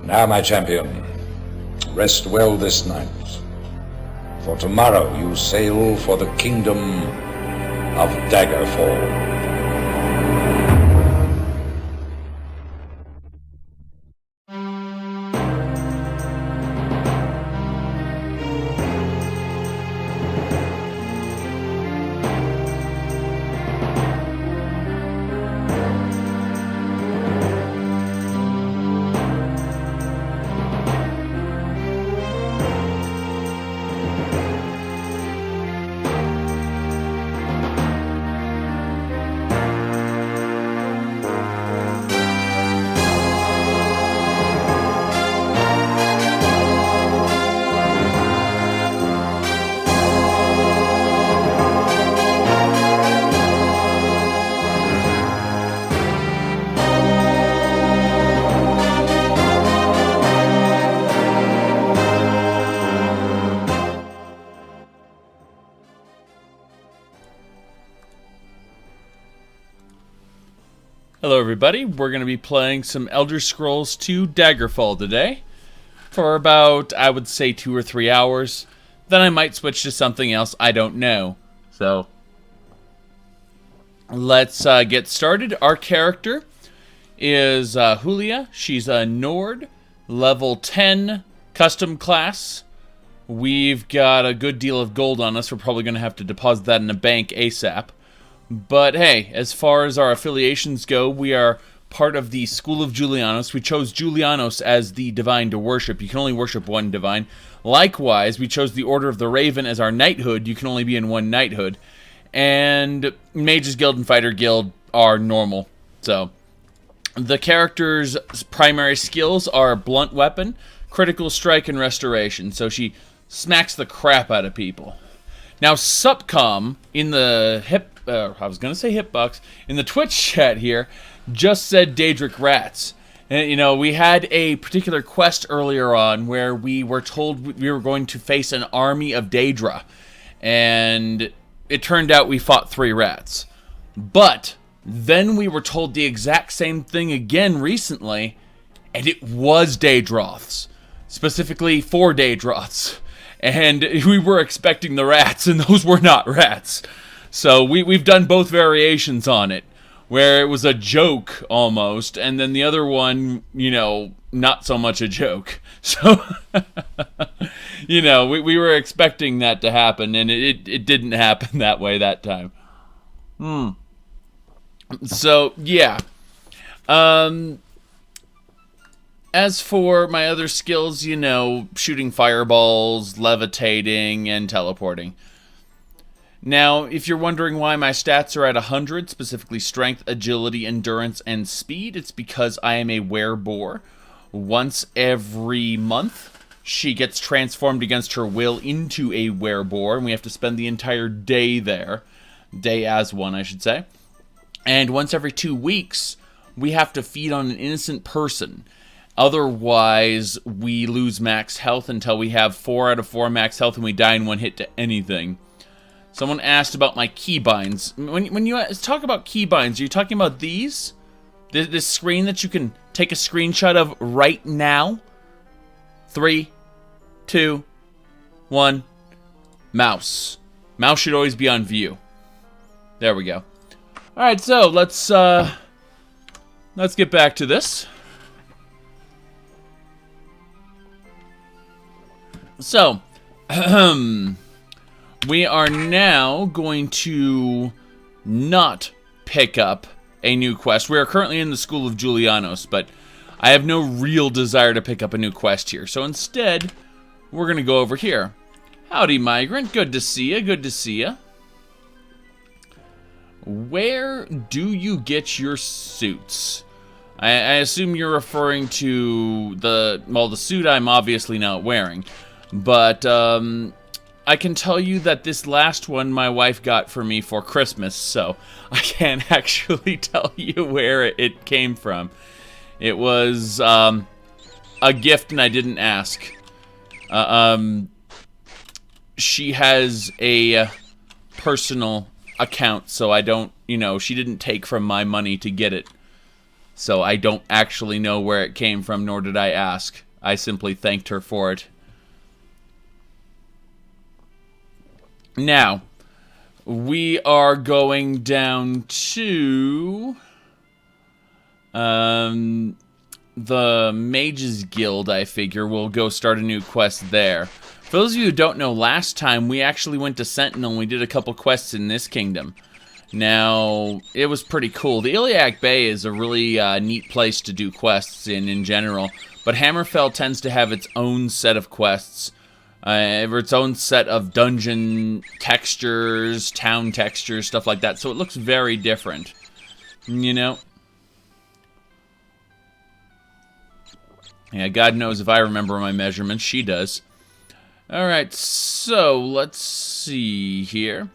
Now, my champion, rest well this night, for tomorrow you sail for the kingdom of Daggerfall. Hello everybody, we're going to be playing some Elder Scrolls 2 Daggerfall today for about, I would say, 2 or 3 hours. Then I might switch to something else, I don't know. So, let's get started. Our character is Julia. She's a Nord, level 10, custom class. We've got a good deal of gold on us. We're probably going to have to deposit that in a bank ASAP. But hey, as far as our affiliations go, we are part of the School of Julianos. We chose Julianos as the divine to worship. You can only worship one divine. Likewise, we chose the Order of the Raven as our knighthood. You can only be in one knighthood. And Mages Guild and Fighter Guild are normal. So, the character's primary skills are Blunt Weapon, Critical Strike, and Restoration. So she smacks the crap out of people. Now, Supcom in the Hitbox, in the Twitch chat here, just said Daedric Rats. And, you know, we had a particular quest earlier on where we were told we were going to face an army of Daedra. And it turned out we fought 3 rats. But then we were told the exact same thing again recently, and it was Daedroths. Specifically 4 Daedroths. And we were expecting the rats, and those were not rats. So we've done both variations on it, where it was a joke almost, and then the other one, you know, not so much a joke. So, you know, we were expecting that to happen, and it didn't happen that way that time. So, yeah. As for my other skills, you know, shooting fireballs, levitating, and teleporting. Now, if you're wondering why my stats are at 100, specifically strength, agility, endurance, and speed, it's because I am a wereboar. Once every month, she gets transformed against her will into a wereboar, and we have to spend the entire day there. Day as one, I should say. And once every 2 weeks, we have to feed on an innocent person. Otherwise, we lose max health until we have 4 out of 4 max health and we die in one hit to anything. Someone asked about my keybinds. When you talk about keybinds, are you talking about these? This screen that you can take a screenshot of right now? 3, 2, 1. Mouse. Mouse should always be on view. There we go. Alright, so let's get back to this. So, we are now going to not pick up a new quest. We are currently in the School of Julianos, but I have no real desire to pick up a new quest here. So instead, we're going to go over here. Howdy, migrant. Good to see ya. Good to see ya. Where do you get your suits? I assume you're referring to the suit I'm obviously not wearing. But, I can tell you that this last one my wife got for me for Christmas, so I can't actually tell you where it came from. It was, a gift and I didn't ask. She has a personal account, so I don't, you know, she didn't take from my money to get it. So I don't actually know where it came from, nor did I ask. I simply thanked her for it. Now, we are going down to the Mages Guild, I figure. We'll go start a new quest there. For those of you who don't know, last time we actually went to Sentinel and we did a couple quests in this kingdom. Now, it was pretty cool. The Iliac Bay is a really neat place to do quests in general, but Hammerfell tends to have its own set of quests, its own set of dungeon textures, town textures, stuff like that, so it looks very different, you know? Yeah, God knows if I remember my measurements, she does. Alright, so let's see here.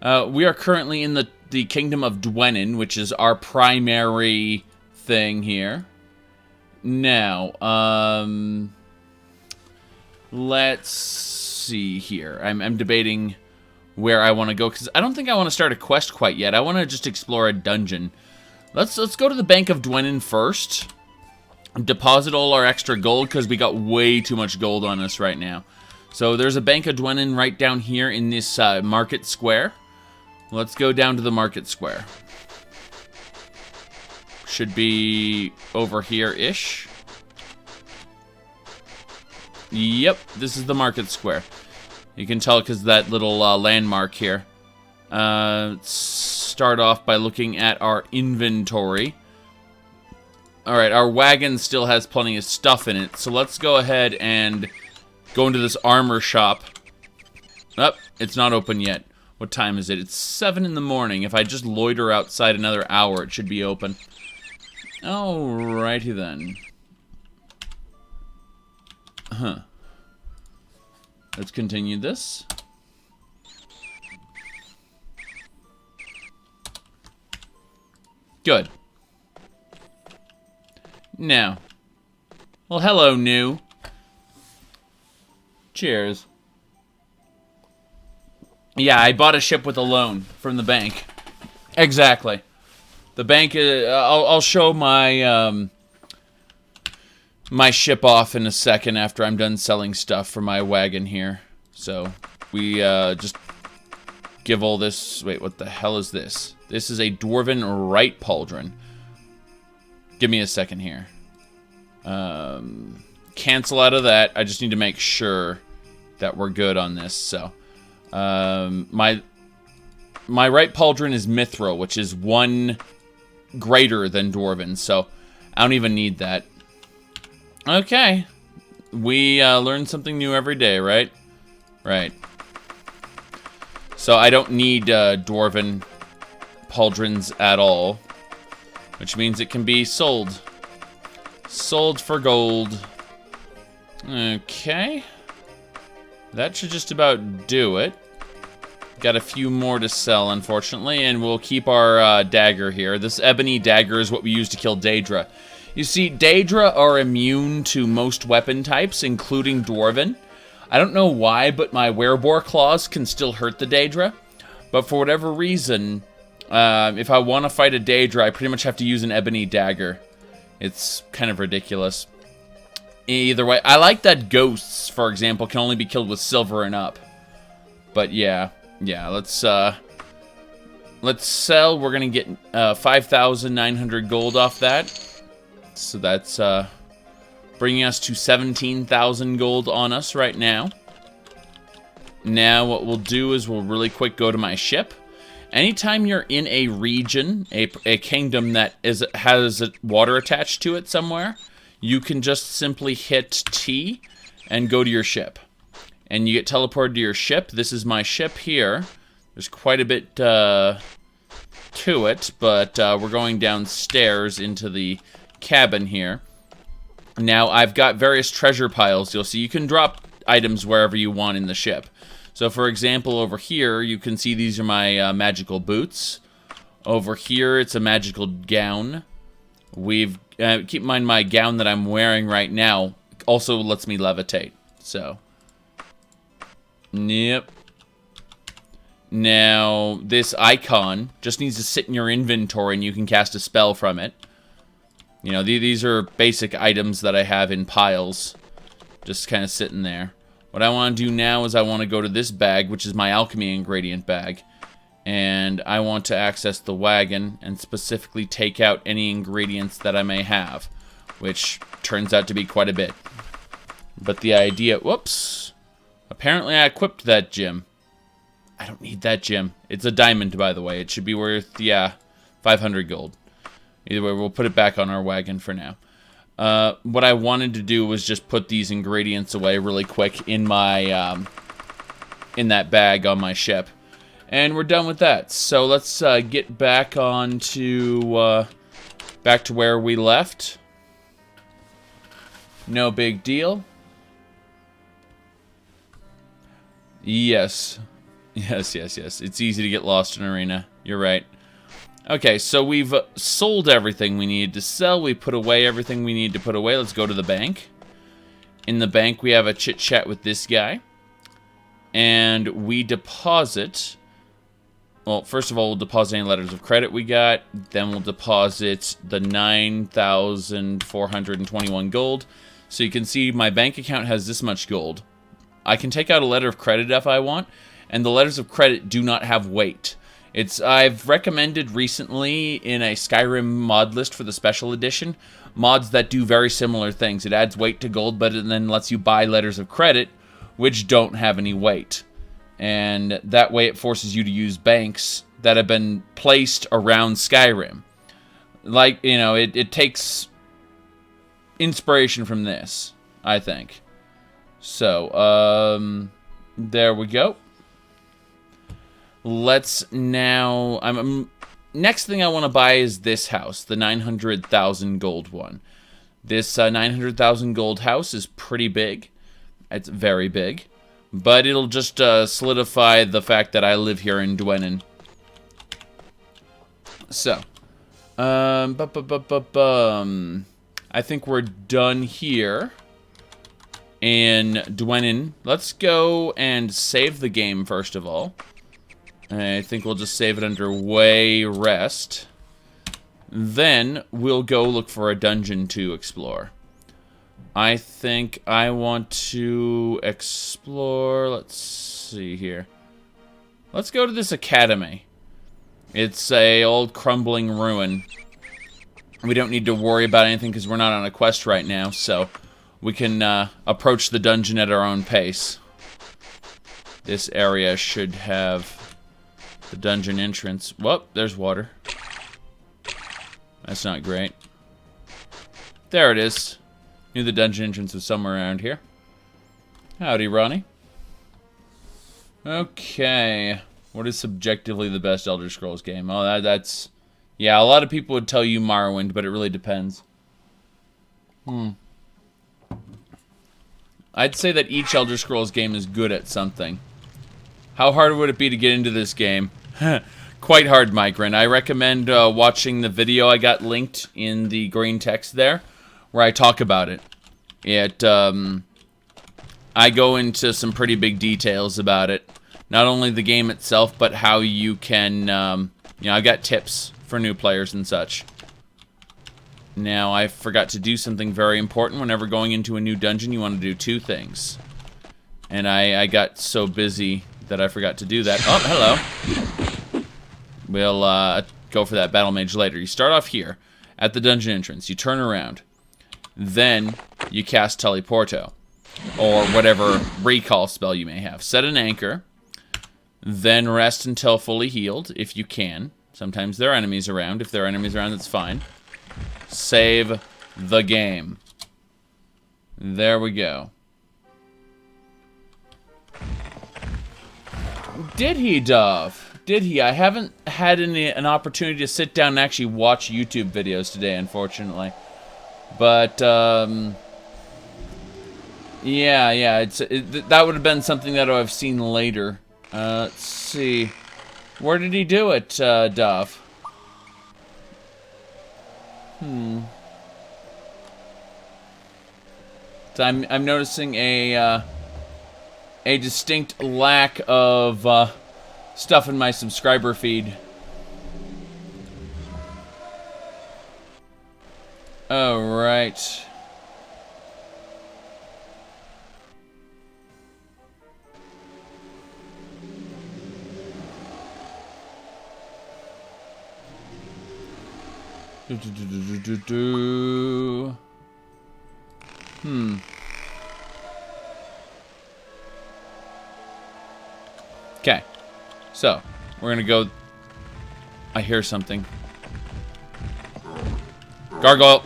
We are currently in the Kingdom of Dwenin, which is our primary thing here. Now, let's see here. I'm debating where I want to go, because I don't think I want to start a quest quite yet. I want to just explore a dungeon. Let's go to the Bank of Dwenin first. Deposit all our extra gold, because we got way too much gold on us right now. So there's a Bank of Dwenin right down here in this market square. Let's go down to the market square. Should be over here-ish. Yep, this is the market square. You can tell because that little landmark here. Let's start off by looking at our inventory. Alright, our wagon still has plenty of stuff in it, so let's go ahead and go into this armor shop. Oh, it's not open yet. What time is it? It's 7 in the morning. If I just loiter outside another hour, it should be open. Alrighty then. Let's continue this. Good. Now. Well, hello, new. Cheers. Yeah, I bought a ship with a loan from the bank. Exactly. The bank, I'll show my, my ship off in a second after I'm done selling stuff for my wagon here. So, we, just give all this... Wait, what the hell is this? This is a Dwarven right pauldron. Give me a second here. Cancel out of that. I just need to make sure that we're good on this, so... my right pauldron is Mithril, which is 1 greater than Dwarven, so I don't even need that. Okay. We learn something new every day, right? Right. So I don't need Dwarven pauldrons at all, which means it can be sold. Sold for gold. Okay. That should just about do it. Got a few more to sell, unfortunately, and we'll keep our dagger here. This ebony dagger is what we use to kill Daedra. You see, Daedra are immune to most weapon types, including Dwarven. I don't know why, but my Werebore claws can still hurt the Daedra. But for whatever reason, if I want to fight a Daedra, I pretty much have to use an ebony dagger. It's kind of ridiculous. Either way, I like that ghosts, for example, can only be killed with silver and up. But yeah, let's sell. We're gonna get 5,900 gold off that. So that's bringing us to 17,000 gold on us right now. Now what we'll do is we'll really quick go to my ship. Anytime you're in a region, a kingdom that has water attached to it somewhere, you can just simply hit T and go to your ship. And you get teleported to your ship. This is my ship here. There's quite a bit to it, but we're going downstairs into the cabin here. Now, I've got various treasure piles. You'll see you can drop items wherever you want in the ship. So, for example, over here, you can see these are my magical boots. Over here, it's a magical gown. Keep in mind my gown that I'm wearing right now also lets me levitate. So, yep. Now, this icon just needs to sit in your inventory and you can cast a spell from it. You know, these are basic items that I have in piles, just kind of sitting there. What I want to do now is I want to go to this bag, which is my alchemy ingredient bag, and I want to access the wagon and specifically take out any ingredients that I may have, which turns out to be quite a bit. But the idea... Whoops. Apparently I equipped that gem. I don't need that gem. It's a diamond, by the way. It should be worth, yeah, 500 gold. Either way, we'll put it back on our wagon for now. What I wanted to do was just put these ingredients away really quick in my in that bag on my ship. And we're done with that. So let's get back on to back to where we left. No big deal. Yes. Yes. It's easy to get lost in Arena. You're right. Okay, so we've sold everything we needed to sell. We put away everything we need to put away. Let's go to the bank. In the bank, we have a chit-chat with this guy. And we deposit... Well, first of all, we'll deposit any letters of credit we got. Then we'll deposit the 9,421 gold. So you can see my bank account has this much gold. I can take out a letter of credit if I want. And the letters of credit do not have weight. I've recommended recently in a Skyrim mod list for the special edition, mods that do very similar things. It adds weight to gold, but it then lets you buy letters of credit, which don't have any weight. And that way it forces you to use banks that have been placed around Skyrim. Like, you know, it takes inspiration from this, I think. So, there we go. Let's now... next thing I want to buy is this house, the 900,000 gold one. This 900,000 gold house is pretty big. It's very big. But it'll just solidify the fact that I live here in Dwenin. So. I think we're done here in Dwenin. Let's go and save the game first of all. I think we'll just save it under way rest. Then we'll go look for a dungeon to explore. I think I want to explore... Let's see here. Let's go to this academy. It's a old crumbling ruin. We don't need to worry about anything because we're not on a quest right now, so we can approach the dungeon at our own pace. This area should have the dungeon entrance. Whoop, there's water. That's not great. There it is. Knew the dungeon entrance was somewhere around here. Howdy, Ronnie. Okay. What is subjectively the best Elder Scrolls game? Oh, that's... Yeah, a lot of people would tell you Morrowind, but it really depends. I'd say that each Elder Scrolls game is good at something. How hard would it be to get into this game? Quite hard, Migrant. I recommend watching the video I got linked in the green text there, where I talk about it. I go into some pretty big details about it. Not only the game itself, but how you can, you know, I got tips for new players and such. Now, I forgot to do something very important. Whenever going into a new dungeon, you want to do two things. And I got so busy that I forgot to do that. Oh, hello. We'll go for that battle mage later. You start off here at the dungeon entrance. You turn around. Then you cast Teleporto, or whatever recall spell you may have. Set an anchor. Then rest until fully healed, if you can. Sometimes there are enemies around. If there are enemies around, that's fine. Save the game. There we go. Did he, Dove? Did he? I haven't had an opportunity to sit down and actually watch YouTube videos today, unfortunately. But, yeah, that would have been something that I've seen later. Let's see. Where did he do it, Dove? So I'm noticing a distinct lack of stuff in my subscriber feed. All right. Okay. So, we're gonna go... I hear something. Gargoyle.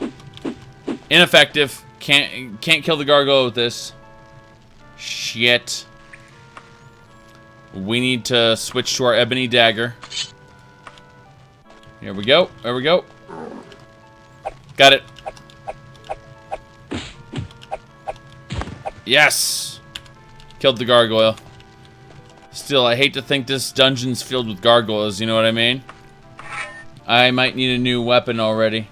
Ineffective. Can't kill the gargoyle with this. Shit. We need to switch to our ebony dagger. Here we go. There we go. Got it. Yes! Killed the gargoyle. Still, I hate to think this dungeon's filled with gargoyles, you know what I mean? I might need a new weapon already.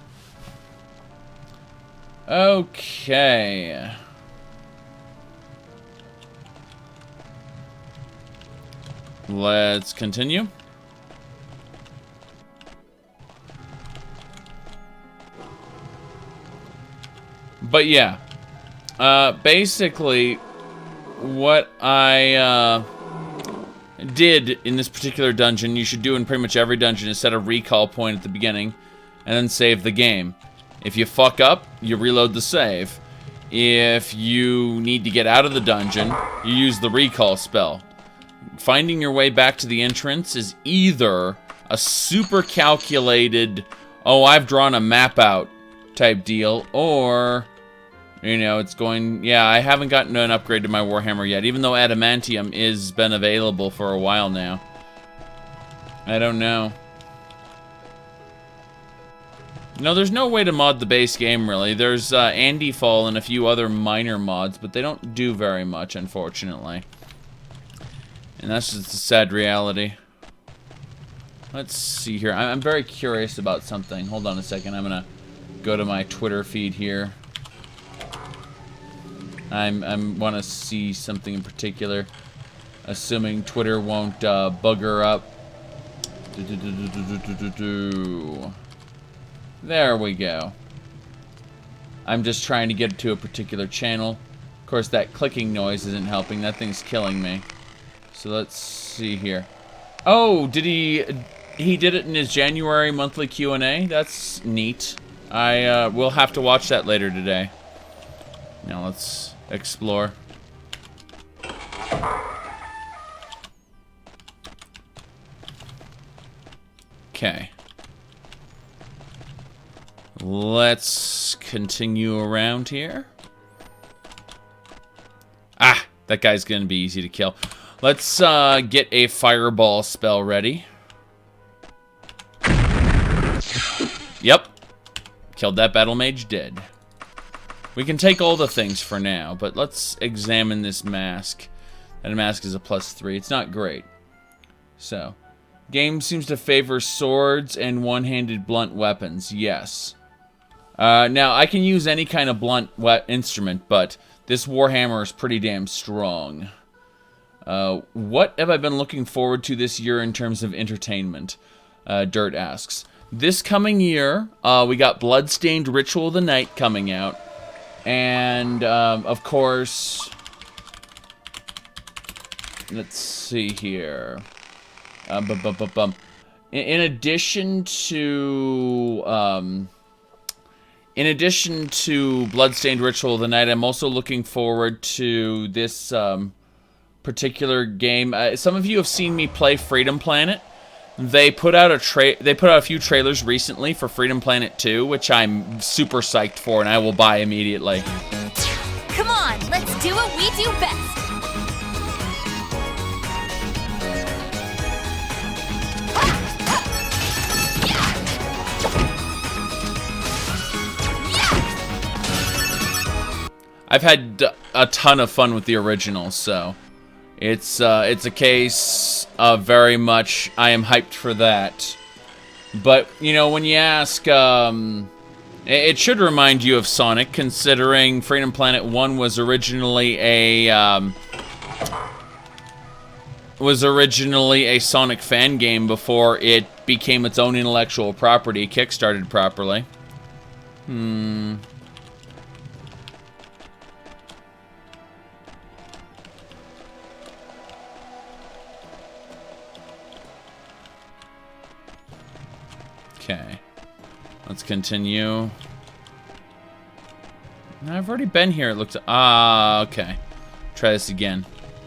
Okay. Let's continue. But yeah, basically, what I did in this particular dungeon, you should do in pretty much every dungeon, is set a recall point at the beginning, and then save the game. If you fuck up, you reload the save. If you need to get out of the dungeon, you use the recall spell. Finding your way back to the entrance is either a super calculated, oh, I've drawn a map out type deal, or, you know, it's going, yeah, I haven't gotten an upgrade to my Warhammer yet, even though Adamantium is been available for a while now. I don't know. No, there's no way to mod the base game, really. There's Daggerfall and a few other minor mods, but they don't do very much, unfortunately. And that's just a sad reality. Let's see here. I'm very curious about something. Hold on a second. I'm gonna go to my Twitter feed here. I want to see something in particular. Assuming Twitter won't bugger up. There we go. I'm just trying to get to a particular channel. Of course, that clicking noise isn't helping. That thing's killing me. So let's see here. Oh, did he did it in his January monthly Q&A? That's neat. I will have to watch that later today. Now let's explore. Okay. Let's continue around here. Ah, that guy's gonna be easy to kill. Let's get a fireball spell ready. Yep. Killed that battle mage dead. We can take all the things for now, but let's examine this mask. That mask is a +3. It's not great. So, game seems to favor swords and one-handed blunt weapons. Yes. Now, I can use any kind of blunt instrument, but this Warhammer is pretty damn strong. What have I been looking forward to this year in terms of entertainment? Dirt asks. This coming year, we got Bloodstained Ritual of the Night coming out. And, of course, let's see here. In addition to Bloodstained Ritual of the Night, I'm also looking forward to this particular game. Some of you have seen me play Freedom Planet. They put out a few trailers recently for Freedom Planet 2, which I'm super psyched for, and I will buy immediately. Come on, let's do what we do best. I've had a ton of fun with the original, so it's a case of very much I am hyped for that. But, you know, when you ask, it should remind you of Sonic, considering Freedom Planet 1 was originally a Sonic fan game before it became its own intellectual property, kickstarted properly. Okay. Let's continue. I've already been here, it looks... Ah, okay. Try this again.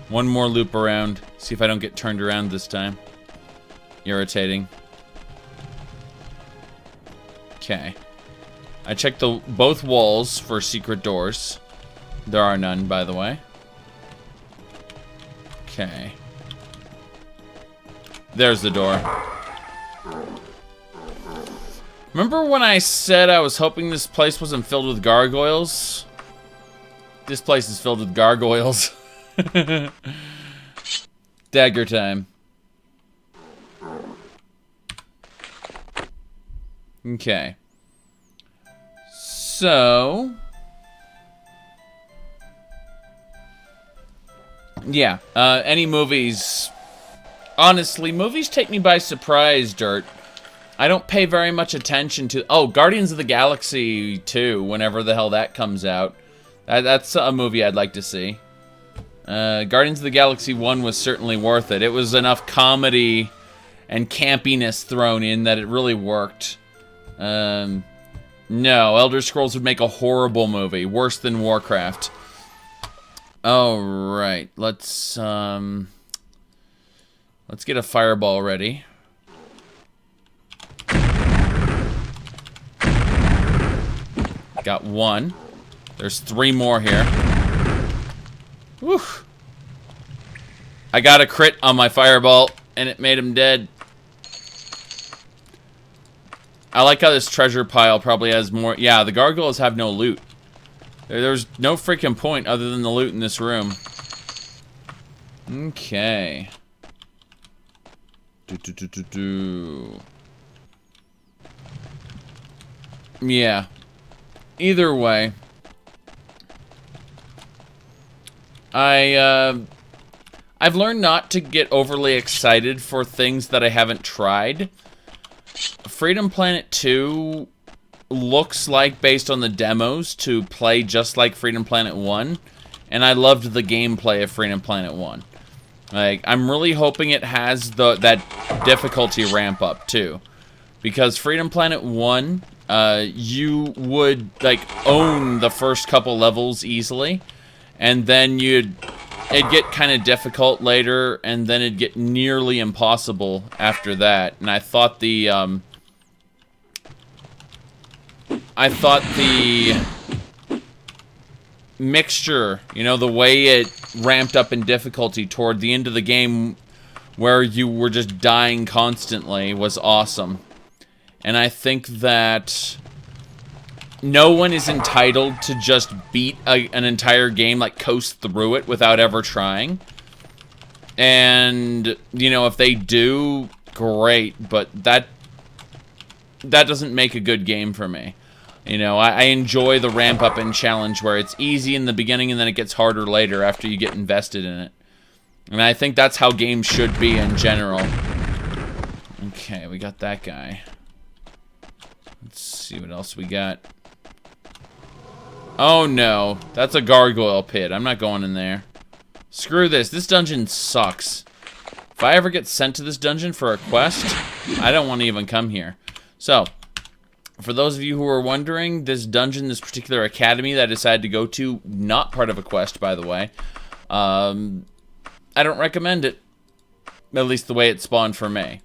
One more loop around. See if I don't get turned around this time. Irritating. Okay. I checked both walls for secret doors. There are none, by the way. Okay. There's the door. Remember when I said I was hoping this place wasn't filled with gargoyles? This place is filled with gargoyles. Dagger time. Okay. So... yeah, any movies... Honestly, movies take me by surprise, Dirt. I don't pay very much attention to... Oh, Guardians of the Galaxy 2, whenever the hell that comes out. That's a movie I'd like to see. Guardians of the Galaxy 1 was certainly worth it. It was enough comedy and campiness thrown in that it really worked. No, Elder Scrolls would make a horrible movie. Worse than Warcraft. Alright, let's get a fireball ready. Got one. There's 3 more here. Whew. I got a crit on my fireball, and it made him dead. I like how this treasure pile probably has more... Yeah, the gargoyles have no loot. There's no freaking point other than the loot in this room. Okay. Yeah. Either way, I've learned not to get overly excited for things that I haven't tried. Freedom Planet 2 looks like, based on the demos, to play just like Freedom Planet 1, and I loved the gameplay of Freedom Planet 1. Like, I'm really hoping it has that difficulty ramp up too, because Freedom Planet 1, you would like own the first couple levels easily, and then it'd get kind of difficult later, and then it'd get nearly impossible after that. And I thought the mixture, you know, the way it ramped up in difficulty toward the end of the game, where you were just dying constantly, was awesome. And I think that no one is entitled to just beat an entire game, like coast through it without ever trying. And, you know, if they do, great, but that doesn't make a good game for me. You know, I enjoy the ramp up and challenge where it's easy in the beginning and then it gets harder later after you get invested in it. And I think that's how games should be in general. Okay, we got that guy. Let's see what else we got. Oh no, that's a gargoyle pit. I'm not going in there. Screw this. This dungeon sucks. If I ever get sent to this dungeon for a quest, I don't want to even come here. So, for those of you who are wondering, this dungeon, this particular academy that I decided to go to, not part of a quest, by the way, I don't recommend it. At least the way it spawned for me.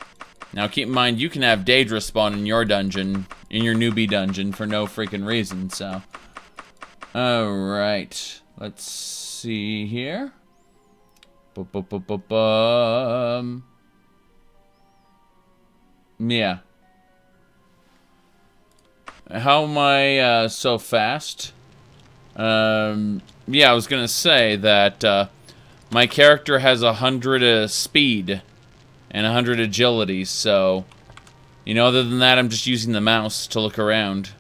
Now, keep in mind, you can have Daedra spawn in your dungeon, in your newbie dungeon, for no freaking reason, so. Alright. Let's see here. Yeah. How am I so fast? Yeah, I was gonna say that my character has 100 speed and 100 agility, so, you know, other than that, I'm just using the mouse to look around.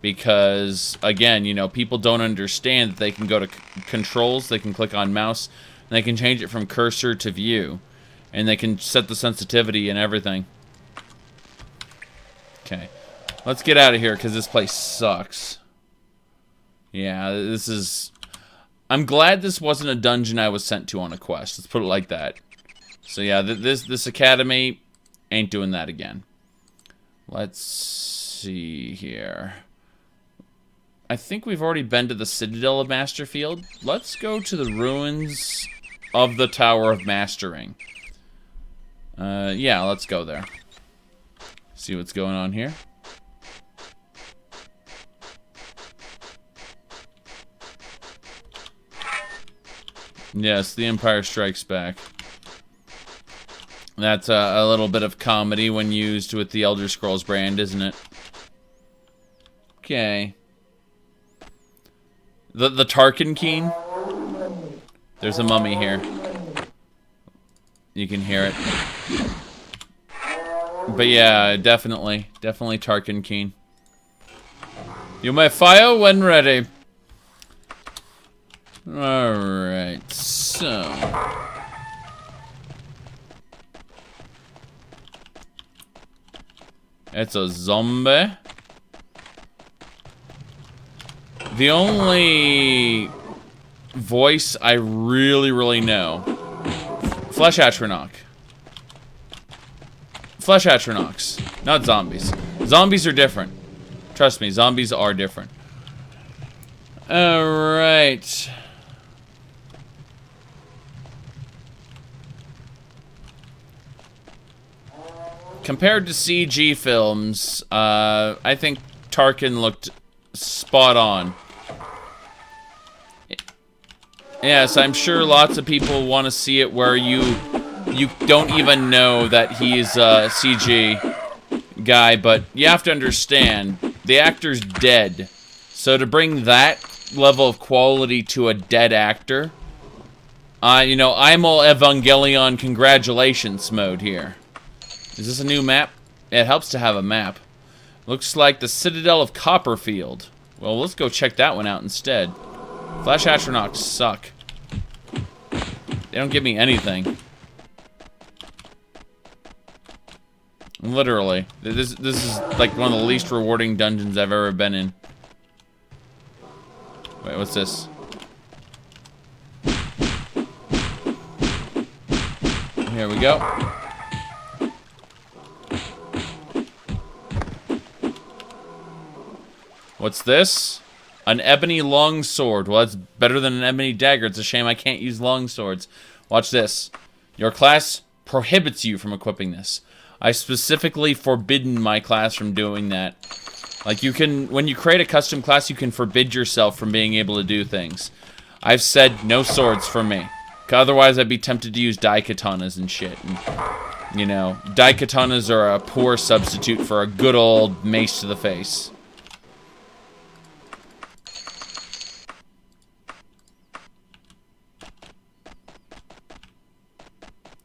Because, again, you know, people don't understand that they can go to controls, they can click on mouse, and they can change it from cursor to view. And they can set the sensitivity and everything. Okay. Let's get out of here, because this place sucks. Yeah, this is... I'm glad this wasn't a dungeon I was sent to on a quest. Let's put it like that. So yeah, this academy ain't doing that again. Let's see here. I think we've already been to the Citadel of Masterfield. Let's go to the ruins of the Tower of Mastering. Yeah, let's go there. See what's going on here. Yes, the Empire Strikes Back. That's a little bit of comedy when used with the Elder Scrolls brand, isn't it? Okay. The Tarkin Keen. There's a mummy here. You can hear it. But yeah, definitely Tarkin Keen. You may fire when ready. Alright, so... It's a zombie. The only voice I really know. Flesh Atronach. Flesh Atronachs. Not zombies. Zombies are different. Trust me, zombies are different. Alright. Compared to CG films, I think Tarkin looked spot on. Yes, I'm sure lots of people want to see it where you don't even know that he's a CG guy, but you have to understand, the actor's dead. So to bring that level of quality to a dead actor, you know, I'm all Evangelion congratulations mode here. Is this a new map? It helps to have a map. Looks like the Citadel of Copperfield. Well, let's go check that one out instead. Flesh Atronachs suck. They don't give me anything. Literally. This is like one of the least rewarding dungeons I've ever been in. Wait, what's this? Here we go. What's this? An ebony longsword. Well, that's better than an ebony dagger. It's a shame I can't use longswords. Watch this. Your class prohibits you from equipping this. I specifically forbidden my class from doing that. Like, you can, when you create a custom class, you can forbid yourself from being able to do things. I've said no swords for me. Otherwise, I'd be tempted to use daikatanas and shit. And, you know, daikatanas are a poor substitute for a good old mace to the face.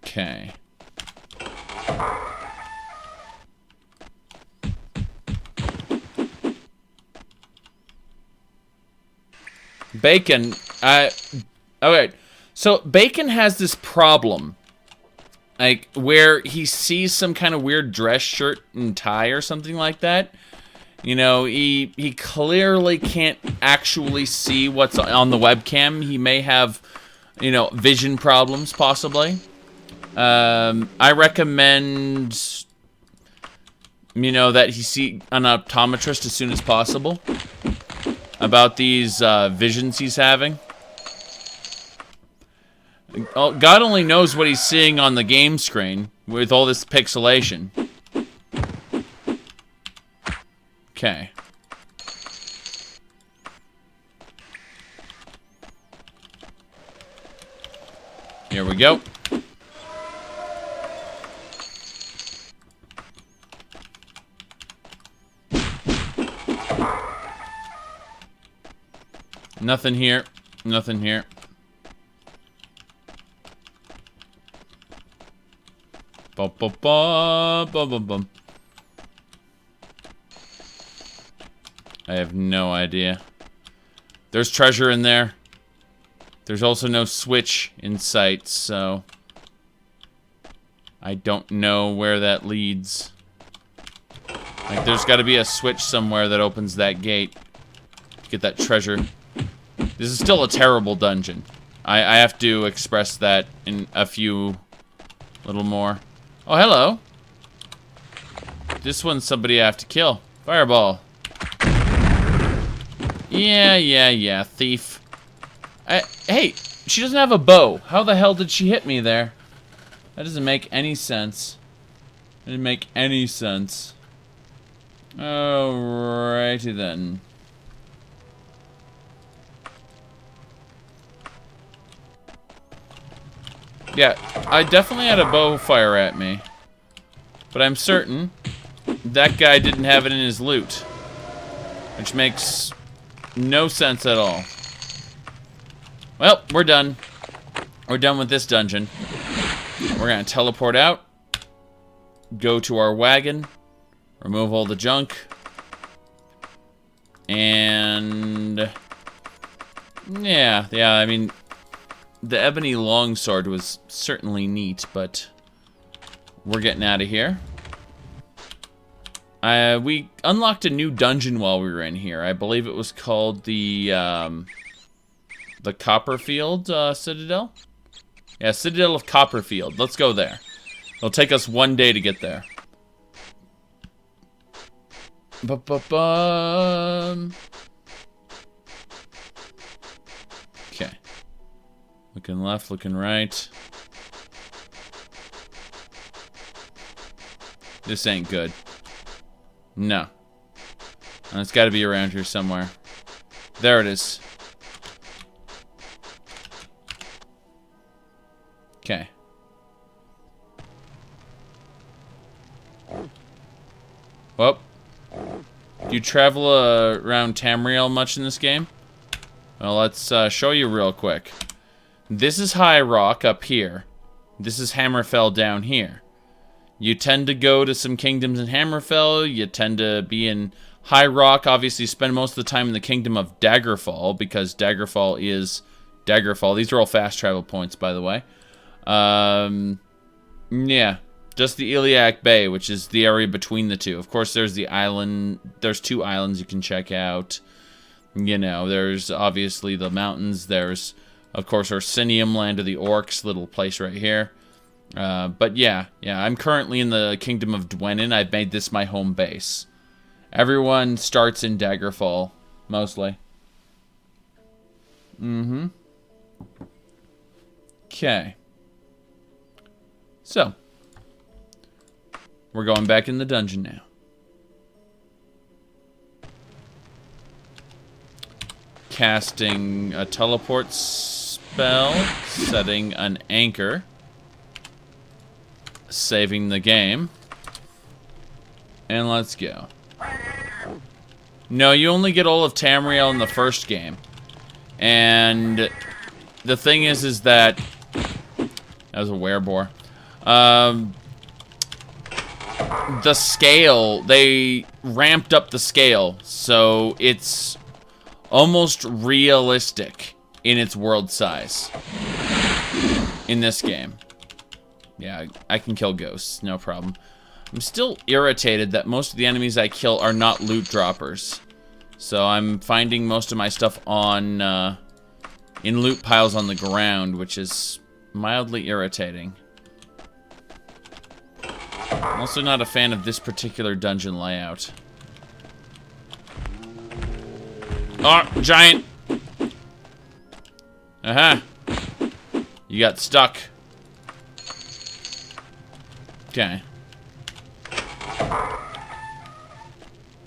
Okay. Bacon, okay, so Bacon has this problem, like, where he sees some kind of weird dress shirt and tie or something like that. You know, he clearly can't actually see what's on the webcam. He may have, you know, vision problems, possibly. I recommend, you know, that he see an optometrist as soon as possible about these visions he's having. God only knows what he's seeing on the game screen with all this pixelation. Okay. Here we go. Nothing here. Nothing here. Bum, bum, bum, bum, bum, bum. I have no idea. There's treasure in there. There's also no switch in sight, so I don't know where that leads. Like, there's got to be a switch somewhere that opens that gate. Get that treasure. This is still a terrible dungeon. I have to express that in a few little more. Oh, hello. This one's somebody I have to kill. Fireball. Yeah, thief. Hey, she doesn't have a bow. How the hell did she hit me there? That doesn't make any sense. It didn't make any sense. Alrighty then. Yeah, I definitely had a bow fire at me. But I'm certain that guy didn't have it in his loot. Which makes no sense at all. Well, we're done. We're done with this dungeon. We're gonna teleport out. Go to our wagon. Remove all the junk. And... Yeah, I mean... The ebony longsword was certainly neat, but... We're getting out of here. We unlocked a new dungeon while we were in here. I believe it was called the Copperfield Citadel? Yeah, Citadel of Copperfield. Let's go there. It'll take us 1 day to get there. Okay. Looking left, looking right. This ain't good. No. And it's got to be around here somewhere. There it is. Okay. Well, do you travel around Tamriel much in this game? Well, let's show you real quick. This is High Rock up here. This is Hammerfell down here. You tend to go to some kingdoms in Hammerfell. You tend to be in High Rock. Obviously, spend most of the time in the kingdom of Daggerfall, because Daggerfall is Daggerfall. These are all fast travel points, by the way. Yeah. Just the Iliac Bay, which is the area between the two. Of course, there's the island. There's 2 islands you can check out. You know, there's obviously the mountains. There's, of course, Orsinium, land of the orcs, little place right here. But yeah, I'm currently in the Kingdom of Dwenin. I've made this my home base. Everyone starts in Daggerfall, mostly. Okay. So, we're going back in the dungeon now. Casting a teleport spell, setting an anchor, saving the game, and let's go. No, you only get all of Tamriel in the first game. And the thing is that... That was a werebore. The scale, they ramped up the scale, so it's almost realistic in its world size in this game. Yeah, I can kill ghosts, no problem. I'm still irritated that most of the enemies I kill are not loot droppers. So I'm finding most of my stuff on, in loot piles on the ground, which is mildly irritating. I'm also not a fan of this particular dungeon layout. Oh, giant! Aha! You got stuck. Okay.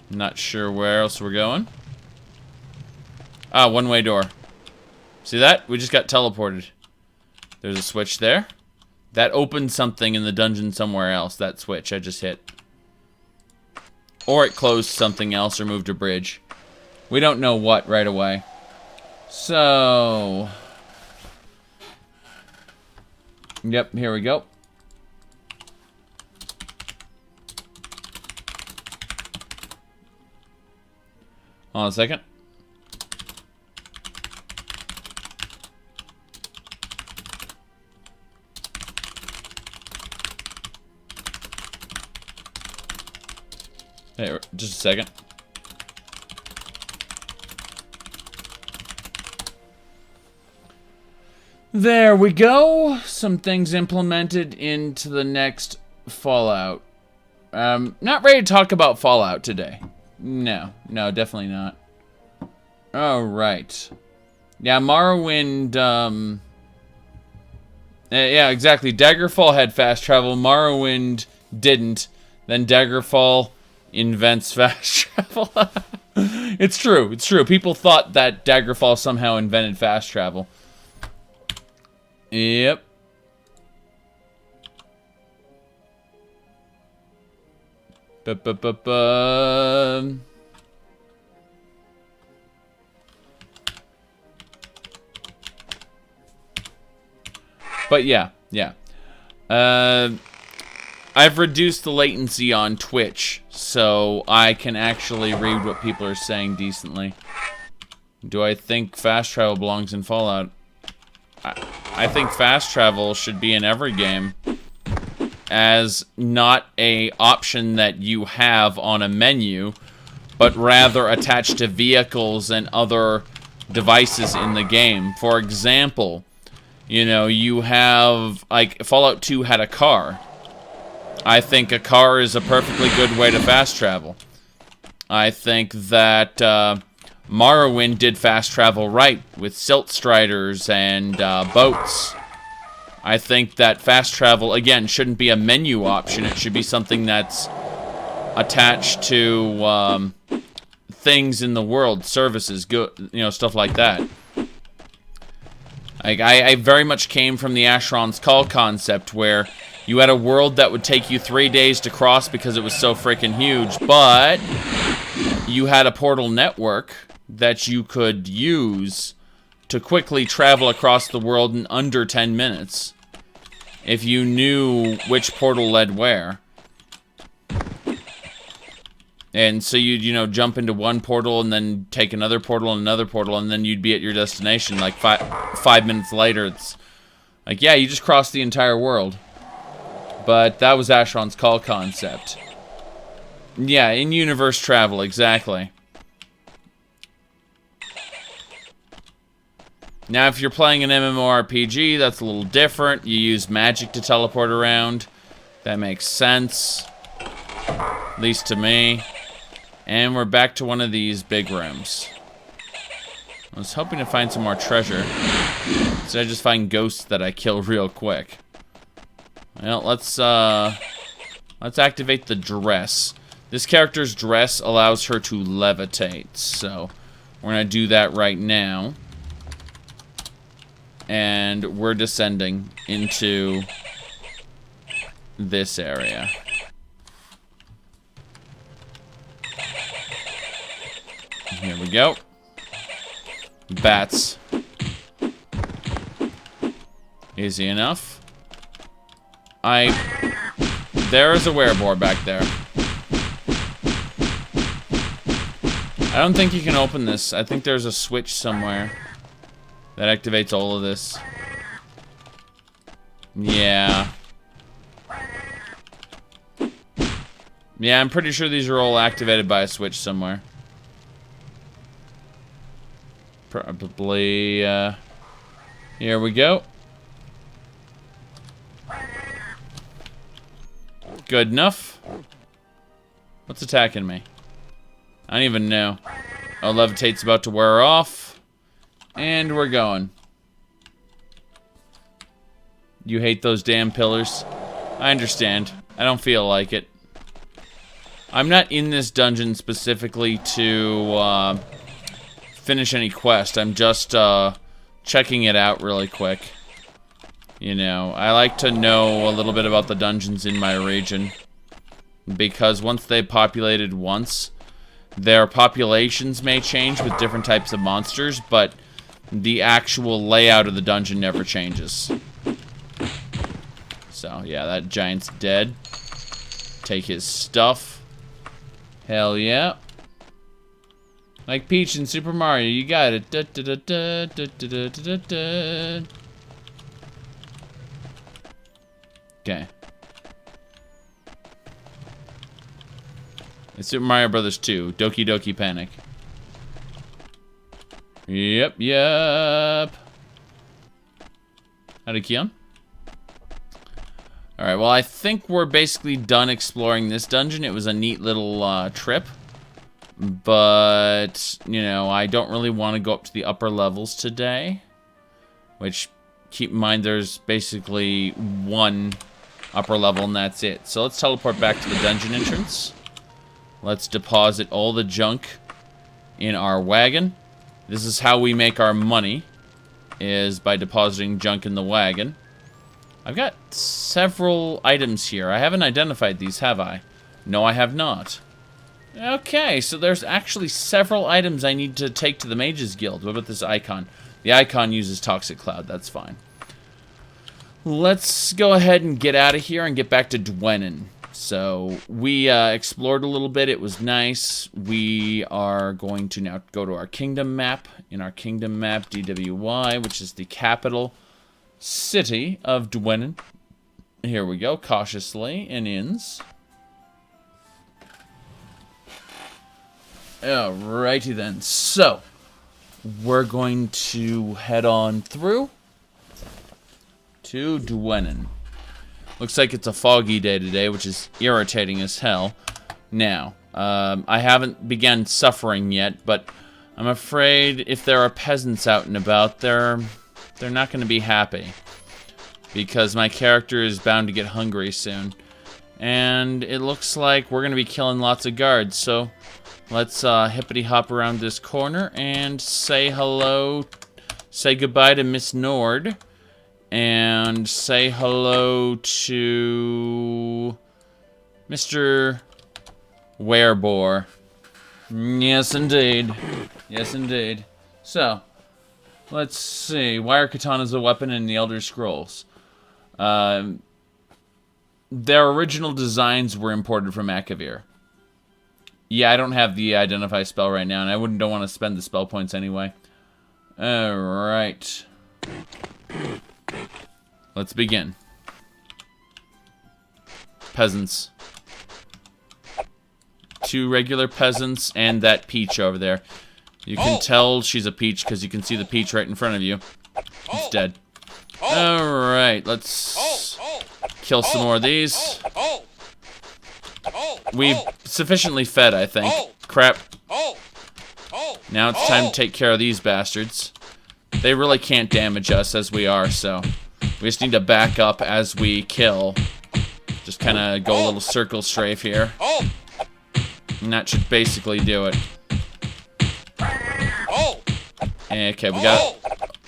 Not sure where else we're going. Ah, one-way door. See that? We just got teleported. There's a switch there. That opened something in the dungeon somewhere else, that switch I just hit. Or it closed something else or moved a bridge. We don't know what right away. So... Yep, here we go. Hold on a second. Hey, just a second. There we go. Some things implemented into the next Fallout. Not ready to talk about Fallout today. No, definitely not. Alright. Yeah, Morrowind, yeah, exactly. Daggerfall had fast travel. Morrowind didn't. Then Daggerfall invents fast travel. It's true. It's true. People thought that Daggerfall somehow invented fast travel. Yep. But yeah. I've reduced the latency on Twitch, so I can actually read what people are saying decently. Do I think fast travel belongs in Fallout? I think fast travel should be in every game as not a option that you have on a menu, but rather attached to vehicles and other devices in the game. For example, you know, you have, like, Fallout 2 had a car. I think a car is a perfectly good way to fast travel. I think that Morrowind did fast travel right with silt striders and boats. I think that fast travel, again, shouldn't be a menu option. It should be something that's attached to things in the world, services, good, you know, stuff like that. Like, I very much came from the Asheron's Call concept, where you had a world that would take you 3 days to cross because it was so freaking huge, but you had a portal network that you could use to quickly travel across the world in under 10 minutes if you knew which portal led where. And so you'd, you know, jump into one portal and then take another portal and then you'd be at your destination like five minutes later. It's like, yeah, you just crossed the entire world. But that was Asheron's Call concept. Yeah, in-universe travel, exactly. Now, if you're playing an MMORPG, that's a little different. You use magic to teleport around. That makes sense. At least to me. And we're back to one of these big rooms. I was hoping to find some more treasure. Instead, I just find ghosts that I kill real quick. Well, let's activate the dress. This character's dress allows her to levitate, so we're gonna do that right now. And we're descending into this area. Here we go. Bats. Easy enough. There is a werebore back there. I don't think you can open this. I think there's a switch somewhere that activates all of this. Yeah. Yeah, I'm pretty sure these are all activated by a switch somewhere. Probably, here we go. Good enough. What's attacking me? I don't even know. Oh, levitate's about to wear off. And we're going. You hate those damn pillars? I understand. I don't feel like it. I'm not in this dungeon specifically to finish any quest. I'm just checking it out really quick. You know, I like to know a little bit about the dungeons in my region. Because once they've populated once, their populations may change with different types of monsters, but the actual layout of the dungeon never changes. So, yeah, that giant's dead. Take his stuff. Hell yeah. Like Peach in Super Mario, you got it. Da, da, da, da, da, da, da, da, da. Okay. It's Super Mario Brothers 2, Doki Doki Panic. Yep. Howdy, Keon. Alright, well, I think we're basically done exploring this dungeon. It was a neat little trip. But, you know, I don't really want to go up to the upper levels today. Which, keep in mind, there's basically one upper level and that's it. So let's teleport back to the dungeon entrance. Let's deposit all the junk in our wagon. This is how we make our money, is by depositing junk in the wagon. I've got several items here. I haven't identified these, have I? No, I have not. Okay, so there's actually several items I need to take to the Mages Guild. What about this icon? The icon uses Toxic Cloud, that's fine. Let's go ahead and get out of here and get back to Dwenin. So, we explored a little bit. It was nice. We are going to now go to our kingdom map. In our kingdom map, DWY, which is the capital city of Dwenin. Here we go, cautiously, and inns. Alrighty then, so we're going to head on through to Dwenin. Looks like it's a foggy day today, which is irritating as hell. Now, I haven't begun suffering yet, but I'm afraid if there are peasants out and about, they're not going to be happy. Because my character is bound to get hungry soon. And it looks like we're going to be killing lots of guards, so let's hippity-hop around this corner and say hello, say goodbye to Miss Nord, and say hello to Mr. Werebore. Yes, indeed. Yes, indeed. So, let's see. Wire Katana is a weapon in the Elder Scrolls. Their original designs were imported from Akavir. Yeah, I don't have the identify spell right now, and I don't want to spend the spell points anyway. Alright. Let's begin. Peasants. 2 regular peasants and that peach over there. You can tell she's a peach because you can see the peach right in front of you. It's dead. Alright, let's kill some more of these. We've sufficiently fed, I think. Crap. Now it's time to take care of these bastards. They really can't damage us as we are, so we just need to back up as we kill. Just kind of go a little circle strafe here. And that should basically do it. Okay, we got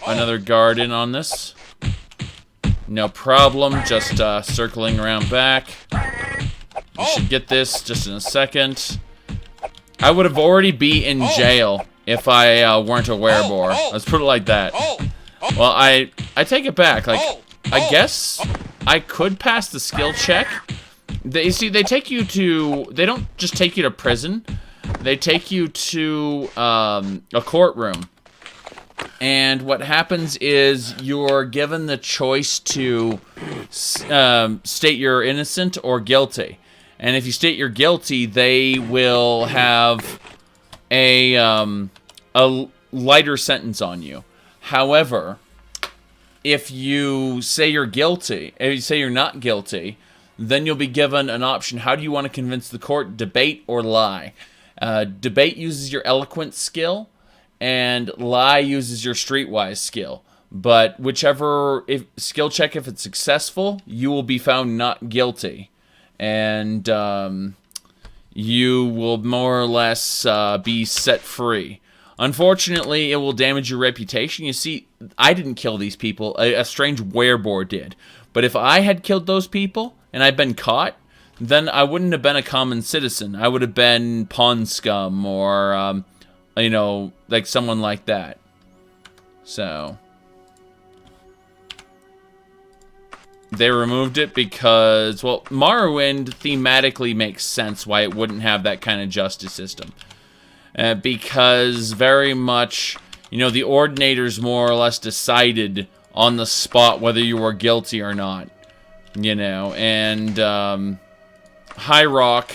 another guard in on this. No problem, just circling around back. You should get this just in a second. I would have already be in jail if I weren't a werebore. Let's put it like that. Well, I take it back. Like, I guess I could pass the skill check. You see, they take you to... They don't just take you to prison. They take you to a courtroom. And what happens is you're given the choice to state you're innocent or guilty. And if you state you're guilty, they will have a lighter sentence on you. However, if you say you're guilty, if you say you're not guilty, then you'll be given an option. How do you want to convince the court? Debate or lie? Debate uses your eloquent skill, and lie uses your streetwise skill. But whichever skill check, if it's successful, you will be found not guilty. And you will more or less be set free. Unfortunately, it will damage your reputation. You see, I didn't kill these people. A strange werebore did. But if I had killed those people, and I'd been caught, then I wouldn't have been a common citizen. I would have been pawn scum or, you know, like someone like that. So they removed it because, well, Morrowind thematically makes sense why it wouldn't have that kind of justice system. Because very much, you know, the Ordinators more or less decided on the spot whether you were guilty or not. You know, and High Rock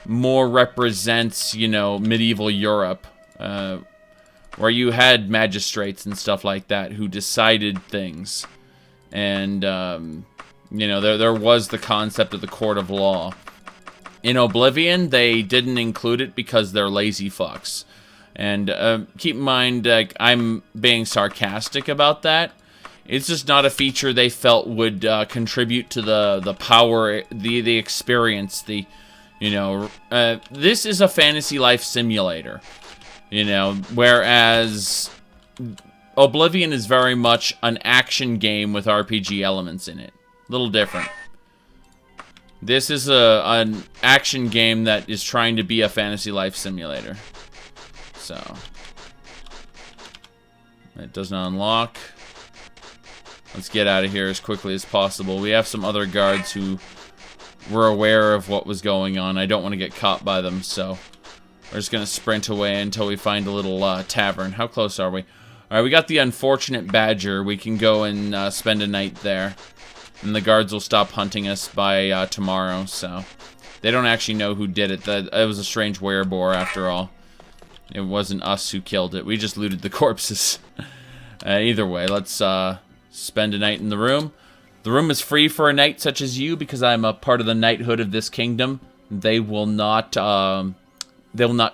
more represents, you know, medieval Europe, where you had magistrates and stuff like that who decided things. And, you know, there was the concept of the court of law. In Oblivion, they didn't include it because they're lazy fucks. And keep in mind, I'm being sarcastic about that. It's just not a feature they felt would contribute to the power, the experience, you know, this is a fantasy life simulator, you know, whereas Oblivion is very much an action game with RPG elements in it. A little different. This is an action game that is trying to be a fantasy life simulator. So, it does not unlock. Let's get out of here as quickly as possible. We have some other guards who were aware of what was going on. I don't want to get caught by them, so we're just going to sprint away until we find a little tavern. How close are we? Alright, we got the unfortunate badger. We can go and spend a night there. And the guards will stop hunting us by tomorrow, so they don't actually know who did it. It was a strange wereboar, after all. It wasn't us who killed it. We just looted the corpses. Either way, let's spend a night in the room. The room is free for a knight such as you because I'm a part of the knighthood of this kingdom. They will not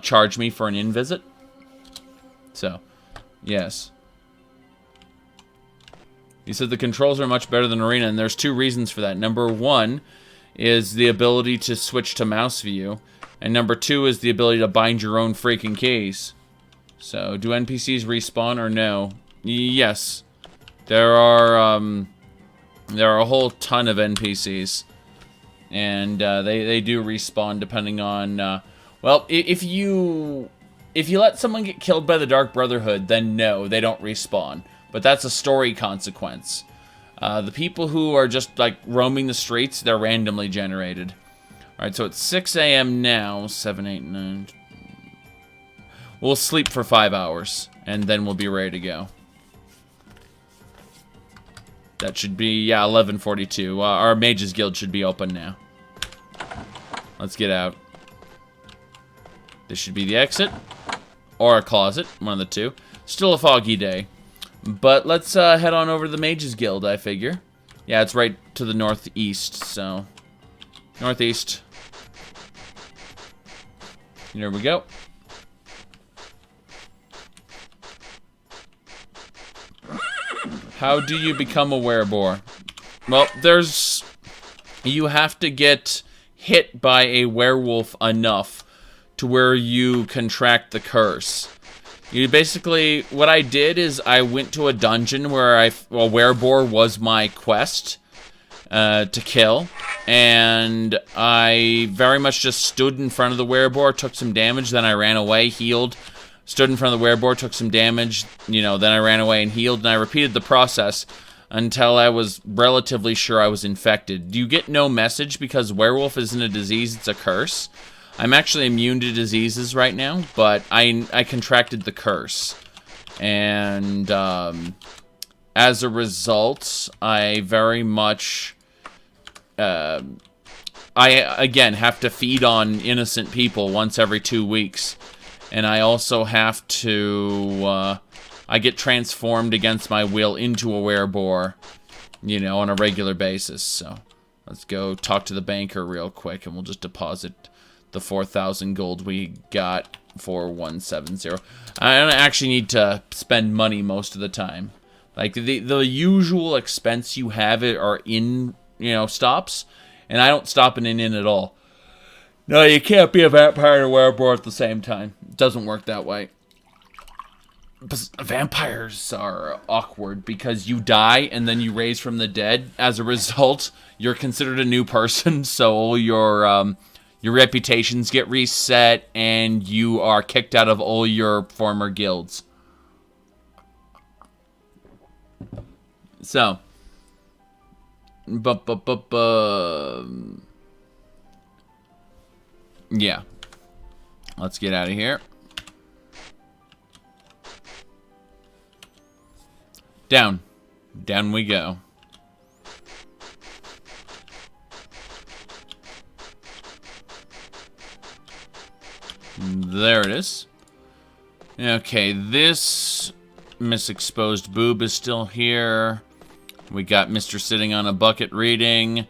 charge me for an inn visit. So, yes. He said the controls are much better than Arena, and there's two reasons for that. Number one is the ability to switch to mouse view, and number two is the ability to bind your own freaking keys. So, do NPCs respawn or no? Yes. There are a whole ton of NPCs, and they do respawn depending on, well, if you let someone get killed by the Dark Brotherhood, then no, they don't respawn. But that's a story consequence. The people who are just, like, roaming the streets, they're randomly generated. Alright, so it's 6 a.m. now. 7, 8, 9... We'll sleep for 5 hours, and then we'll be ready to go. That should be, yeah, 11:42. Our Mages Guild should be open now. Let's get out. This should be the exit. Or a closet, one of the two. Still a foggy day. But let's head on over to the Mages Guild, I figure. Yeah, it's right to the northeast, so... Northeast. Here we go. How do you become a werebore? Well, you have to get hit by a werewolf enough to where you contract the curse. You basically, what I did is I went to a dungeon where a werebore was my quest to kill, and I very much just stood in front of the werebore, took some damage, then I ran away, healed, stood in front of the werebore, took some damage, you know, then I ran away and healed, and I repeated the process until I was relatively sure I was infected. You get no message because werewolf isn't a disease, it's a curse. I'm actually immune to diseases right now, but I contracted the curse. And as a result, I very much... I, again, have to feed on innocent people once every 2 weeks. And I also have to... I get transformed against my will into a werebore, you know, on a regular basis. So let's go talk to the banker real quick, and we'll just deposit the 4,000 gold we got for 170. I don't actually need to spend money most of the time. Like, the usual expense you have are in, you know, stops, and I don't stop in an inn at all. No, you can't be a vampire and a werebore at the same time. It doesn't work that way. Vampires are awkward because you die and then you raise from the dead. As a result, you're considered a new person, so all your reputations get reset, and you are kicked out of all your former guilds. So, yeah. Let's get out of here. Down. Down we go. There it is. Okay, this misexposed boob is still here. We got Mr. Sitting on a Bucket reading.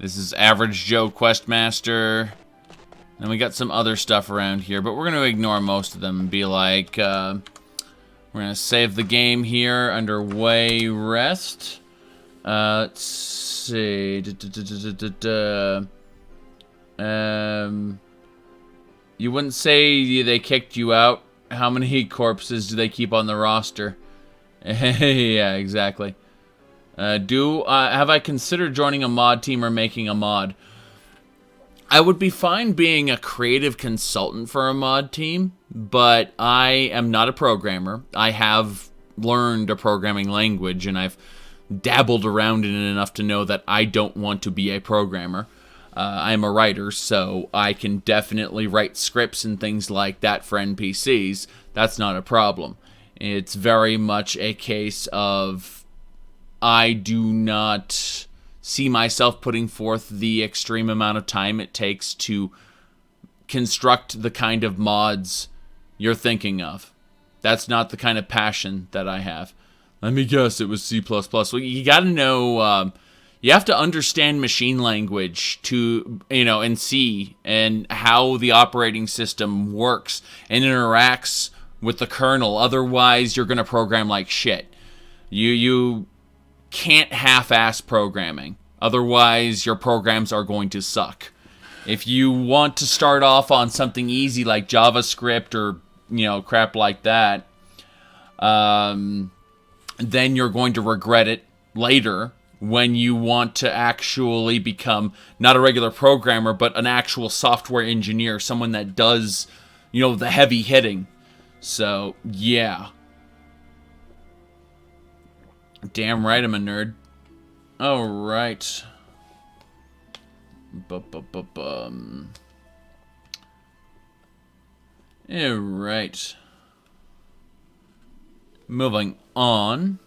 This is Average Joe Questmaster. And we got some other stuff around here, but we're going to ignore most of them and be like, we're going to save the game here under Way Rest. Let's see. You wouldn't say they kicked you out. How many corpses do they keep on the roster? Yeah, exactly. Have I considered joining a mod team or making a mod? I would be fine being a creative consultant for a mod team, but I am not a programmer. I have learned a programming language, and I've dabbled around in it enough to know that I don't want to be a programmer. I'm a writer, so I can definitely write scripts and things like that for NPCs. That's not a problem. It's very much a case of I do not see myself putting forth the extreme amount of time it takes to construct the kind of mods you're thinking of. That's not the kind of passion that I have. Let me guess, it was C++. Well, you gotta know, you have to understand machine language to, and C, and how the operating system works and interacts with the kernel. Otherwise, you're gonna program like shit. You can't half-ass programming. Otherwise, your programs are going to suck. If you want to start off on something easy like JavaScript or, crap like that, then you're going to regret it later when you want to actually become not a regular programmer, but an actual software engineer, someone that does, the heavy hitting. So, yeah. Damn right I'm a nerd. Alright. Alright. Moving on.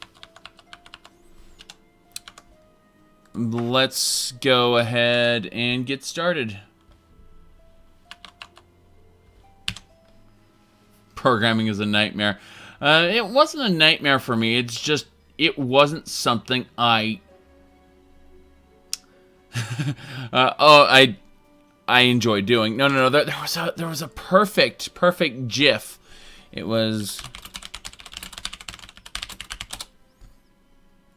Let's go ahead and get started. Programming is a nightmare. It wasn't a nightmare for me. It's just, it wasn't something I... I enjoy doing. No. There was a perfect GIF. It was...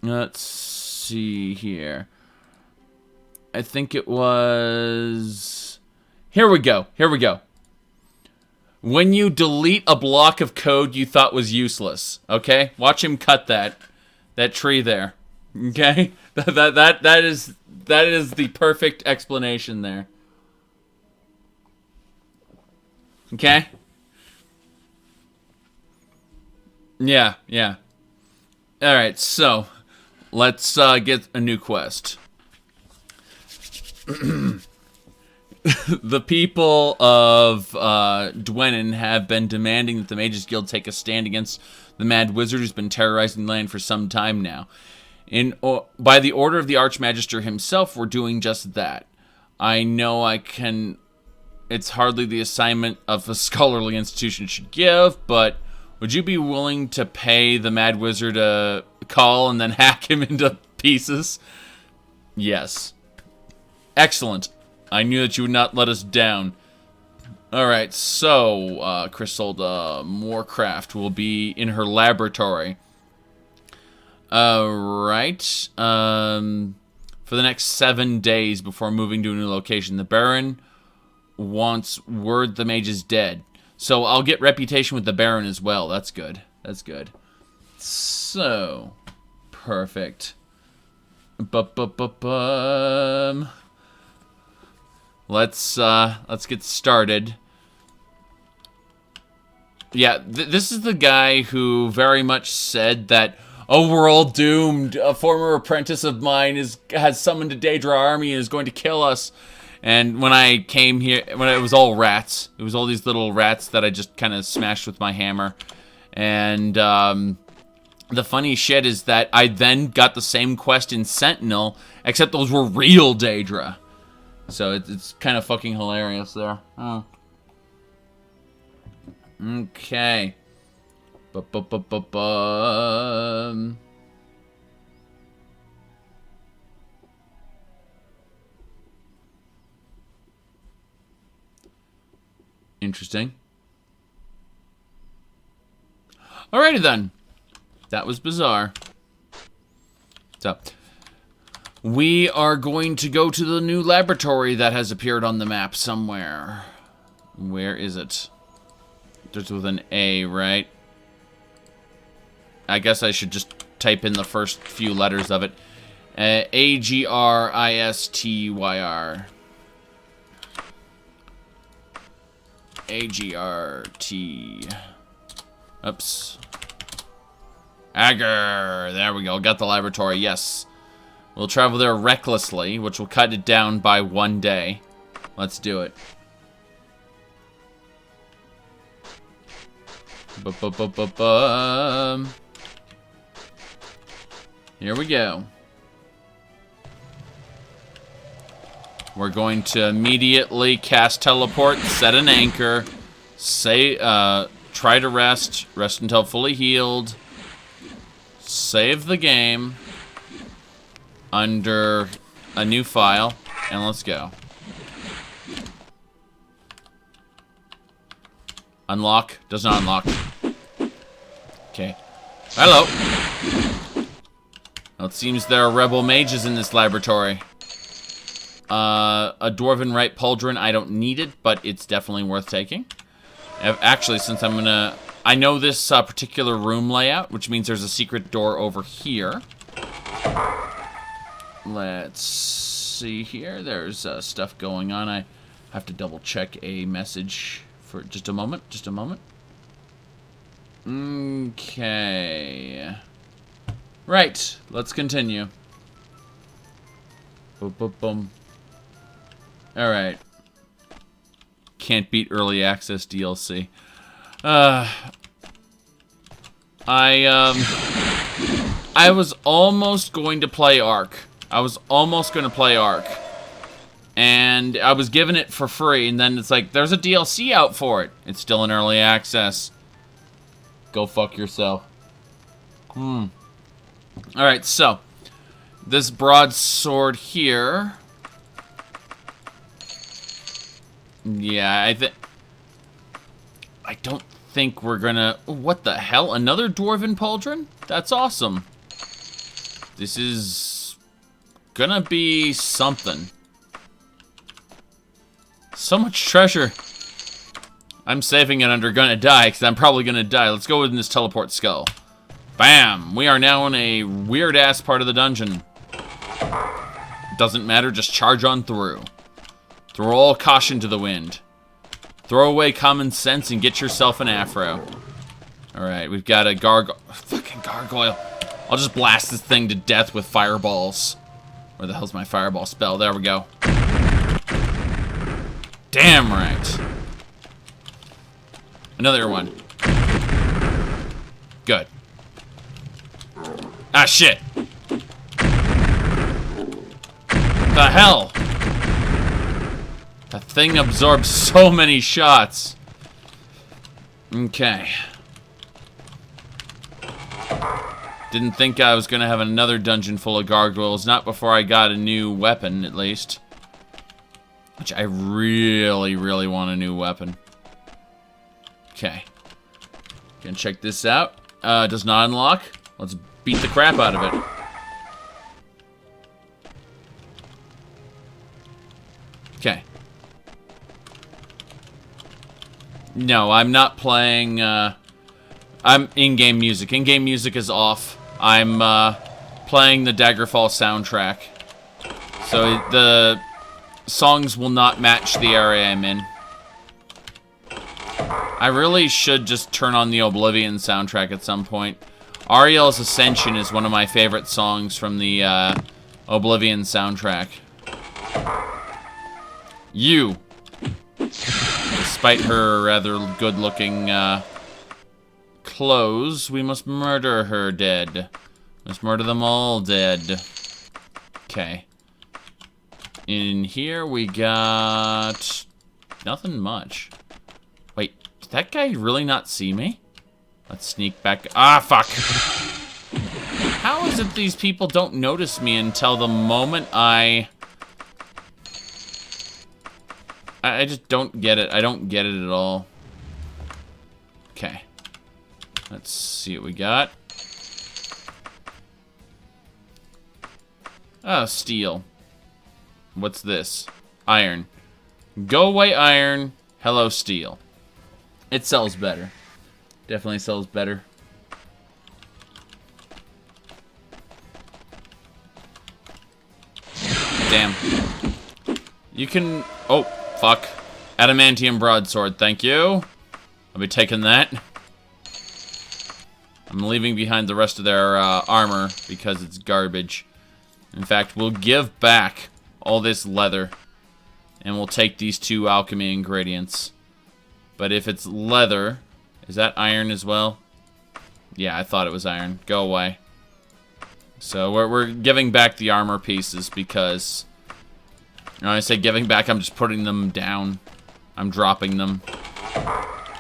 Let's see here. I think it was... Here we go. When you delete a block of code you thought was useless. Okay? Watch him cut that tree there. Okay? That is the perfect explanation there. Okay? Yeah. Alright, so let's get a new quest. The people of Dwenin have been demanding that the Mages Guild take a stand against the Mad Wizard who's been terrorizing the land for some time now. By the order of the Archmagister himself, we're doing just that. I know it's hardly the assignment of a scholarly institution should give, but would you be willing to pay the Mad Wizard a call and then hack him into pieces? Yes. Excellent. I knew that you would not let us down. Alright, so, Chrysalda Moorcraft will be in her laboratory. Alright, for the next 7 days before moving to a new location, the Baron wants word the mage is dead. So, I'll get reputation with the Baron as well. That's good. So, perfect. Let's get started. Yeah, this is the guy who very much said that, oh, we're all doomed. A former apprentice of mine has summoned a Daedra army and is going to kill us. And when I came here, when it was all rats, it was all these little rats that I just kind of smashed with my hammer. And the funny shit is that I then got the same quest in Sentinel, except those were real Daedra. So it's kind of fucking hilarious there. Oh. Okay. Bu-bu-bu-bu-bum. Interesting. Alrighty then. That was bizarre. So, we are going to go to the new laboratory that has appeared on the map somewhere. Where is it? Starts with an A, right? I guess I should just type in the first few letters of it. A-G-R-I-S-T-Y-R. A-G-R-T. Oops. Agar. There we go. Got the laboratory. Yes. We'll travel there recklessly, which will cut it down by 1 day. Let's do it. Here we go. We're going to immediately cast teleport, set an anchor, try to rest until fully healed, save the game under a new file, and let's go. Unlock. Does not unlock. Okay. Hello. Well, it seems there are rebel mages in this laboratory. A dwarven right pauldron. I don't need it, but it's definitely worth taking. Actually, since I'm gonna... I know this particular room layout, which means there's a secret door over here. Let's see here. There's stuff going on. I have to double check a message for just a moment. Just a moment. Okay. Right. Let's continue. Boom, boom, boom. Alright. Can't beat early access DLC. I was almost going to play Ark. And I was given it for free, and then it's like, there's a DLC out for it. It's still in early access. Go fuck yourself. Alright, so. This broadsword here. Yeah, I don't think we're gonna... What the hell? Another dwarven pauldron? That's awesome. This is gonna be something. So much treasure. I'm saving it under gonna die, because I'm probably gonna die. Let's go in this teleport skull. Bam! We are now in a weird-ass part of the dungeon. Doesn't matter, just charge on through. Throw all caution to the wind. Throw away common sense and get yourself an afro. Alright, we've got a fucking gargoyle. I'll just blast this thing to death with fireballs. Where the hell's my fireball spell? There we go. Damn right. Another one. Good. Ah, shit. The hell? That thing absorbs so many shots. Okay. Didn't think I was gonna have another dungeon full of gargoyles. Not before I got a new weapon, at least. Which I really, really want a new weapon. Okay. Gonna check this out. Does not unlock. Let's beat the crap out of it. Okay. No, I'm not playing, I'm in-game music. In-game music is off. I'm, playing the Daggerfall soundtrack. So the songs will not match the area I'm in. I really should just turn on the Oblivion soundtrack at some point. Ariel's Ascension is one of my favorite songs from the, Oblivion soundtrack. You. Despite her rather good-looking, clothes, we must murder her dead. Must murder them all dead. Okay. In here we got... nothing much. Wait, that guy really not see me? Let's sneak back. Ah, fuck. How is it these people don't notice me until the moment I just don't get it. I don't get it at all. Okay. Let's see what we got. Oh, steel. What's this? Iron. Go away, iron. Hello, steel. It sells better. Definitely sells better. Damn. You can... Oh, fuck. Adamantium broadsword, thank you. I'll be taking that. I'm leaving behind the rest of their armor because it's garbage. In fact, we'll give back all this leather. And we'll take these 2 alchemy ingredients. But if it's leather... Is that iron as well? Yeah, I thought it was iron. Go away. So we're giving back the armor pieces because... When I say giving back, I'm just putting them down. I'm dropping them.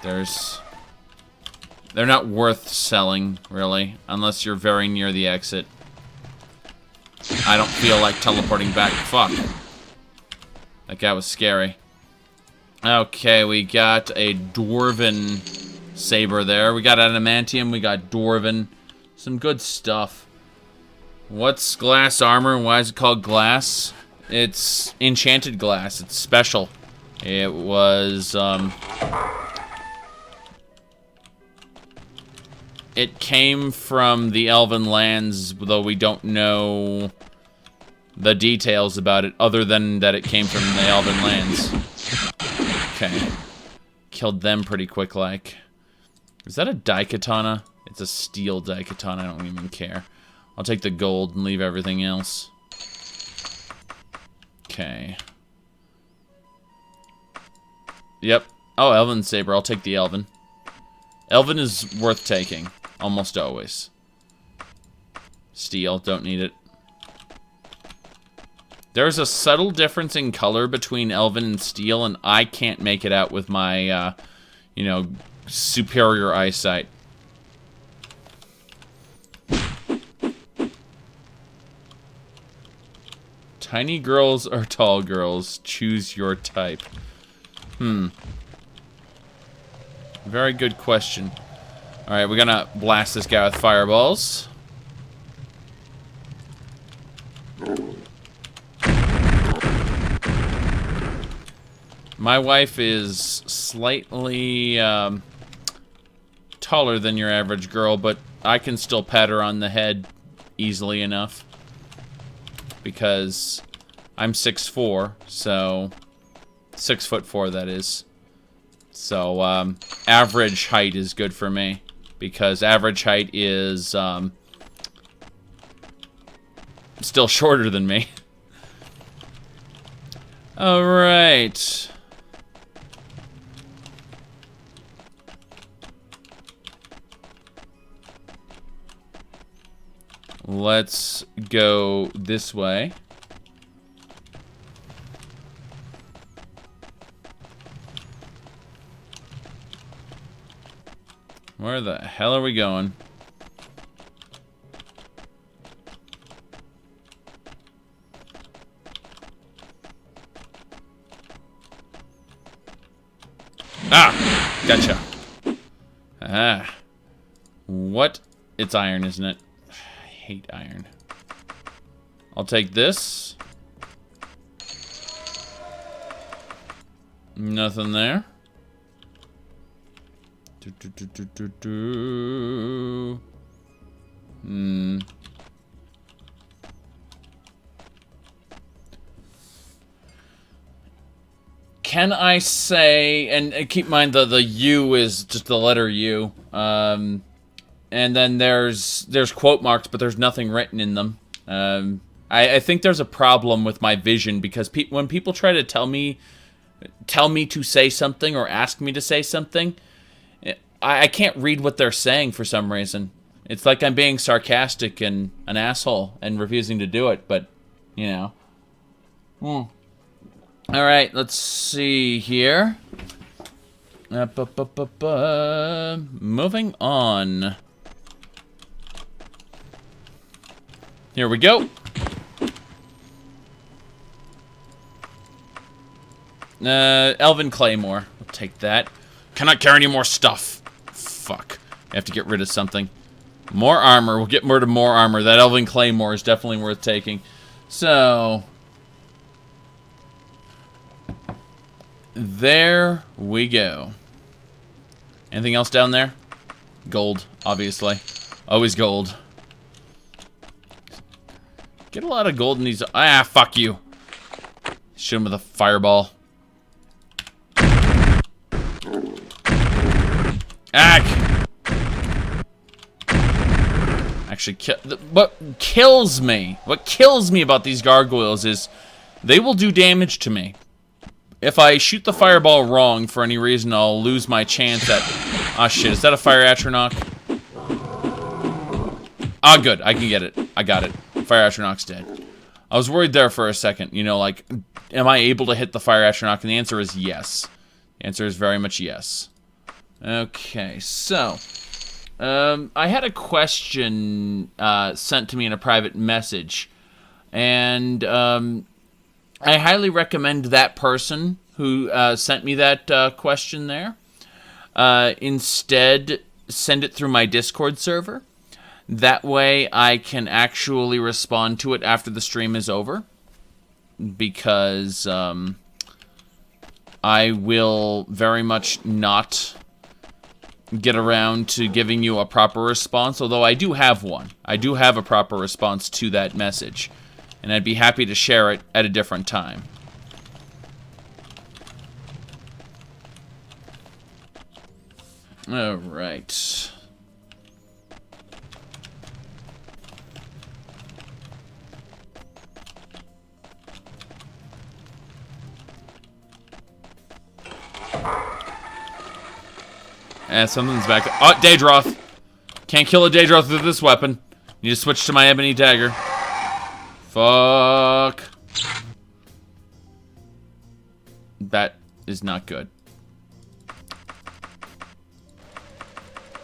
They're not worth selling, really. Unless you're very near the exit. I don't feel like teleporting back. Fuck. That guy was scary. Okay, we got a dwarven saber there. We got adamantium, we got dwarven. Some good stuff. What's glass armor? Why is it called glass? It's enchanted glass. It's special. It was, it came from the Elven lands, though we don't know the details about it, other than that it came from the Elven lands. Okay. Killed them pretty quick, like. Is that a daikatana? It's a steel daikatana, I don't even care. I'll take the gold and leave everything else. Okay. Yep. Oh, Elven saber, I'll take the Elven. Elven is worth taking, almost always. Steel, don't need it. There's a subtle difference in color between Elven and Steel, and I can't make it out with my, you know, superior eyesight. Tiny girls or tall girls? Choose your type. Very good question. Alright, we're gonna blast this guy with fireballs. My wife is slightly taller than your average girl, but I can still pat her on the head easily enough. Because I'm 6'4", so 6'4", that is. So average height is good for me, because average height is still shorter than me. All right. Let's go this way. Where the hell are we going? Ah! Gotcha. Ah. What? It's iron, isn't it? I hate iron. I'll take this. Nothing there. Can I say, and keep in mind the U is just the letter U, and then there's quote marks, but there's nothing written in them. I think there's a problem with my vision, because when people try to tell me to say something or ask me to say something, I can't read what they're saying for some reason. It's like I'm being sarcastic and an asshole and refusing to do it, but, you know. Alright, let's see here. Moving on. Here we go. Elven Claymore. We'll take that. Cannot carry any more stuff. Fuck. I have to get rid of something. More armor. We'll get rid of more armor. That Elven Claymore is definitely worth taking. So... there we go. Anything else down there? Gold, obviously. Always gold. Get a lot of gold in these... ah, fuck you. Shoot him with a fireball. Ack! Actually, what kills me about these gargoyles is they will do damage to me. If I shoot the fireball wrong for any reason, I'll lose my chance at... ah, shit. Is that a fire atronach? Ah, good. I can get it. I got it. Fire atronach's dead. I was worried there for a second. You know, like, am I able to hit the fire atronach? And the answer is yes. The answer is very much yes. Okay, so... I had a question sent to me in a private message. And, I highly recommend that person who sent me that question there instead send it through my Discord server. That way I can actually respond to it after the stream is over. Because I will very much not get around to giving you a proper response. Although I do have one. I do have a proper response to that message. And I'd be happy to share it at a different time. Alright. Something's back. Oh, Daedroth! Can't kill a Daedroth with this weapon. Need to switch to my ebony dagger. Fuck. That is not good.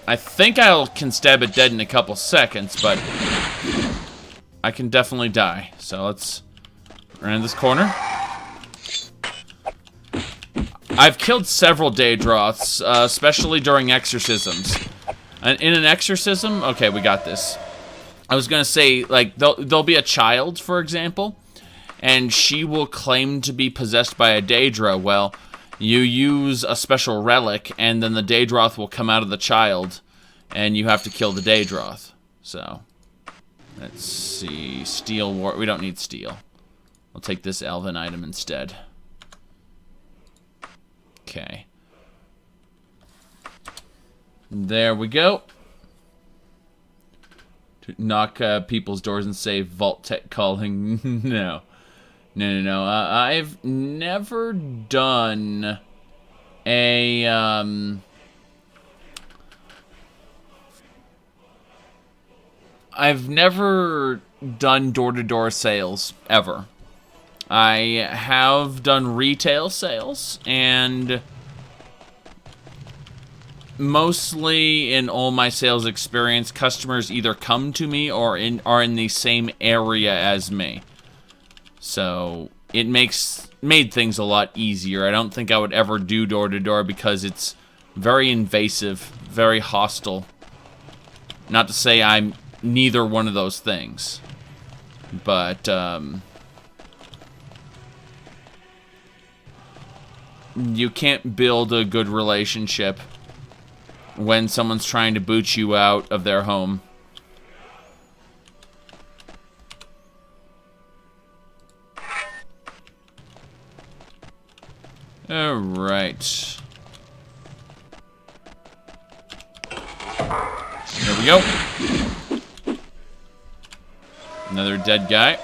I think I can stab it dead in a couple seconds, but I can definitely die. So let's run in this corner. I've killed several Daedroths, especially during exorcisms. And in an exorcism, okay, we got this. I was gonna say, like, there'll be a child, for example, and she will claim to be possessed by a Daedra. Well, you use a special relic, and then the Daedroth will come out of the child, and you have to kill the Daedroth. So, let's see, steel war. We don't need steel. I'll take this elven item instead. Okay. There we go. To knock people's doors and say vault tech calling. No. No. I've never done a I've never done door-to-door sales ever. I have done retail sales, and mostly in all my sales experience, customers either come to me or are in the same area as me. So it made things a lot easier. I don't think I would ever do door-to-door because it's very invasive, very hostile. Not to say I'm neither one of those things, but you can't build a good relationship when someone's trying to boot you out of their home. Alright. There we go. Another dead guy.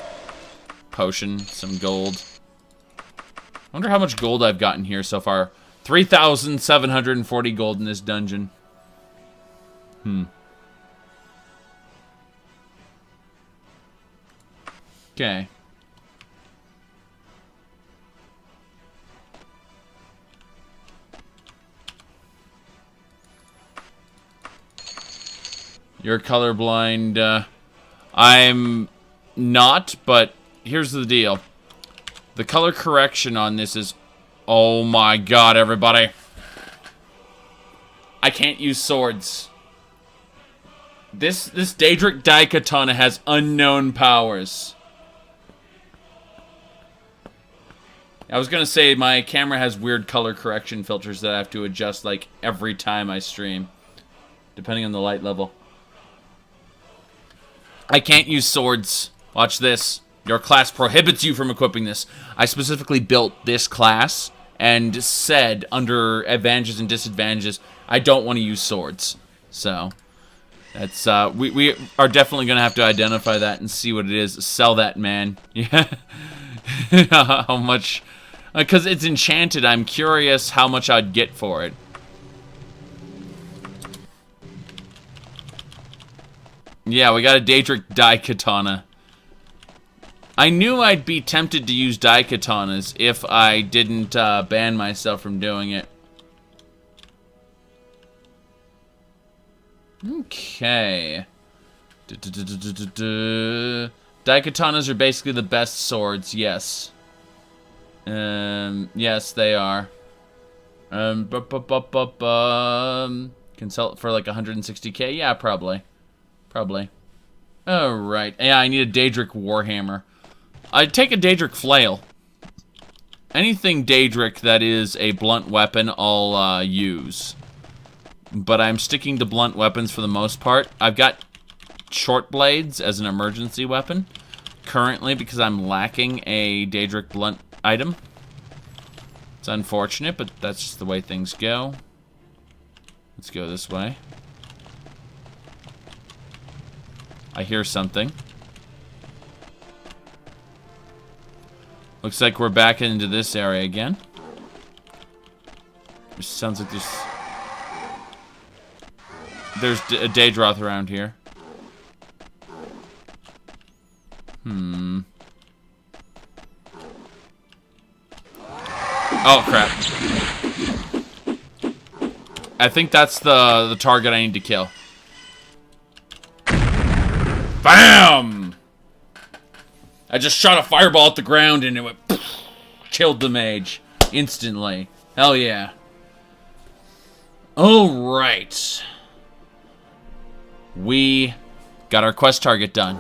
Potion, some gold. I wonder how much gold I've gotten here so far. 3,740 gold in this dungeon. Okay. You're colorblind. I'm not, but here's the deal. The color correction on this is... Oh my god, everybody. I can't use swords. This Daedric Daikatana has unknown powers. I was gonna say my camera has weird color correction filters that I have to adjust like every time I stream, depending on the light level. I can't use swords. Watch this. Your class prohibits you from equipping this. I specifically built this class and said under advantages and disadvantages, I don't want to use swords. So that's we are definitely gonna have to identify that and see what it is. Sell that, man. Yeah. How much? Because it's enchanted. I'm curious how much I'd get for it. Yeah, we got a Daedric Daikatana. I knew I'd be tempted to use Daikatanas if I didn't ban myself from doing it. Okay. Daikatanas are basically the best swords, yes. Yes, they are. Can sell it for like 160k? Yeah, probably. Probably. Alright. Yeah, I need a Daedric Warhammer. I'd take a Daedric Flail. Anything Daedric that is a blunt weapon, I'll use. But I'm sticking to blunt weapons for the most part. I've got short blades as an emergency weapon currently because I'm lacking a Daedric blunt item. It's unfortunate, but that's just the way things go. Let's go this way. I hear something. Looks like we're back into this area again. It sounds like there's a Daedroth around here. Oh, crap. I think that's the target I need to kill. BAM! I just shot a fireball at the ground and it went... killed the mage. Instantly. Hell yeah. Alright. We got our quest target done.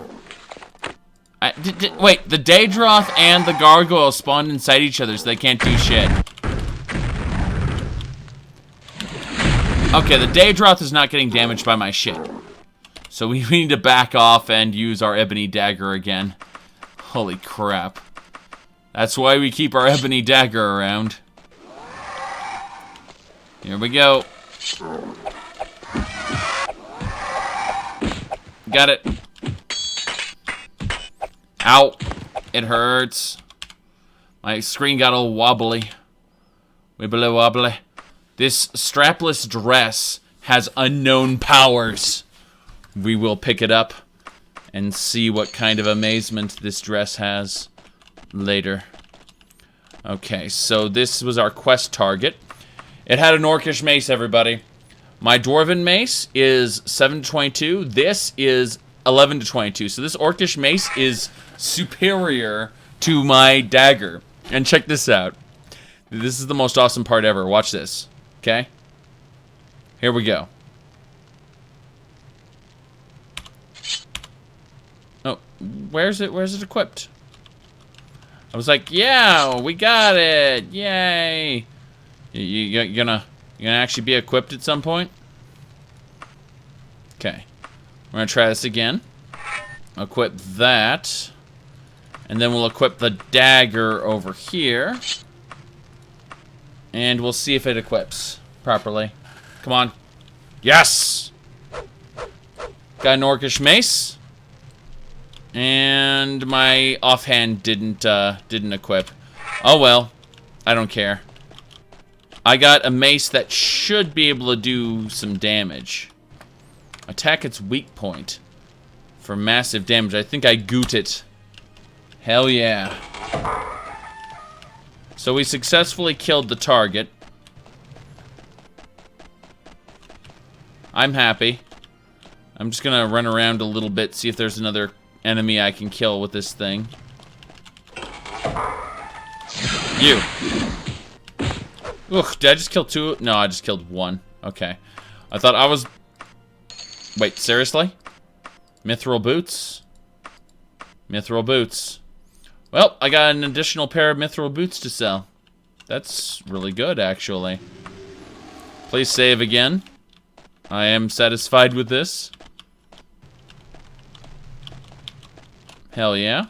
Wait, the Daedroth and the Gargoyle spawned inside each other, so they can't do shit. Okay, the Daedroth is not getting damaged by my shit. So we need to back off and use our Ebony Dagger again. Holy crap. That's why we keep our Ebony Dagger around. Here we go. Got it. Ow. It hurts. My screen got all wobbly. Wibbly wobbly. This strapless dress has unknown powers. We will pick it up and see what kind of amazement this dress has later. Okay, so this was our quest target. It had an Orcish mace, everybody. My Dwarven mace is 7 to 22. This is 11 to 22. So this Orcish mace is superior to my dagger. And check this out. This is the most awesome part ever. Watch this. Okay? Here we go. Oh, where's it? Where's it equipped? I was like, yeah, we got it. Yay. You're gonna actually be equipped at some point? Okay. We're gonna try this again. Equip that. And then we'll equip the dagger over here. And we'll see if it equips properly. Come on. Yes! Got an Orcish mace. And my offhand didn't equip. Oh well. I don't care. I got a mace that should be able to do some damage. Attack its weak point for massive damage. I think I goot it. Hell yeah. So we successfully killed the target. I'm happy. I'm just gonna run around a little bit, see if there's another enemy I can kill with this thing. You. Ugh, did I just kill 2? No, I just killed 1. Okay. I thought I was... Wait, seriously? Mithril boots? Mithril boots. Well, I got an additional pair of mithril boots to sell. That's really good, actually. Please save again. I am satisfied with this. Hell yeah.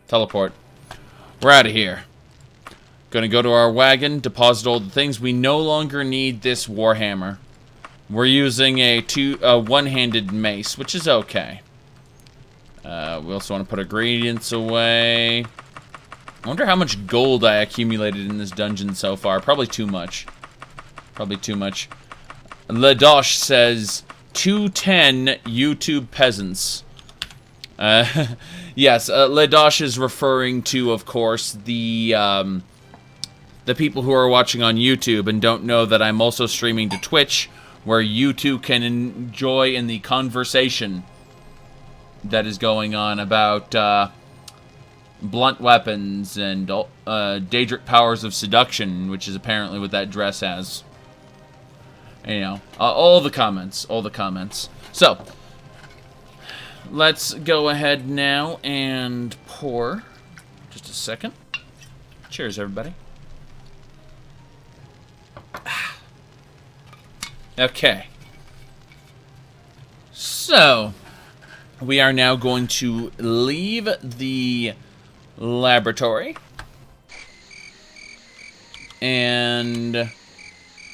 Teleport. We're out of here. Gonna go to our wagon, deposit all the things. We no longer need this warhammer. We're using a one-handed mace, which is okay. We also want to put ingredients away. I wonder how much gold I accumulated in this dungeon so far. Probably too much. Probably too much. Ladosh says, 210 YouTube peasants. Yes, Ladosh is referring to, of course, the people who are watching on YouTube and don't know that I'm also streaming to Twitch, where you too can enjoy in the conversation that is going on about blunt weapons and Daedric powers of seduction, which is apparently what that dress has. You know, all the comments. So, let's go ahead now and pour. Just a second. Cheers, everybody. Okay. So, we are now going to leave the laboratory. And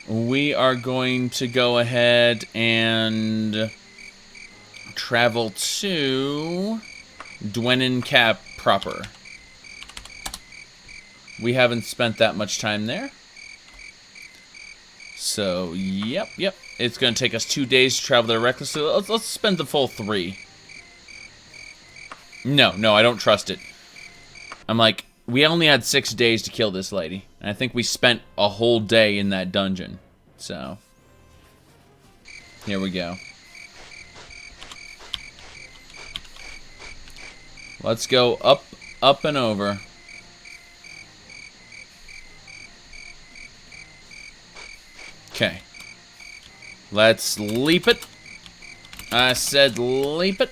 we are going to go ahead and travel to Dwenin Cap proper. We haven't spent that much time there. So, yep. It's going to take us 2 days to travel there recklessly. Let's spend the full 3. No, I don't trust it. I'm like, we only had 6 days to kill this lady. And I think we spent a whole day in that dungeon. So, here we go. Let's go up and over. Okay. Let's leap it. I said leap it.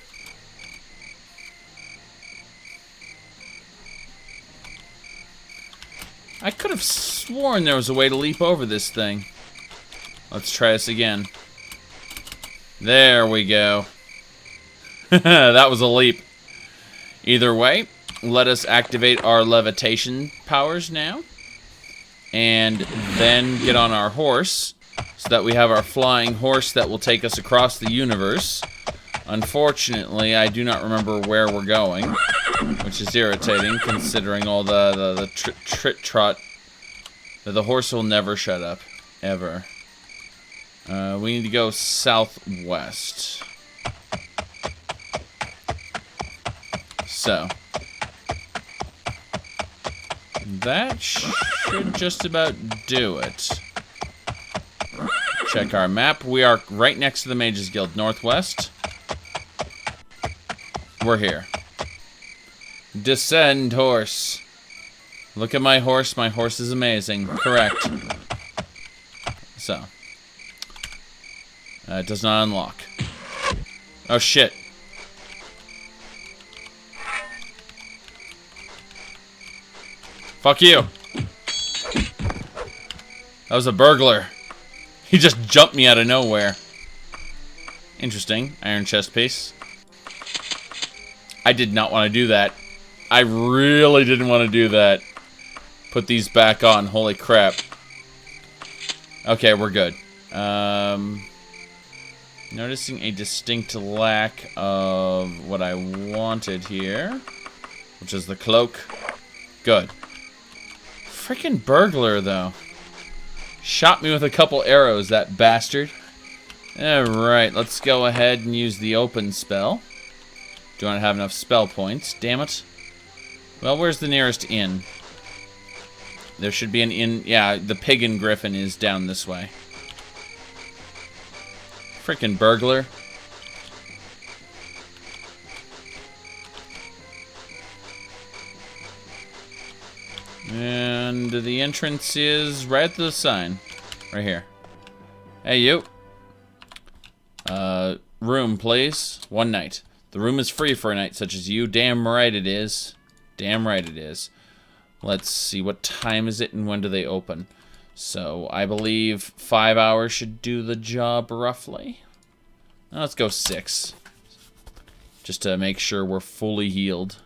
I could have sworn there was a way to leap over this thing. Let's try this again. There we go. That was a leap. Either way, let us activate our levitation powers now. And then get on our horse, so that we have our flying horse that will take us across the universe. Unfortunately, I do not remember where we're going, which is irritating, considering all the trit-trot. The horse will never shut up, ever. We need to go southwest. So, that should just about do it. Check our map. We are right next to the Mages Guild, northwest. We're here. Descend, horse. Look at my horse. My horse is amazing. Correct. So. It does not unlock. Oh, shit. Fuck you. That was a burglar. He just jumped me out of nowhere. Interesting. Iron chest piece. I did not want to do that. I really didn't want to do that. Put these back on. Holy crap. Okay, we're good. Noticing a distinct lack of what I wanted here, which is the cloak. Good. Freaking burglar, though. Shot me with a couple arrows, that bastard. Alright, let's go ahead and use the open spell. Do not have enough spell points, damn it. Well, where's the nearest inn? There should be an inn. Yeah, the Pig and Griffin is down this way. Frickin' burglar. And the entrance is right at the sign. Right here. Hey, you. Room, please. 1 night. The room is free for a night such as you. Damn right it is. Damn right it is. Let's see, what time is it and when do they open? So, I believe 5 hours should do the job roughly. Now, let's go 6. Just to make sure we're fully healed.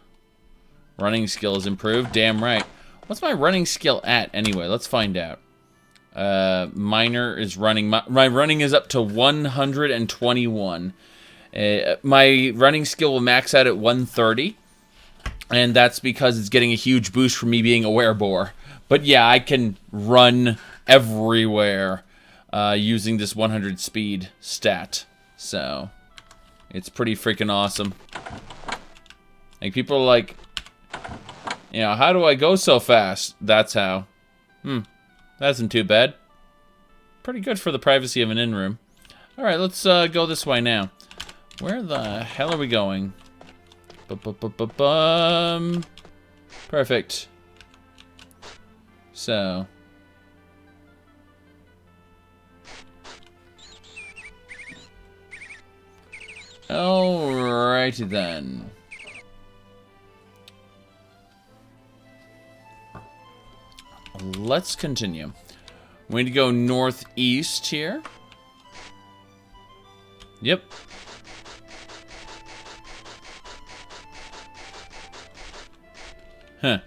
Running skill is improved. Damn right. What's my running skill at anyway? Let's find out. Minor is running. My running is up to 121. My running skill will max out at 130. And that's because it's getting a huge boost from me being a werebore. But yeah, I can run everywhere using this 100 speed stat. So, it's pretty freaking awesome. Like, people are like, you know, how do I go so fast? That's how. That isn't too bad. Pretty good for the privacy of an inn room. Alright, let's go this way now. Where the hell are we going? Perfect. So. Alrighty then. Let's continue. We need to go northeast here. Yep. Huh.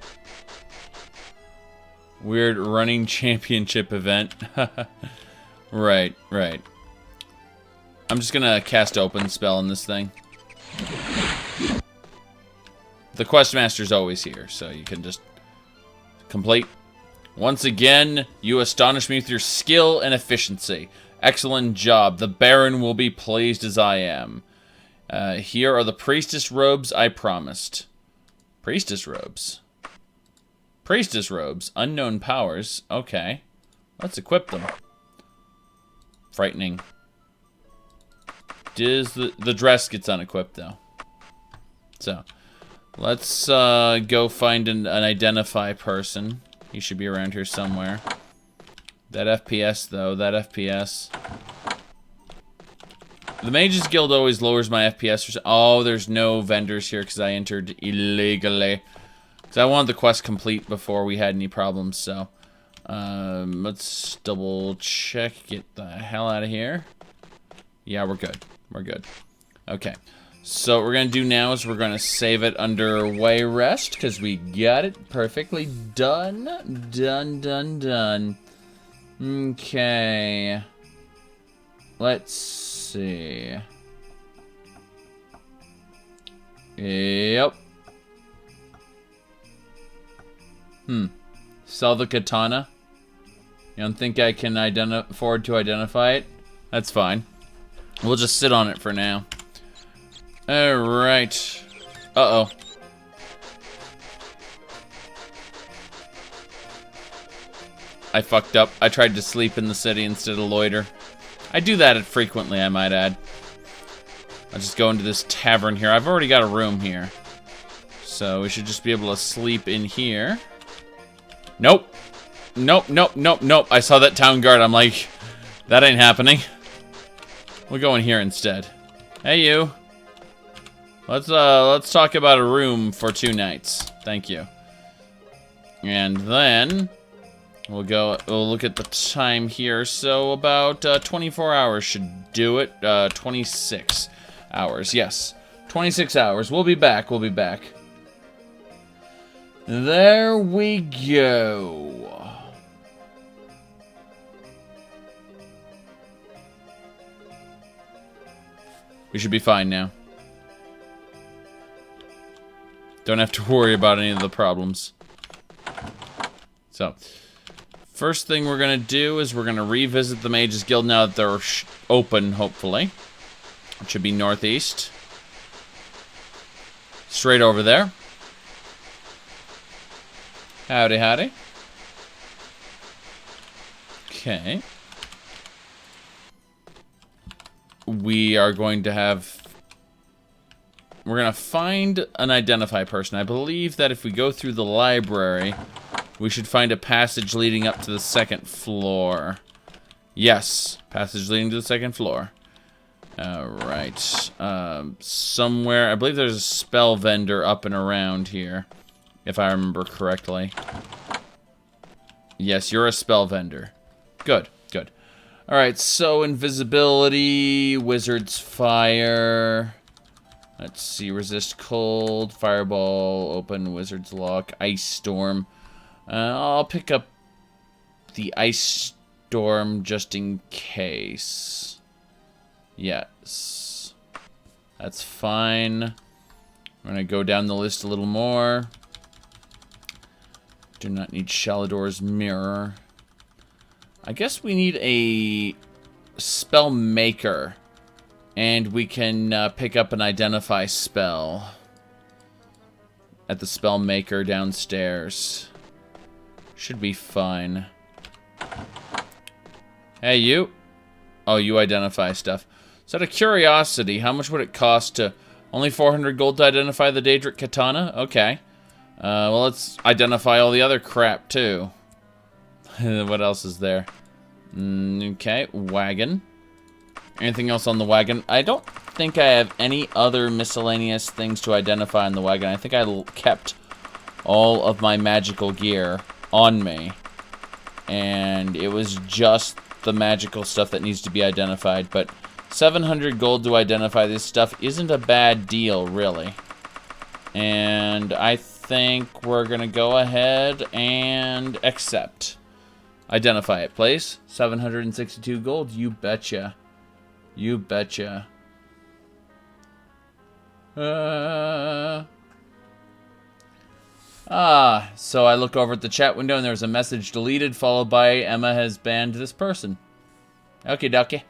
Weird running championship event. Right, right. I'm just gonna cast open spell in this thing. The quest master's always here, so you can just complete. Once again, you astonish me with your skill and efficiency. Excellent job. The Baron will be pleased as I am. Here are the priestess robes I promised. Priestess robes. Priestess robes. Unknown powers. Okay. Let's equip them. Frightening. The dress gets unequipped, though. So, let's go find an identify person. He should be around here somewhere. That FPS, though. That FPS. The Mages Guild always lowers my FPS. Oh, there's no vendors here because I entered illegally. Because I wanted the quest complete before we had any problems, so. Let's double check. Get the hell out of here. Yeah, we're good. We're good. Okay. So what we're going to do now is we're going to save it under way rest because we got it perfectly done. Done. Okay. Let's see. Yep. Sell the katana. You don't think I can afford to identify it? That's fine. We'll just sit on it for now. Alright. Uh-oh. I fucked up. I tried to sleep in the city instead of loiter. I do that frequently, I might add. I'll just go into this tavern here. I've already got a room here. So we should just be able to sleep in here. Nope. Nope. I saw that town guard. I'm like, that ain't happening. We'll go in here instead. Hey, you. Let's talk about a room for 2 nights. Thank you. And then we'll look at the time here. So about 24 hours should do it. 26 hours. Yes. 26 hours. We'll be back. There we go. We should be fine now. Don't have to worry about any of the problems. So, first thing we're going to do is we're going to revisit the Mages Guild now that they're open, hopefully. It should be northeast. Straight over there. Howdy, howdy. Okay. We are going to have... We're going to find an identify person. I believe that if we go through the library, we should find a passage leading up to the second floor. Yes, passage leading to the second floor. Alright. Somewhere, I believe there's a spell vendor up and around here, if I remember correctly. Yes, you're a spell vendor. Good, good. Alright, so invisibility, wizard's fire. Let's see, resist cold, fireball, open, wizard's lock, ice storm. I'll pick up the ice storm just in case. Yes. That's fine. I'm gonna go down the list a little more. Do not need Shalador's mirror. I guess we need a spell maker. And we can pick up an identify spell at the spell maker downstairs. Should be fine. Hey, you. Oh, you identify stuff. So out of curiosity, how much would it cost to... Only 400 gold to identify the Daedric Katana? Okay. Well, let's identify all the other crap, too. What else is there? Okay, wagon. Anything else on the wagon? I don't think I have any other miscellaneous things to identify on the wagon. I think I kept all of my magical gear on me. And it was just the magical stuff that needs to be identified. But 700 gold to identify this stuff isn't a bad deal, really. And I think we're going to go ahead and accept. Identify it, please. 762 gold, you betcha. You betcha. So I look over at the chat window and there's a message deleted followed by Emma has banned this person. Okie dokie.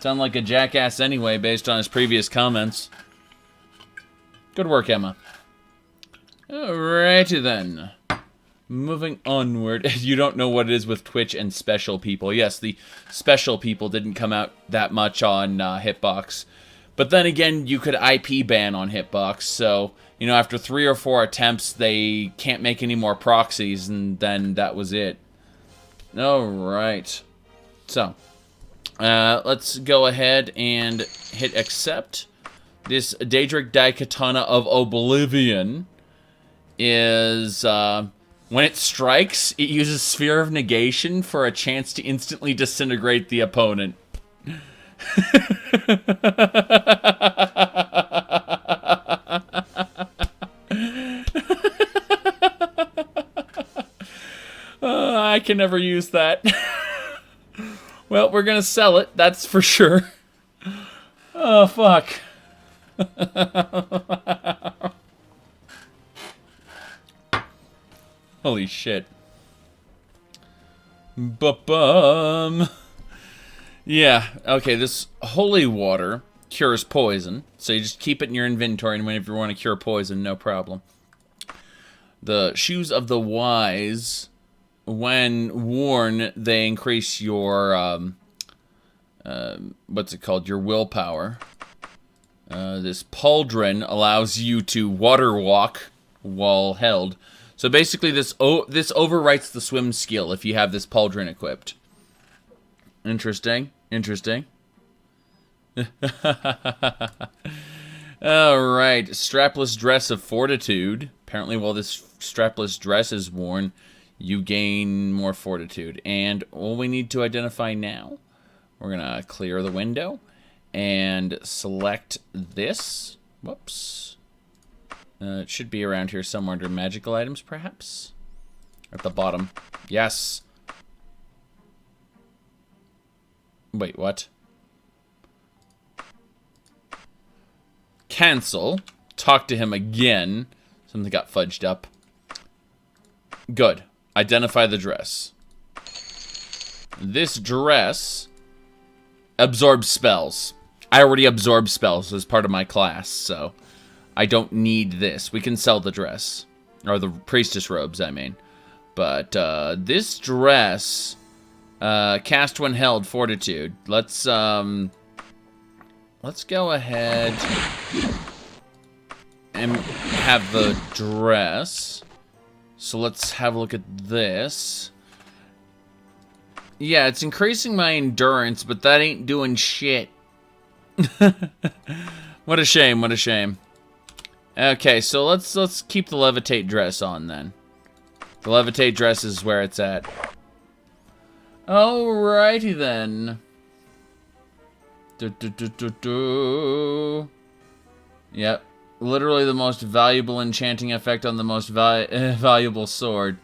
Sound like a jackass anyway based on his previous comments. Good work, Emma. Alrighty then. Moving onward, you don't know what it is with Twitch and special people. Yes, the special people didn't come out that much on Hitbox. But then again, you could IP ban on Hitbox, so, you know, after 3 or 4 attempts, they can't make any more proxies, and then that was it. Alright. So, let's go ahead and hit accept. This Daedric Daikatana of Oblivion is... when it strikes, it uses Sphere of Negation for a chance to instantly disintegrate the opponent. I can never use that. Well, we're gonna sell it, that's for sure. Oh, fuck. Holy shit. Ba-bum. Yeah, okay, this holy water cures poison. So you just keep it in your inventory, and whenever you want to cure poison, no problem. The Shoes of the Wise, when worn, they increase your, what's it called? Your willpower. This pauldron allows you to water walk while held. So basically, this overwrites the swim skill if you have this pauldron equipped. Interesting. Interesting. Alright. Strapless Dress of Fortitude. Apparently, while this strapless dress is worn, you gain more fortitude. And all we need to identify now, we're going to clear the window and select this. Whoops. It should be around here somewhere under magical items, perhaps? At the bottom. Yes. Wait, what? Cancel. Talk to him again. Something got fudged up. Good. Identify the dress. This dress absorbs spells. I already absorb spells as part of my class, so I don't need this. We can sell the dress. Or the priestess robes, I mean. But this dress, cast when held, fortitude. Let's go ahead and have the dress. So let's have a look at this. Yeah, it's increasing my endurance, but that ain't doing shit. What a shame, what a shame. Okay, so let's keep the levitate dress on then. The levitate dress is where it's at. Alrighty then. Yep. Literally the most valuable enchanting effect on the most valuable sword.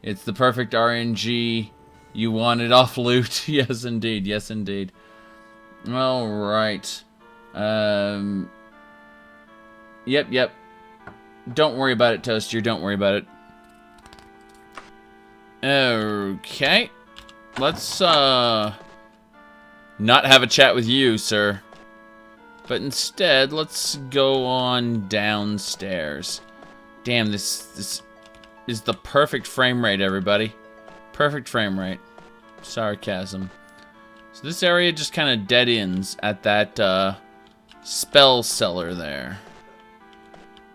It's the perfect RNG you wanted off loot. Yes, indeed. Yes, indeed. Alright. Yep. Don't worry about it, Toaster. Don't worry about it. Okay. Let's, not have a chat with you, sir. But instead, let's go on downstairs. Damn, this is the perfect frame rate, everybody. Perfect frame rate. Sarcasm. So this area just kind of dead ends at that, spell cellar there.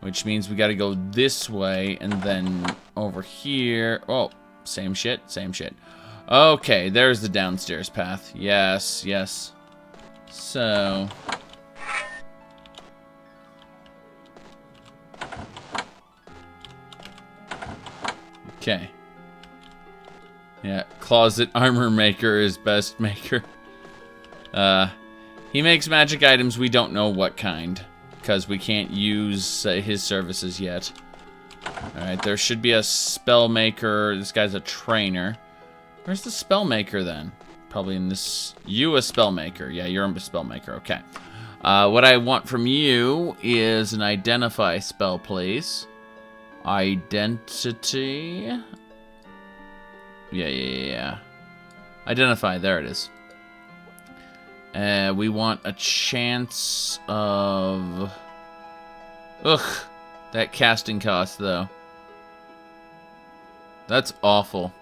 Which means we gotta go this way, and then over here. Oh, same shit, same shit. Okay, there's the downstairs path. Yes, yes. So... okay. Yeah, closet armor maker is best maker. He makes magic items, we don't know what kind, because we can't use his services yet. Alright, there should be a spell maker. This guy's a trainer. Where's the spell maker then? Probably in this... You a spell maker. Yeah, you're a spell maker. Okay. What I want from you is an identify spell, please. Identity. Yeah. Identify, there it is. We want a chance of... Ugh, that casting cost, though. That's awful.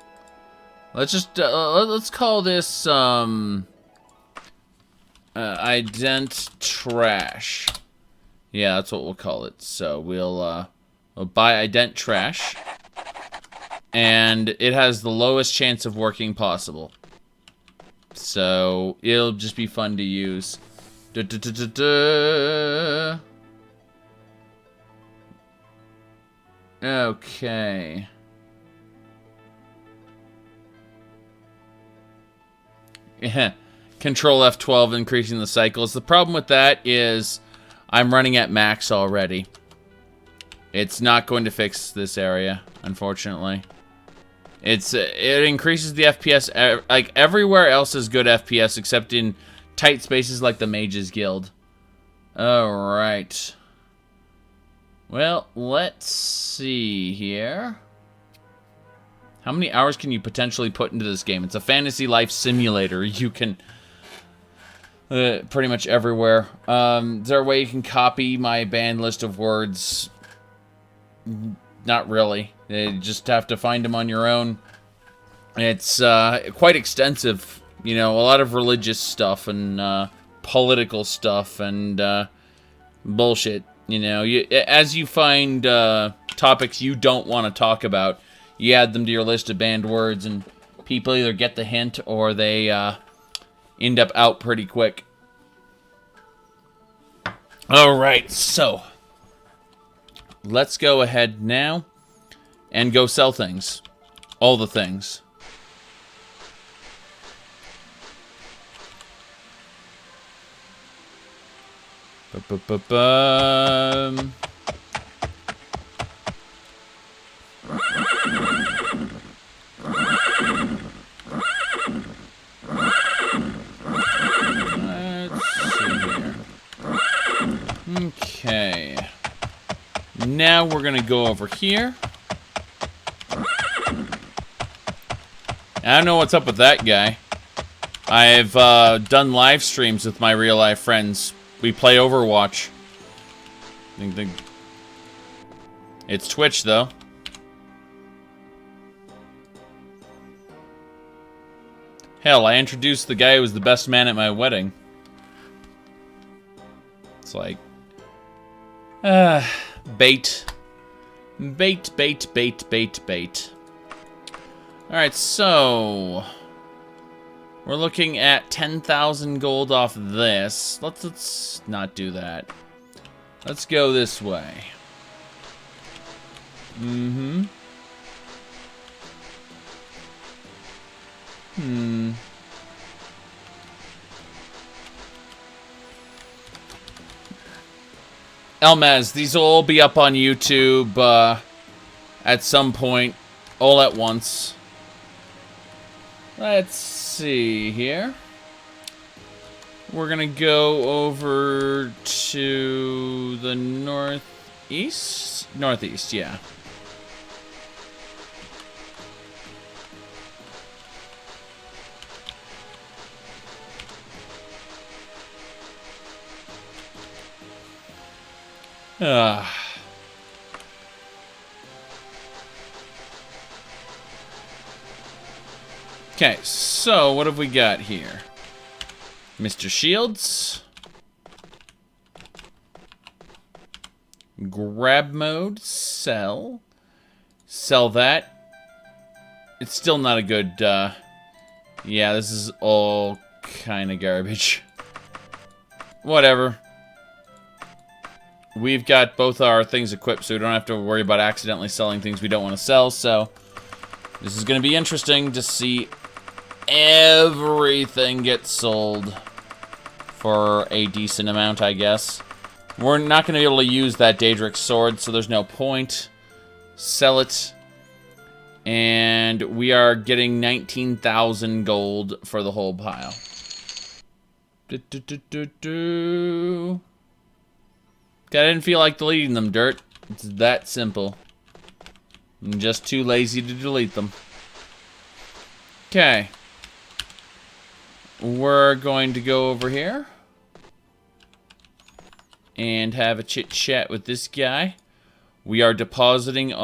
Let's just, let's call this, ident trash. Yeah, that's what we'll call it. So we'll buy ident trash. And it has the lowest chance of working possible. So it'll just be fun to use. Okay. Yeah. Control F12 increasing the cycles. The problem with that is I'm running at max already. It's not going to fix this area, unfortunately. It increases the FPS, like everywhere else is good FPS except in tight spaces like the Mages Guild. Alright. Well, let's see here. How many hours can you potentially put into this game? It's a fantasy life simulator. You can... pretty much everywhere. Is there a way you can copy my banned list of words? Not really. You just have to find them on your own. It's quite extensive. You know, a lot of religious stuff and political stuff and bullshit. You know, as you find topics you don't want to talk about, you add them to your list of banned words, and people either get the hint or they end up out pretty quick. Alright, so let's go ahead now and go sell things. All the things. Ba-ba-ba-bum. Okay. Now we're going to go over here. I don't know what's up with that guy. I've done live streams with my real life friends. We play Overwatch. It's Twitch, though. Hell, I introduced the guy who was the best man at my wedding. It's like... bait. Bait, bait, bait, bait, bait. Alright, so... we're looking at 10,000 gold off this. Let's not do that. Let's go this way. Mm-hmm. Elmaz, these will all be up on YouTube at some point, all at once. Let's see here. We're gonna go over to the northeast? Northeast, yeah. Okay, so what have we got here? Mr. Shields. Grab mode, sell. Sell that. It's still not a good, yeah, this is all kind of garbage. Whatever. We've got both our things equipped, so we don't have to worry about accidentally selling things we don't want to sell, so... this is going to be interesting to see everything get sold for a decent amount, I guess. We're not going to be able to use that Daedric sword, so there's no point. Sell it. And we are getting 19,000 gold for the whole pile. I didn't feel like deleting them, Dirt. It's that simple. I'm just too lazy to delete them. Okay. We're going to go over here and have a chit-chat with this guy. We are depositing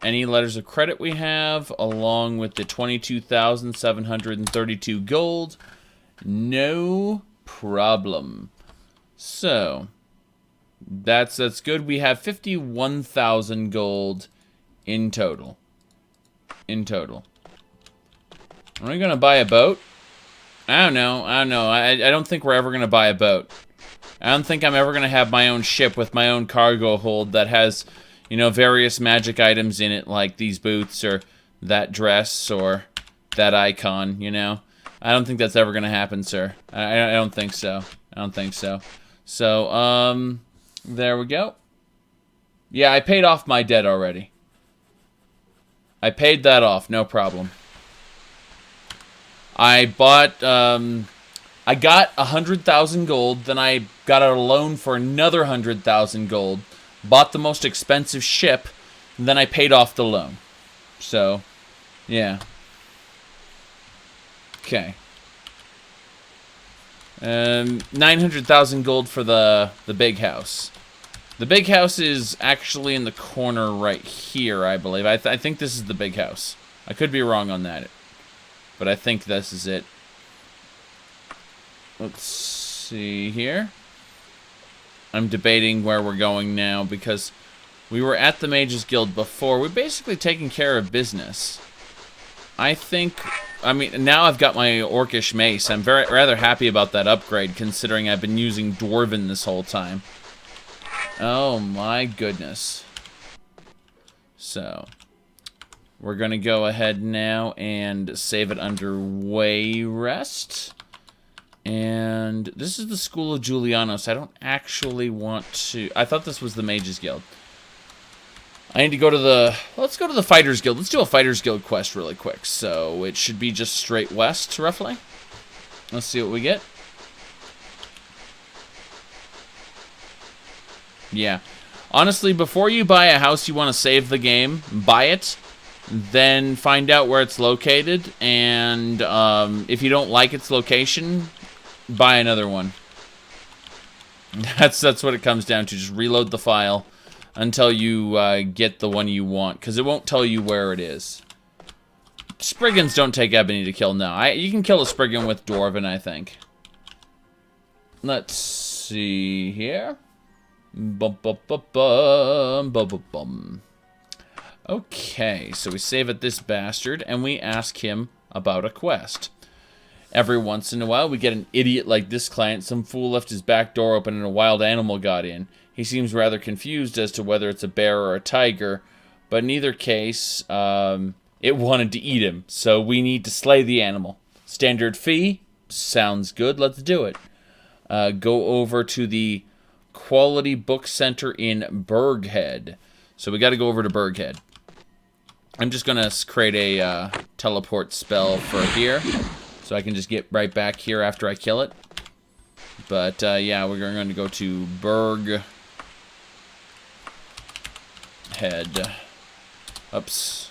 any letters of credit we have, along with the 22,732 gold. No problem. So... that's good. We have 51,000 gold in total. Are we gonna buy a boat? I don't know. I don't think we're ever gonna buy a boat. I don't think I'm ever gonna have my own ship with my own cargo hold that has, you know, various magic items in it, like these boots or that dress or that icon, you know? I don't think that's ever gonna happen, sir. I don't think so. So, there we go. Yeah, I paid off my debt already. I paid that off, no problem. I bought, I got 100,000 gold, then I got a loan for another 100,000 gold, bought the most expensive ship, and then I paid off the loan. So, yeah. Okay. 900,000 gold for the big house. The big house is actually in the corner right here, I believe. I think this is the big house. I could be wrong on that, but I think this is it. Let's see here. I'm debating where we're going now because we were at the Mages Guild before. We're basically taking care of business. I mean, now I've got my Orcish Mace. I'm rather happy about that upgrade, considering I've been using Dwarven this whole time. Oh my goodness. So, we're going to go ahead now and save it under way rest. And this is the School of Julianos. I don't actually want to... I thought this was the Mages Guild. I need to go to the... let's go to the Fighters Guild. Let's do a Fighters Guild quest really quick. So, it should be just straight west, roughly. Let's see what we get. Yeah. Honestly, before you buy a house you want to save the game, buy it. Then find out where it's located. And if you don't like its location, buy another one. That's what it comes down to. Just reload the file until you get the one you want, because it won't tell you where it is. Spriggans don't take ebony to kill, no. You can kill a Spriggan with Dwarven, I think. Let's see here. Bum, bum, bum, bum, bum, bum, bum. Okay, so we save at this bastard, and we ask him about a quest. Every once in a while, we get an idiot like this client. Some fool left his back door open and a wild animal got in. He seems rather confused as to whether it's a bear or a tiger, but in either case, it wanted to eat him, so we need to slay the animal. Standard fee? Sounds good, let's do it. Go over to the Quality Book Center in Burghead. So we got to go over to Burghead. I'm just going to create a teleport spell for here, so I can just get right back here after I kill it. But yeah, we're going to go to Burghead. Oops.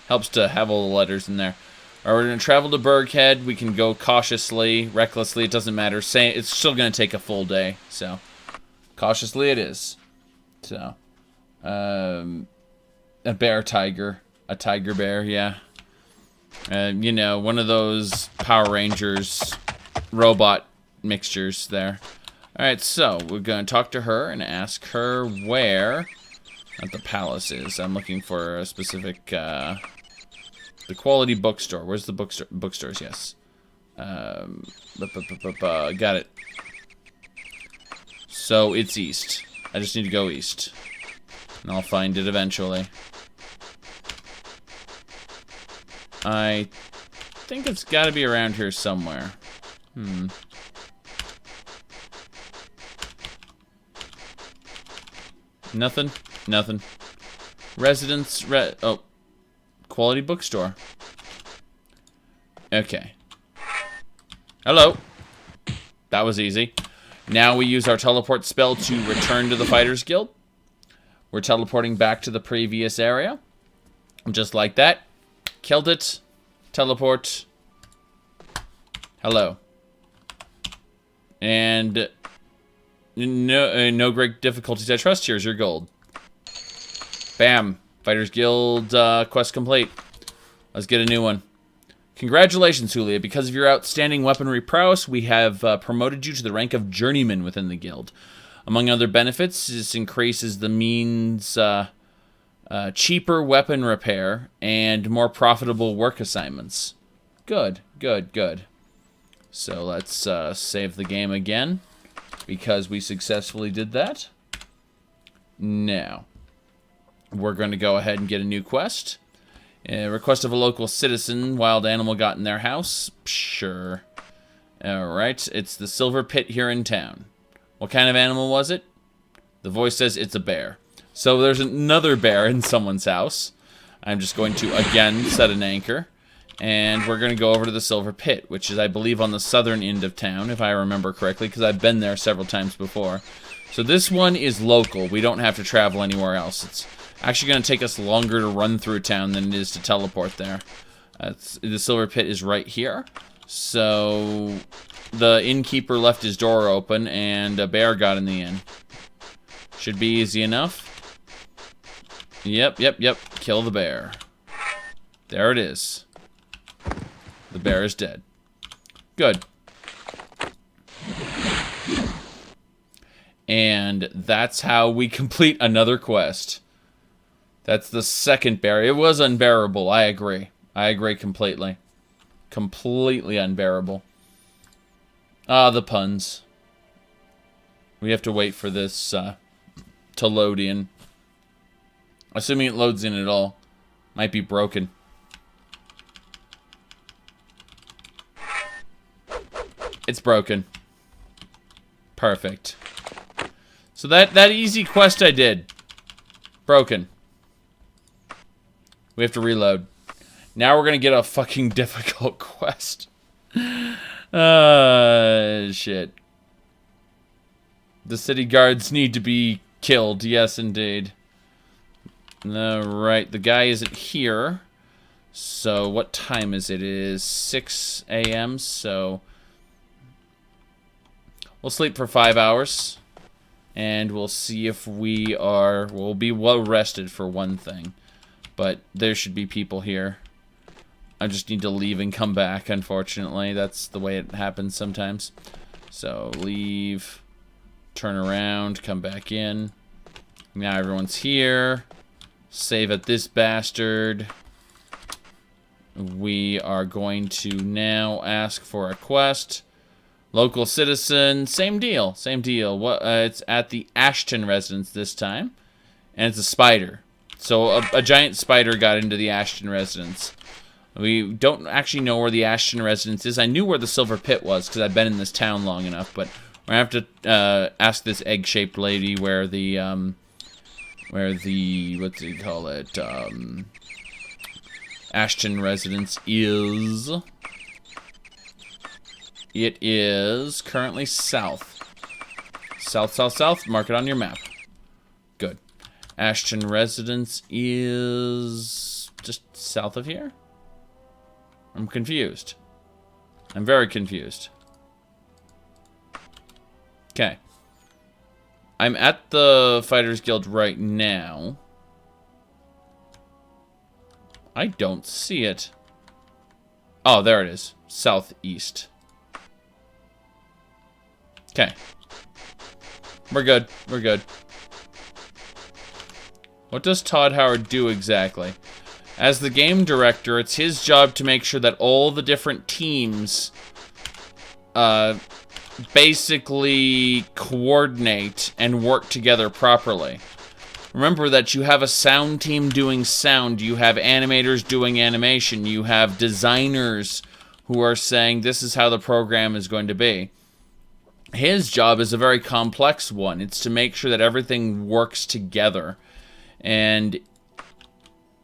Helps to have all the letters in there. Alright, we're going to travel to Burghead. We can go cautiously, recklessly, it doesn't matter. It's still going to take a full day, so cautiously it is. So, a bear tiger. A tiger bear, yeah. You know, one of those Power Rangers robot mixtures there. Alright, so we're going to talk to her and ask her where the palace is. I'm looking for a specific, the Quality Bookstore. Where's the bookstore? Bookstores, yes. Got it. So it's east. I just need to go east. And I'll find it eventually. I think it's got to be around here somewhere. Nothing? Nothing. Residence, oh. Quality Bookstore. Okay. Hello. That was easy. Now we use our teleport spell to return to the Fighters Guild. We're teleporting back to the previous area. Just like that. Killed it. Teleport. Hello. And no great difficulties, I trust. Here's your gold. Bam. Fighters Guild quest complete. Let's get a new one. Congratulations, Julia. Because of your outstanding weaponry prowess, we have promoted you to the rank of journeyman within the guild. Among other benefits, this increases the means cheaper weapon repair and more profitable work assignments. Good, good, good. So let's save the game again, because we successfully did that. Now, we're going to go ahead and get a new quest. Request of a local citizen. Wild animal got in their house. Sure. Alright, it's the Silver Pit here in town. What kind of animal was it? The voice says it's a bear. So there's another bear in someone's house. I'm just going to, again, set an anchor. And we're going to go over to the Silver Pit, which is, I believe, on the southern end of town, if I remember correctly, because I've been there several times before. So this one is local. We don't have to travel anywhere else. It's actually going to take us longer to run through town than it is to teleport there. The Silver Pit is right here. So the innkeeper left his door open, and a bear got in the inn. Should be easy enough. Yep. Kill the bear. There it is. The bear is dead. Good. And that's how we complete another quest. That's the second bear. It was unbearable, I agree. I agree completely. Completely unbearable. Ah, the puns. We have to wait for this to load in. Assuming it loads in at all. Might be broken. It's broken. Perfect. So that easy quest I did. Broken. We have to reload. Now we're gonna get a fucking difficult quest. Shit. The city guards need to be killed. Yes, indeed. Alright, the guy isn't here. So what time is it? It is 6 a.m. So we'll sleep for 5 hours. And we'll see if we'll be well rested for one thing. But there should be people here. I just need to leave and come back, unfortunately. That's the way it happens sometimes. So, leave, turn around, come back in. Now everyone's here. Save at this bastard. We are going to now ask for a quest. Local citizen, same deal, same deal. It's at the Ashton residence this time. And it's a spider. So, a giant spider got into the Ashton residence. We don't actually know where the Ashton residence is. I knew where the Silver Pit was because I've been in this town long enough, but we're gonna have to ask this egg-shaped lady where the what do you call it? Ashton residence is. It is currently south. South, south, south. Mark it on your map. Good. Ashton residence is just south of here. I'm confused. I'm very confused. Okay. I'm at the Fighters Guild right now. I don't see it. Oh, there it is. Southeast. Okay. We're good. We're good. What does Todd Howard do exactly? As the game director, it's his job to make sure that all the different teams basically coordinate and work together properly. Remember that you have a sound team doing sound, you have animators doing animation, you have designers who are saying this is how the program is going to be. His job is a very complex one. It's to make sure that everything works together. And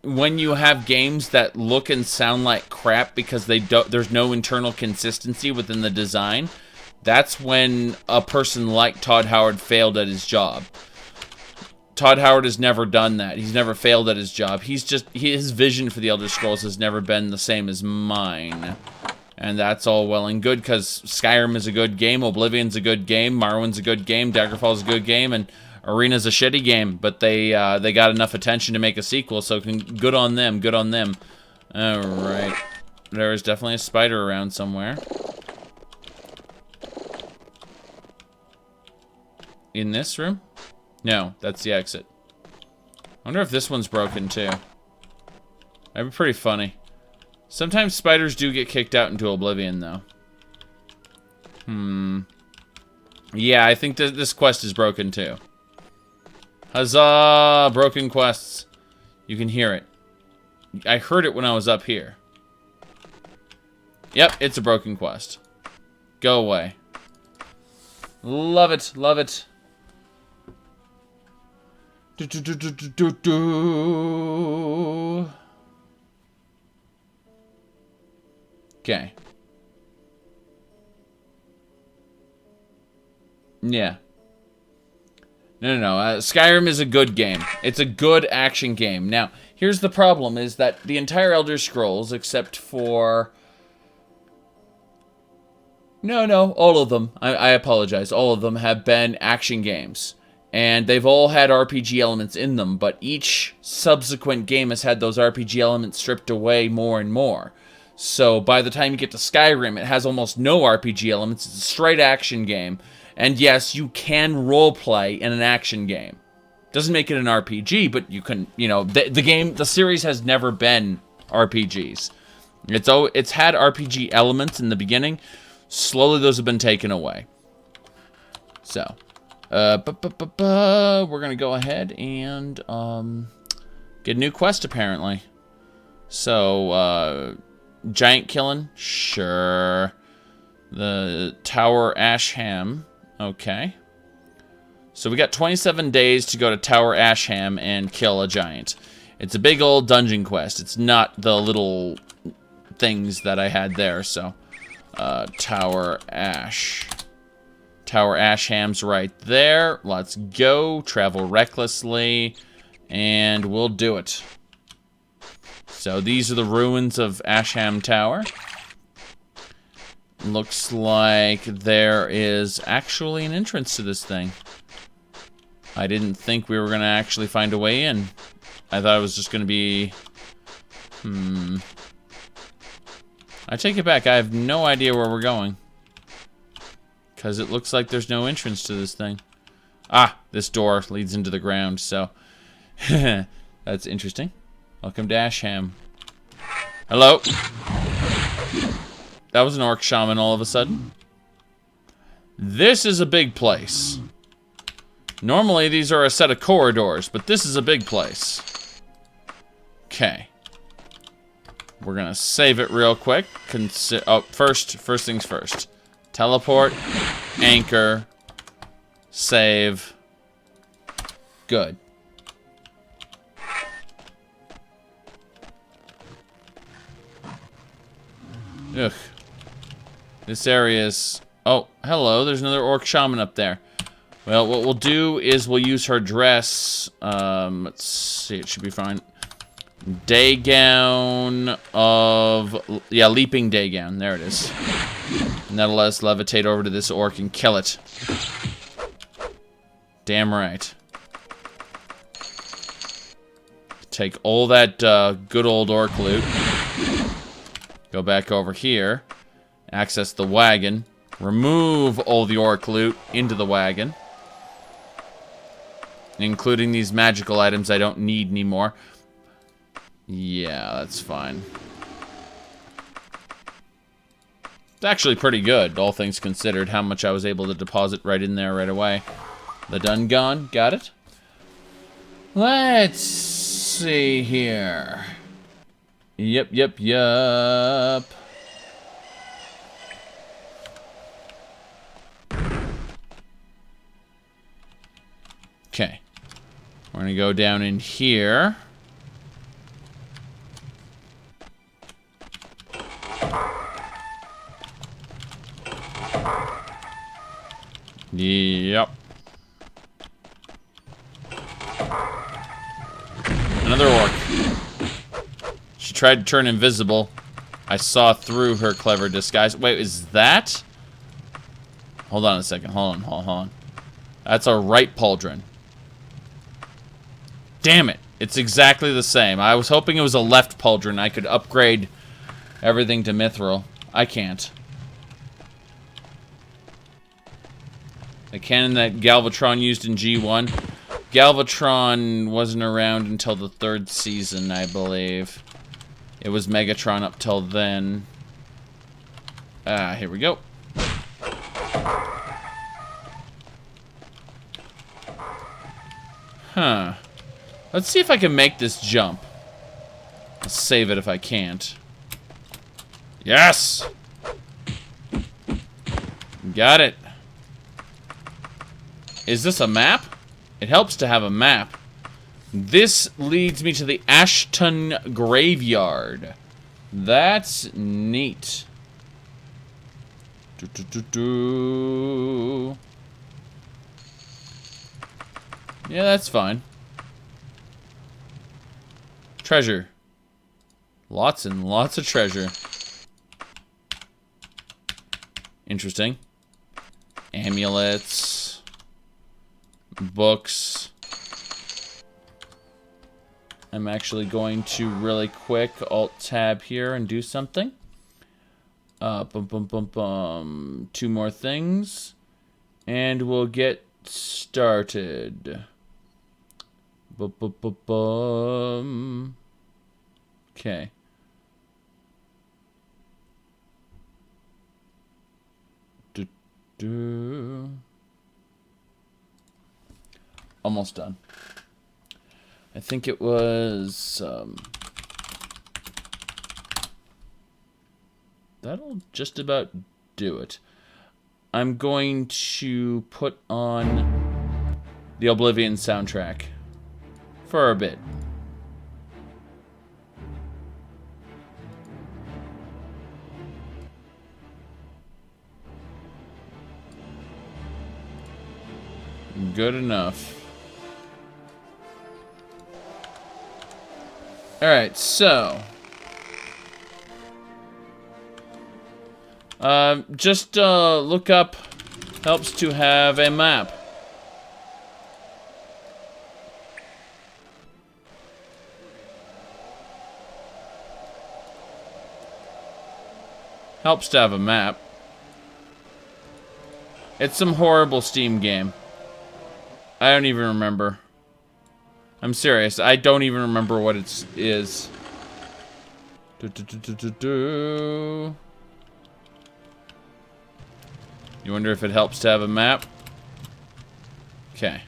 when you have games that look and sound like crap because there's no internal consistency within the design, that's when a person like Todd Howard failed at his job. Todd Howard has never done that. He's never failed at his job. His vision for the Elder Scrolls has never been the same as mine. And that's all well and good because Skyrim is a good game, Oblivion's a good game, Morrowind's a good game, Daggerfall's a good game, and Arena's a shitty game, but they got enough attention to make a sequel, so good on them, good on them. Alright. There is definitely a spider around somewhere. In this room? No, that's the exit. I wonder if this one's broken too. That'd be pretty funny. Sometimes spiders do get kicked out into Oblivion, though. Yeah, I think this quest is broken too. Huzzah! Broken quests. You can hear it. I heard it when I was up here. Yep, it's a broken quest. Go away. Love it, love it. Okay. Yeah. No. Skyrim is a good game. It's a good action game. Now, here's the problem, is that the entire Elder Scrolls, except for... No, all of them. I apologize. All of them have been action games. And they've all had RPG elements in them, but each subsequent game has had those RPG elements stripped away more and more. So by the time you get to Skyrim, it has almost no RPG elements. It's a straight action game. And yes, you can roleplay in an action game. Doesn't make it an RPG, but you can, the series has never been RPGs. It's had RPG elements in the beginning. Slowly those have been taken away. So, we're gonna go ahead and get a new quest apparently. So, giant killing, sure. The Tower Asham, okay. So we got 27 days to go to Tower Asham and kill a giant. It's a big old dungeon quest. It's not the little things that I had there, so. Tower Asham's right there. Let's go. Travel recklessly. And we'll do it. So these are the ruins of Asham Tower. Looks like there is actually an entrance to this thing. I didn't think we were going to actually find a way in. I thought it was just going to be... I take it back. I have no idea where we're going. Because it looks like there's no entrance to this thing. Ah, this door leads into the ground, so... That's interesting. Welcome to Asham. Hello? That was an orc shaman all of a sudden. This is a big place. Normally, these are a set of corridors, but this is a big place. Okay. We're gonna save it real quick. First things first. Teleport, anchor, save. Good. Ugh. This area is... Oh, hello. There's another orc shaman up there. Well, what we'll do is we'll use her dress. Let's see. It should be fine. Day gown of... Yeah, leaping day gown. There it is. And that'll let us levitate over to this orc and kill it. Damn right. Take all that good old orc loot. Go back over here. Access the wagon. Remove all the orc loot into the wagon. Including these magical items I don't need anymore. Yeah, that's fine. It's actually pretty good, all things considered, how much I was able to deposit right in there right away. The done gone, got it? Let's see here. Yep. Okay. We're gonna go down in here. Yep. Another orc. She tried to turn invisible. I saw through her clever disguise. Wait, is that? Hold on a second. Hold on. That's a right pauldron. Damn it. It's exactly the same. I was hoping it was a left pauldron. I could upgrade everything to mithril. I can't. The cannon that Galvatron used in G1. Galvatron wasn't around until the 3rd season, I believe. It was Megatron up till then. Here we go. Huh. Let's see if I can make this jump. I'll save it if I can't. Yes! Got it. Is this a map? It helps to have a map. This leads me to the Ashton Graveyard. That's neat. Yeah, that's fine. Treasure. Lots and lots of treasure. Interesting. Amulets. Books. I'm actually going to really quick Alt-Tab here and do something. 2 more things. And we'll get started. Okay. Almost done. I think it was... that'll just about do it. I'm going to put on the Oblivion soundtrack for a bit. Good enough. Alright, so... just look up helps to have a map. Helps to have a map. It's some horrible Steam game. I don't even remember. I'm serious. I don't even remember what it is. You wonder if it helps to have a map? Okay.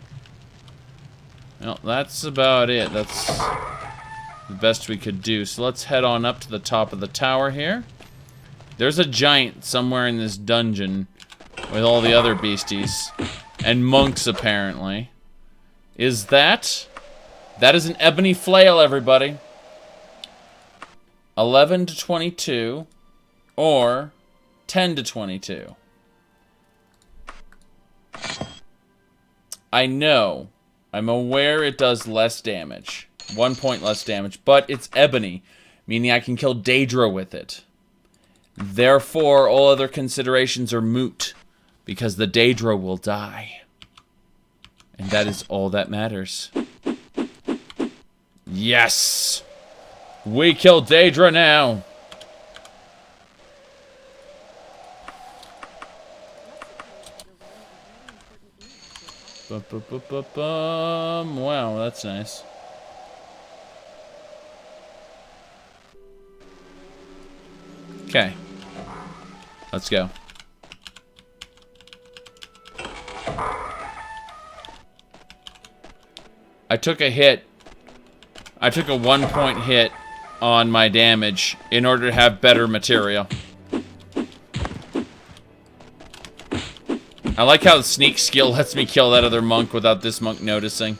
Well, that's about it. That's the best we could do. So let's head on up to the top of the tower here. There's a giant somewhere in this dungeon with all the other beasties. And monks, apparently. Is that? That is an ebony flail, everybody. 11 to 22. Or 10 to 22. I know. I'm aware it does less damage. 1 point less damage. But it's ebony. Meaning I can kill Daedra with it. Therefore, all other considerations are moot. Because the Daedra will die. And that is all that matters. Yes! We kill Daedra now! Wow, that's nice. Okay. Let's go. I took a hit. I took a 1 point hit on my damage in order to have better material. I like how the sneak skill lets me kill that other monk without this monk noticing.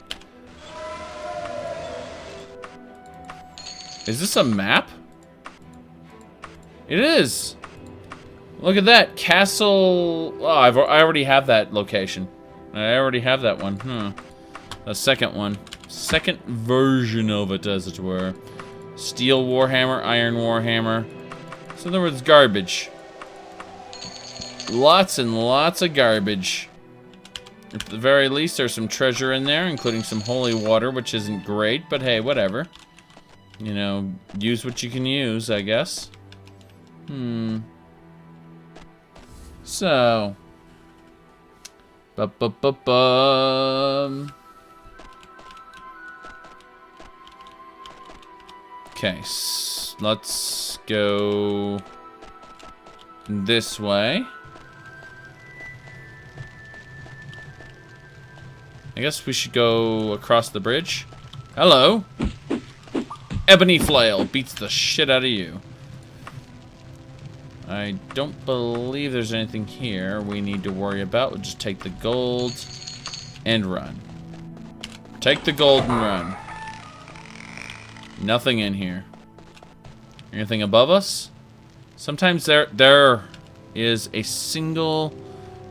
Is this a map? It is. Look at that. Castle... Oh, I already have that location. I already have that one. A second one. Second version of it, as it were. Steel Warhammer, Iron Warhammer. So in other words, garbage. Lots and lots of garbage. At the very least, there's some treasure in there, including some holy water, which isn't great, but hey, whatever. You know, use what you can use, I guess. So. Okay, let's go this way. I guess we should go across the bridge. Hello. Ebony Flail beats the shit out of you. I don't believe there's anything here we need to worry about. We'll just take the gold and run. Take the gold and run. Nothing in here. Anything above us? Sometimes there is a single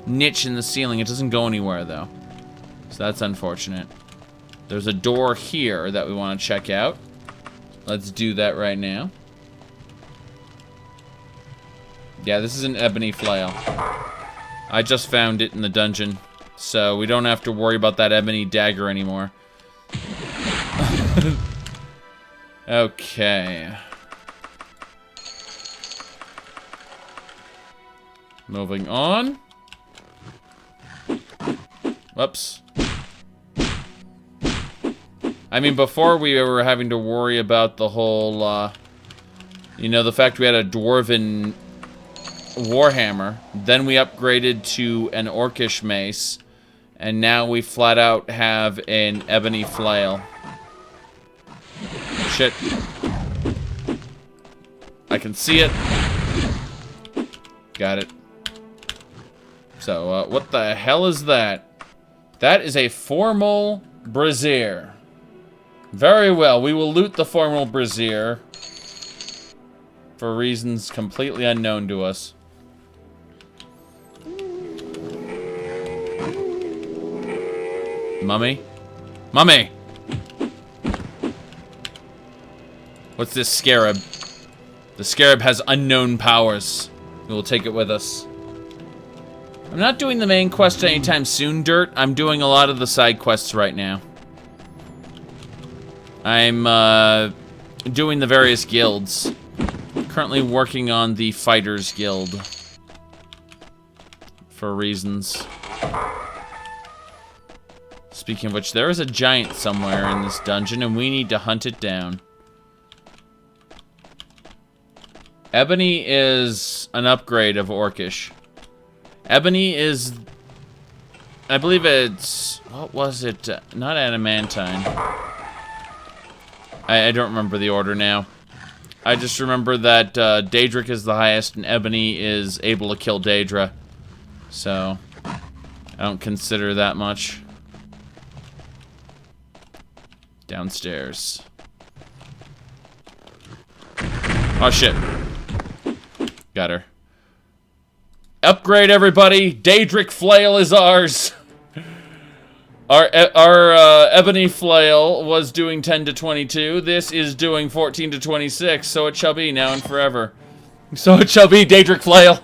niche in the ceiling. It doesn't go anywhere, though. So that's unfortunate. There's a door here that we want to check out. Let's do that right now. Yeah, this is an ebony flail. I just found it in the dungeon. So we don't have to worry about that ebony dagger anymore. Okay. Moving on. Whoops. I mean, before we were having to worry about the whole, you know, the fact we had a dwarven warhammer. Then we upgraded to an orcish mace. And now we flat out have an ebony flail. Shit. I can see it. Got it. So, what the hell is that? That is a formal brazier. Very well, we will loot the formal brazier. For reasons completely unknown to us. Mummy? Mummy! What's this scarab? The scarab has unknown powers. We will take it with us. I'm not doing the main quest anytime soon, Dirt. I'm doing a lot of the side quests right now. I'm doing the various guilds. currently working on the Fighters Guild. For reasons. Speaking of which, there is a giant somewhere in this dungeon, and we need to hunt it down. Ebony is an upgrade of Orcish. Ebony is... I believe it's... What was it? Not adamantine. I don't remember the order now. I just remember that Daedric is the highest, and Ebony is able to kill Daedra. So, I don't consider that much. Downstairs. Oh, shit. Got her. Upgrade, everybody! Daedric Flail is ours! Our Ebony Flail was doing 10 to 22. This is doing 14 to 26, so it shall be now and forever. So it shall be, Daedric Flail!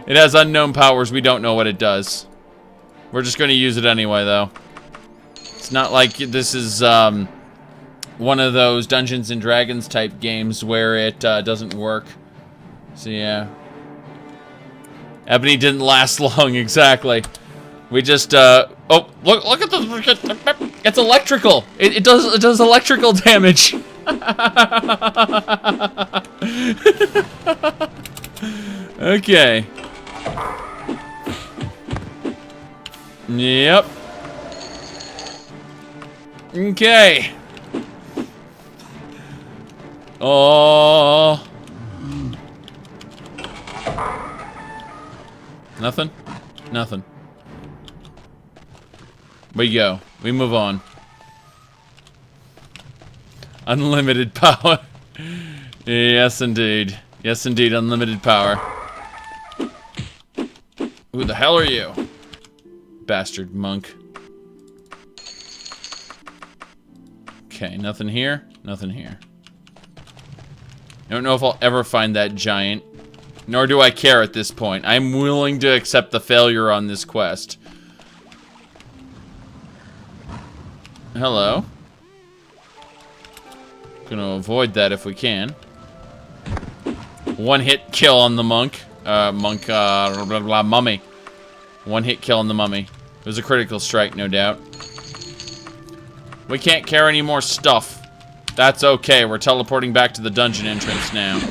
It has unknown powers. We don't know what it does. We're just going to use it anyway, though. It's not like this is one of those Dungeons and Dragons type games where it doesn't work. So yeah, Ebony didn't last long. Exactly. We just oh, look at the, it's electrical. It does electrical damage. Okay. Yep. Okay. Oh. Nothing? Nothing. We go. We move on. Unlimited power. Yes, indeed. Yes, indeed. Unlimited power. Who the hell are you? Bastard monk. Okay, nothing here. Nothing here. I don't know if I'll ever find that giant. Nor do I care at this point. I'm willing to accept the failure on this quest. Hello. Gonna avoid that if we can. One hit kill on the monk. Blah, blah, blah, mummy. One hit kill on the mummy. It was a critical strike, no doubt. We can't carry any more stuff. That's okay. We're teleporting back to the dungeon entrance now.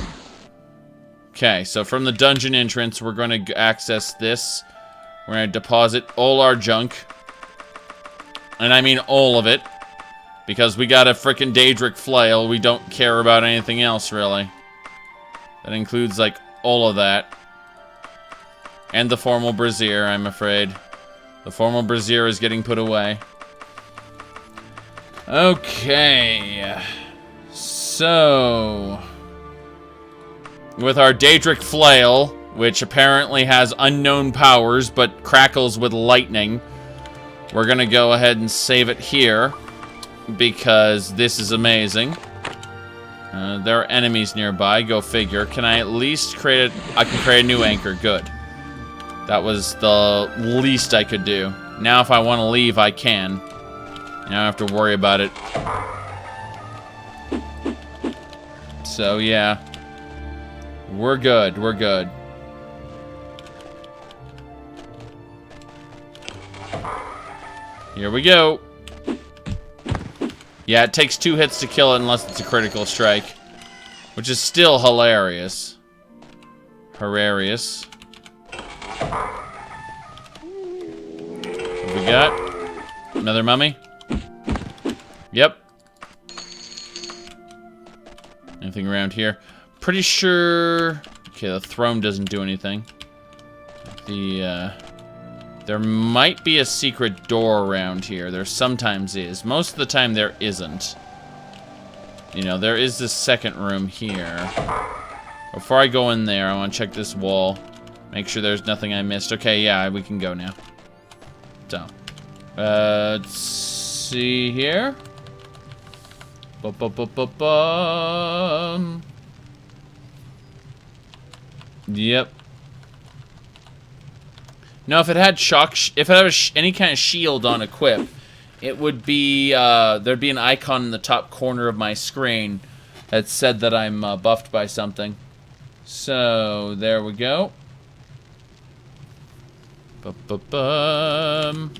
Okay, so from the dungeon entrance, we're going to access this. We're going to deposit all our junk. And I mean all of it. Because we got a frickin' Daedric Flail. We don't care about anything else, really. That includes, like, all of that. And the formal brazier, I'm afraid. The formal brazier is getting put away. Okay. So... with our Daedric Flail, which apparently has unknown powers, but crackles with lightning, we're gonna go ahead and save it here, because this is amazing. There are enemies nearby, go figure. Can I at least create I can create a new anchor, good. That was the least I could do. Now if I want to leave, I can. Now I don't have to worry about it. So yeah. We're good, we're good. Here we go. Yeah, it takes 2 hits to kill it unless it's a critical strike. Which is still hilarious. Hilarious. What we got? Another mummy? Yep. Anything around here? Pretty sure... okay, the throne doesn't do anything. There might be a secret door around here. There sometimes is. Most of the time there isn't. You know, there is this second room here. Before I go in there, I want to check this wall. Make sure there's nothing I missed. Okay, yeah, we can go now. So. Let's see here. Ba-ba-ba-ba-bum. Yep. Now, if it had any kind of shield on equip, it would be there'd be an icon in the top corner of my screen that said that I'm buffed by something. So, there we go. Ba-ba-bum.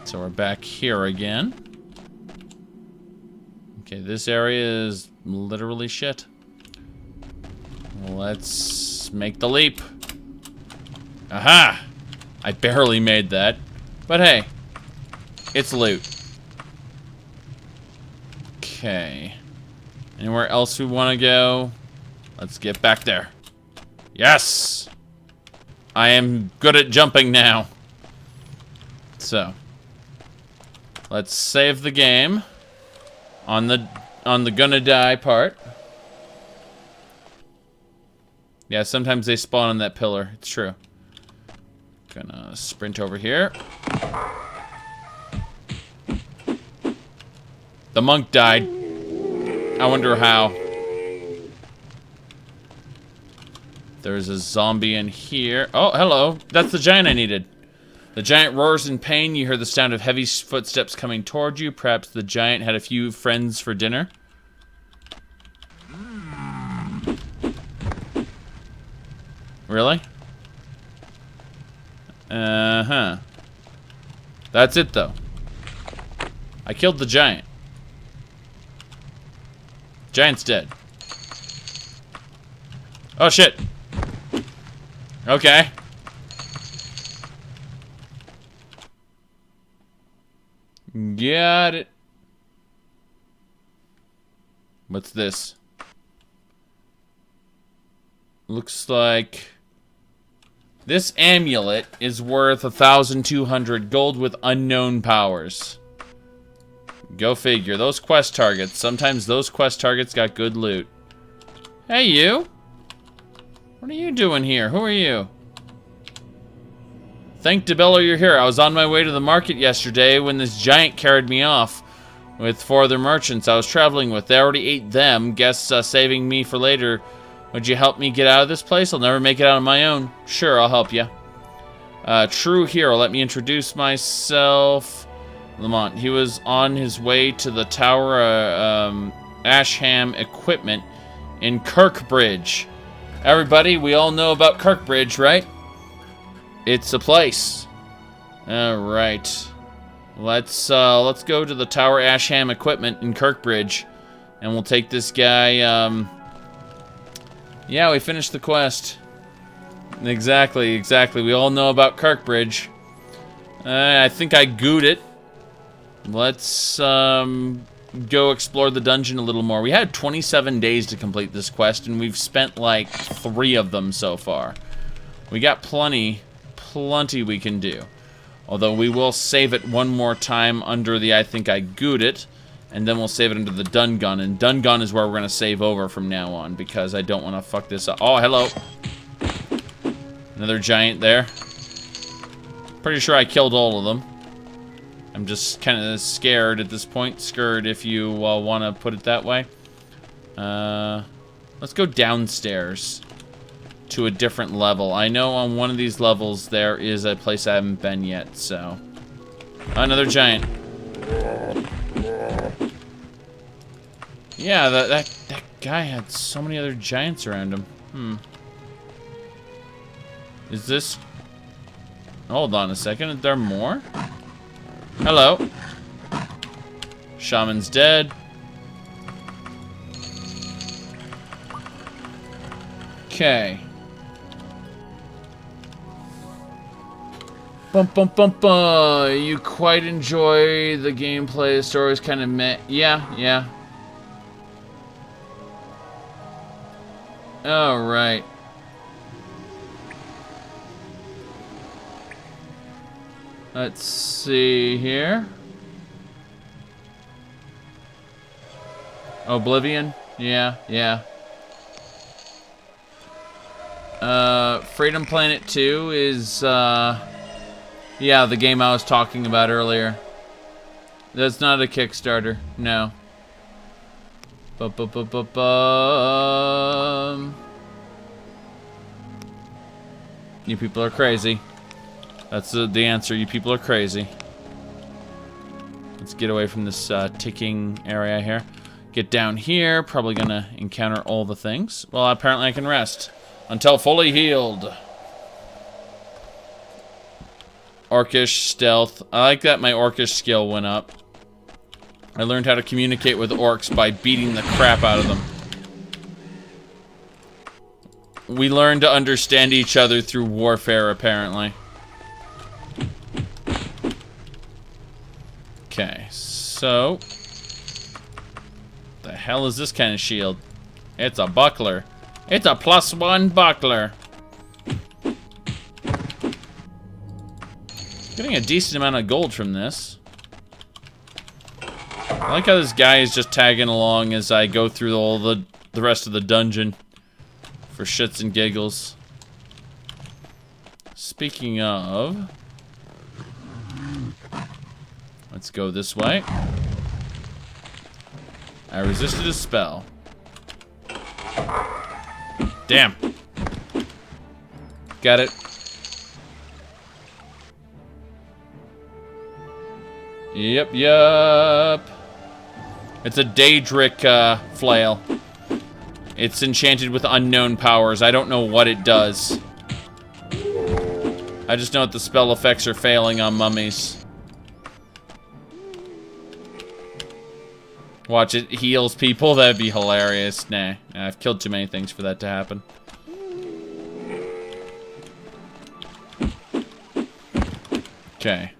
So we're back here again. Okay, this area is literally shit. Let's make the leap. Aha! I barely made that. But hey, it's loot. Okay. Anywhere else we want to go? Let's get back there. Yes! I am good at jumping now. So, let's save the game on the gonna die part. Yeah, sometimes they spawn on that pillar. It's true. Gonna sprint over here. The monk died. I wonder how. There's a zombie in here. Oh, hello. That's the giant I needed. The giant roars in pain. You hear the sound of heavy footsteps coming toward you. Perhaps the giant had a few friends for dinner. Really? Uh-huh. That's it, though. I killed the giant. Giant's dead. Oh, shit. Okay. Got it. What's this? Looks like this amulet is worth 1,200 gold with unknown powers. Go figure. Those quest targets. Sometimes those quest targets got good loot. Hey, you. What are you doing here? Who are you? Thank DeBello you're here. I was on my way to the market yesterday when this giant carried me off with 4 other merchants I was traveling with. They already ate them. Guess saving me for later. Would you help me get out of this place? I'll never make it out on my own. Sure, I'll help you. True hero. Let me introduce myself. Lamont. He was on his way to the Tower Asham equipment in Kirkbridge. Everybody, we all know about Kirkbridge, right? It's a place. All right. Let's go to the Tower Asham equipment in Kirkbridge, and we'll take this guy. Yeah, we finished the quest. Exactly. We all know about Kirkbridge. I think I gooed it. Let's go explore the dungeon a little more. We had 27 days to complete this quest, and we've spent like 3 of them so far. We got plenty we can do. Although we will save it one more time under the I think I gooed it, and then we'll save it under the dun gun. And dun gun is where we're going to save over from now on, because I don't want to fuck this up. Oh, hello. Another giant there. Pretty sure I killed all of them. I'm just kind of scared at this point. Scared, if you want to put it that way. Let's go downstairs to a different level. I know on one of these levels there is a place I haven't been yet, so. Another giant. Yeah, that guy had so many other giants around him. Is this... Hold on a second. Are there more? Hello. Shaman's dead. Okay. Bum bum bum bum. You quite enjoy the gameplay. The story's kind of meh. Yeah. All right. Let's see here. Oblivion? Yeah. Freedom Planet 2 is, yeah, the game I was talking about earlier. That's not a Kickstarter, no. You people are crazy. That's the answer. You people are crazy. Let's get away from this ticking area here. Get down here. Probably gonna encounter all the things. Well, apparently I can rest until fully healed. Orcish stealth. I like that my Orcish skill went up. I learned how to communicate with orcs by beating the crap out of them. We learned to understand each other through warfare, apparently. Okay, so... the hell is this kind of shield? It's a buckler. It's a +1 buckler. Getting a decent amount of gold from this. I like how this guy is just tagging along as I go through all the rest of the dungeon. For shits and giggles. Speaking of... let's go this way. I resisted a spell. Damn. Got it. Yep. It's a Daedric flail. It's enchanted with unknown powers. I don't know what it does. I just know that the spell effects are failing on mummies. Watch, it heals people. That'd be hilarious. Nah, I've killed too many things for that to happen. Okay.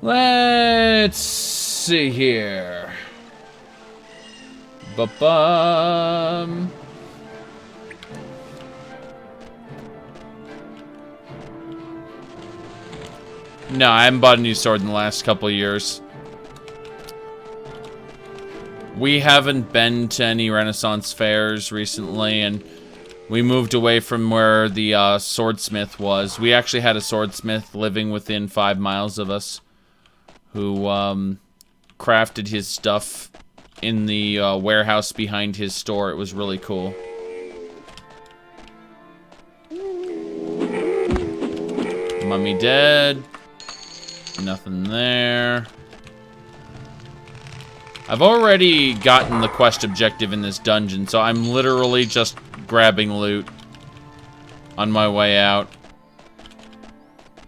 Let's see here. Ba-bum. No, I haven't bought a new sword in the last couple of years. We haven't been to any Renaissance fairs recently, and we moved away from where the swordsmith was. We actually had a swordsmith living within 5 miles of us who crafted his stuff in the warehouse behind his store. It was really cool. Mummy dead. Nothing there. I've already gotten the quest objective in this dungeon, so I'm literally just grabbing loot on my way out.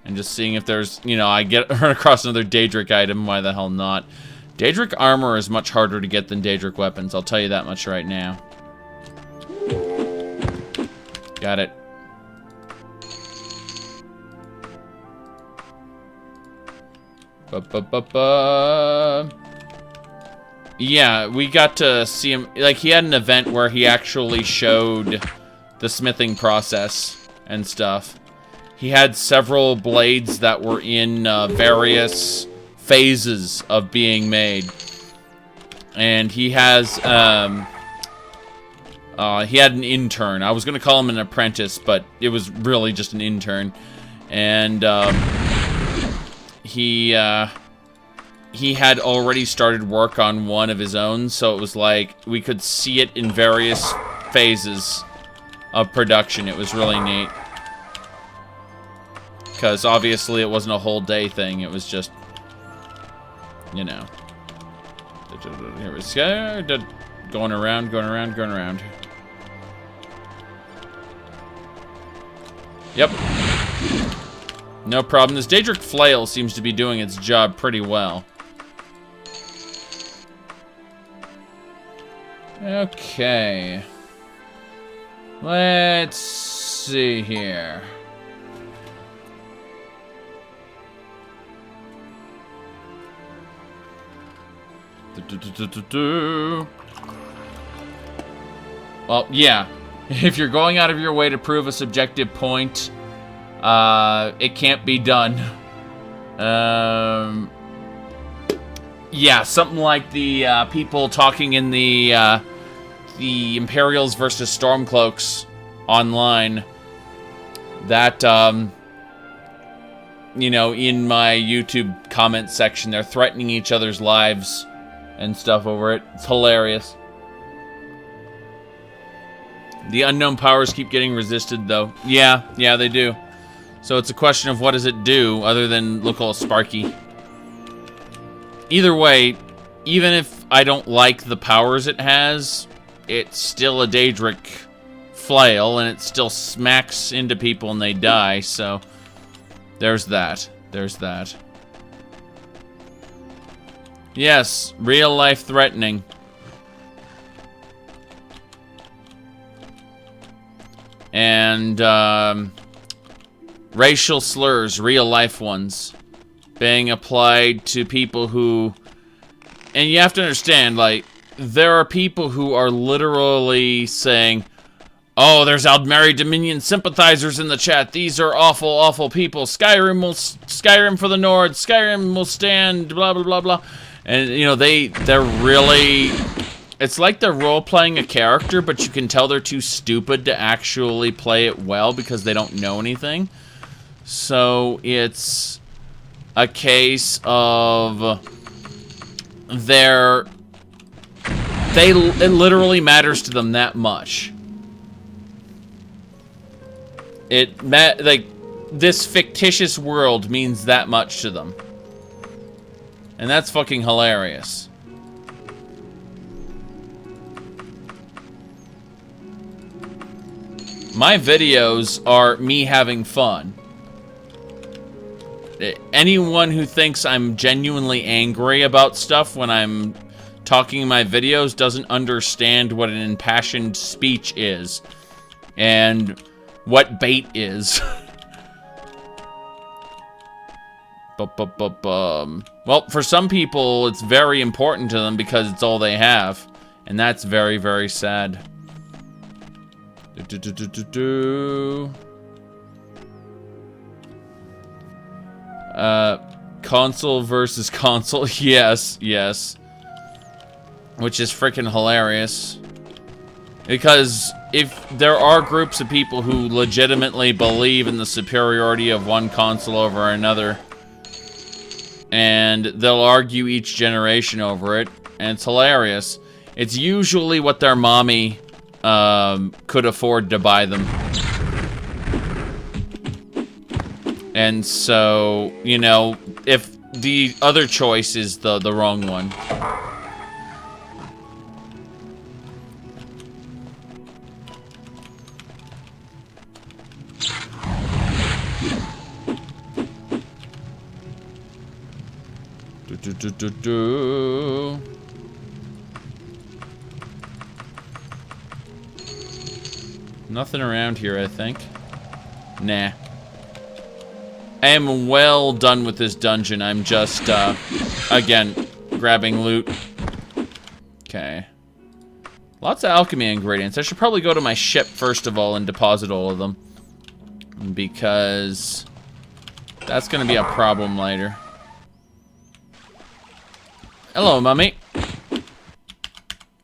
And just seeing if there's, you know, I run across another Daedric item, why the hell not? Daedric armor is much harder to get than Daedric weapons, I'll tell you that much right now. Got it. Yeah, we got to see him, like, he had an event where he actually showed the smithing process and stuff. He had several blades that were in various phases of being made. And he has, he had an intern. I was going to call him an apprentice, but it was really just an intern. And, he had already started work on one of his own, so it was like we could see it in various phases of production. It was really neat. Because obviously it wasn't a whole day thing, it was just, you know. Here we go. Going around, going around, going around. Yep. No problem. This Daedric flail seems to be doing its job pretty well. Okay. Let's see here. Well, yeah. If you're going out of your way to prove a subjective point, it can't be done. Yeah, something like the people talking in the Imperials versus Stormcloaks online. That, you know, in my YouTube comment section, they're threatening each other's lives and stuff over it. It's hilarious. The unknown powers keep getting resisted, though. Yeah, they do. So it's a question of what does it do other than look all sparky. Either way, even if I don't like the powers it has, it's still a Daedric flail, and it still smacks into people and they die, so there's that. There's that. Yes, real life threatening. And, racial slurs, real life ones, being applied to people who... And you have to understand, like, there are people who are literally saying, oh, there's Aldmeri Dominion sympathizers in the chat. These are awful, awful people. Skyrim for the Nord. Skyrim will stand, blah, blah, blah, blah. And, you know, they're really... It's like they're role-playing a character, but you can tell they're too stupid to actually play it well because they don't know anything. So it's a case of it literally matters to them that much. Like, this fictitious world means that much to them. And that's fucking hilarious. My videos are me having fun. Anyone who thinks I'm genuinely angry about stuff when I'm talking in my videos doesn't understand what an impassioned speech is. And what bait is. Well, for some people, it's very important to them because it's all they have. And that's very, very sad. Console versus console. Yes, yes. Which is freaking hilarious. Because if there are groups of people who legitimately believe in the superiority of one console over another, and they'll argue each generation over it, and it's hilarious. It's usually what their mommy could afford to buy them. And so, you know, if the other choice is the wrong one. Nothing around here, I think. Nah. I am well done with this dungeon. I'm just, again, grabbing loot. Okay. Lots of alchemy ingredients. I should probably go to my ship first of all and deposit all of them. Because that's going to be a problem later. Hello, mummy.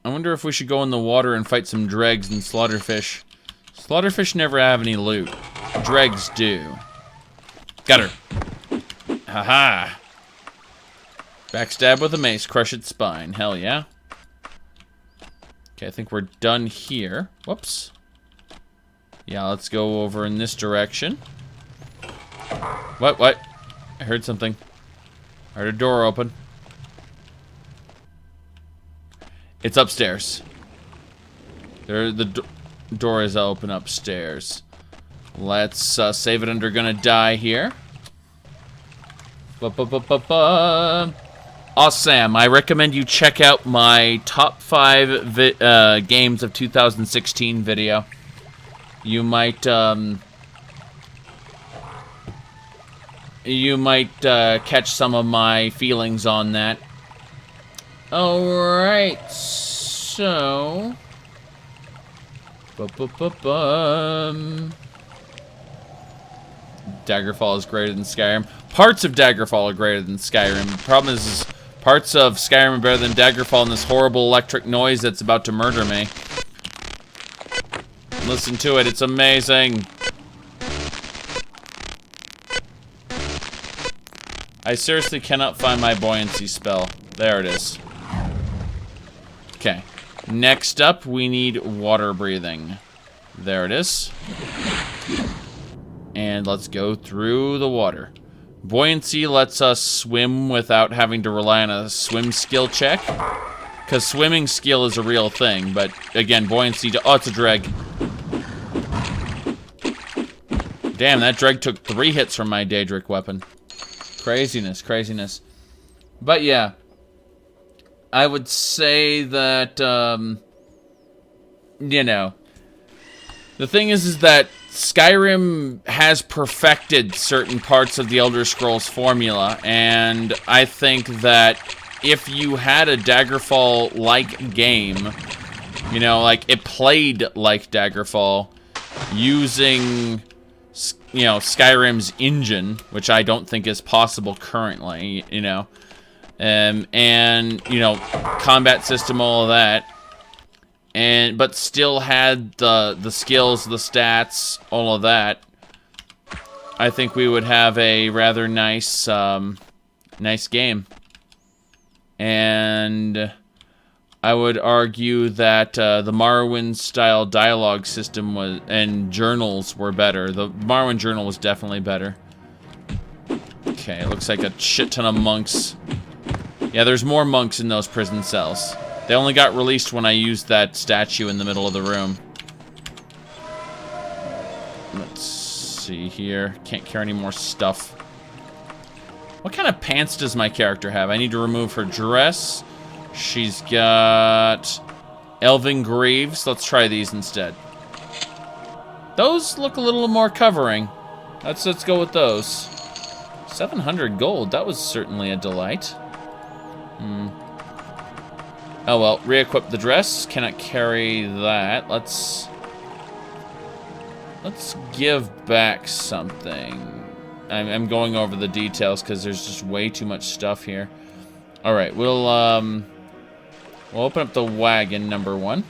I wonder if we should go in the water and fight some dregs and slaughterfish. Slaughterfish never have any loot. Dregs do. Got her. Haha. Backstab with a mace. Crush its spine. Hell yeah. Okay, I think we're done here. Whoops. Yeah, let's go over in this direction. What? I heard something. I heard a door open. It's upstairs. The door is open upstairs. Let's save it under gonna die here. Awesome. I recommend you check out my top 5 games of 2016 video. You might catch some of my feelings on that. Alright, so... Daggerfall is greater than Skyrim. Parts of Daggerfall are greater than Skyrim. The problem is parts of Skyrim are better than Daggerfall, and this horrible electric noise that's about to murder me. Listen to it, it's amazing. I seriously cannot find my buoyancy spell. There it is. Okay. Next up, we need water breathing. There it is. And let's go through the water. Buoyancy lets us swim without having to rely on a swim skill check. Because swimming skill is a real thing, but again, buoyancy... Oh, it's a dreg. Damn, that dreg took 3 hits from my Daedric weapon. Craziness, craziness. But yeah, I would say that, you know, the thing is that Skyrim has perfected certain parts of the Elder Scrolls formula, and I think that if you had a Daggerfall-like game, you know, like, it played like Daggerfall, using, you know, Skyrim's engine, which I don't think is possible currently, you know, and, you know, combat system, all of that, but still had the skills, the stats, all of that, I think we would have a rather nice, nice game. And I would argue that the Morrowind-style dialogue system and journals were better. The Morrowind journal was definitely better. Okay, looks like a shit ton of monks. Yeah, there's more monks in those prison cells. They only got released when I used that statue in the middle of the room. Let's see here. Can't carry any more stuff. What kind of pants does my character have? I need to remove her dress. She's got elven greaves. Let's try these instead. Those look a little more covering. Let's go with those. 700 gold. That was certainly a delight. Oh well, re-equip the dress. Cannot carry that. Let's give back something. I'm going over the details because there's just way too much stuff here. All right, we'll open up the wagon, number 1.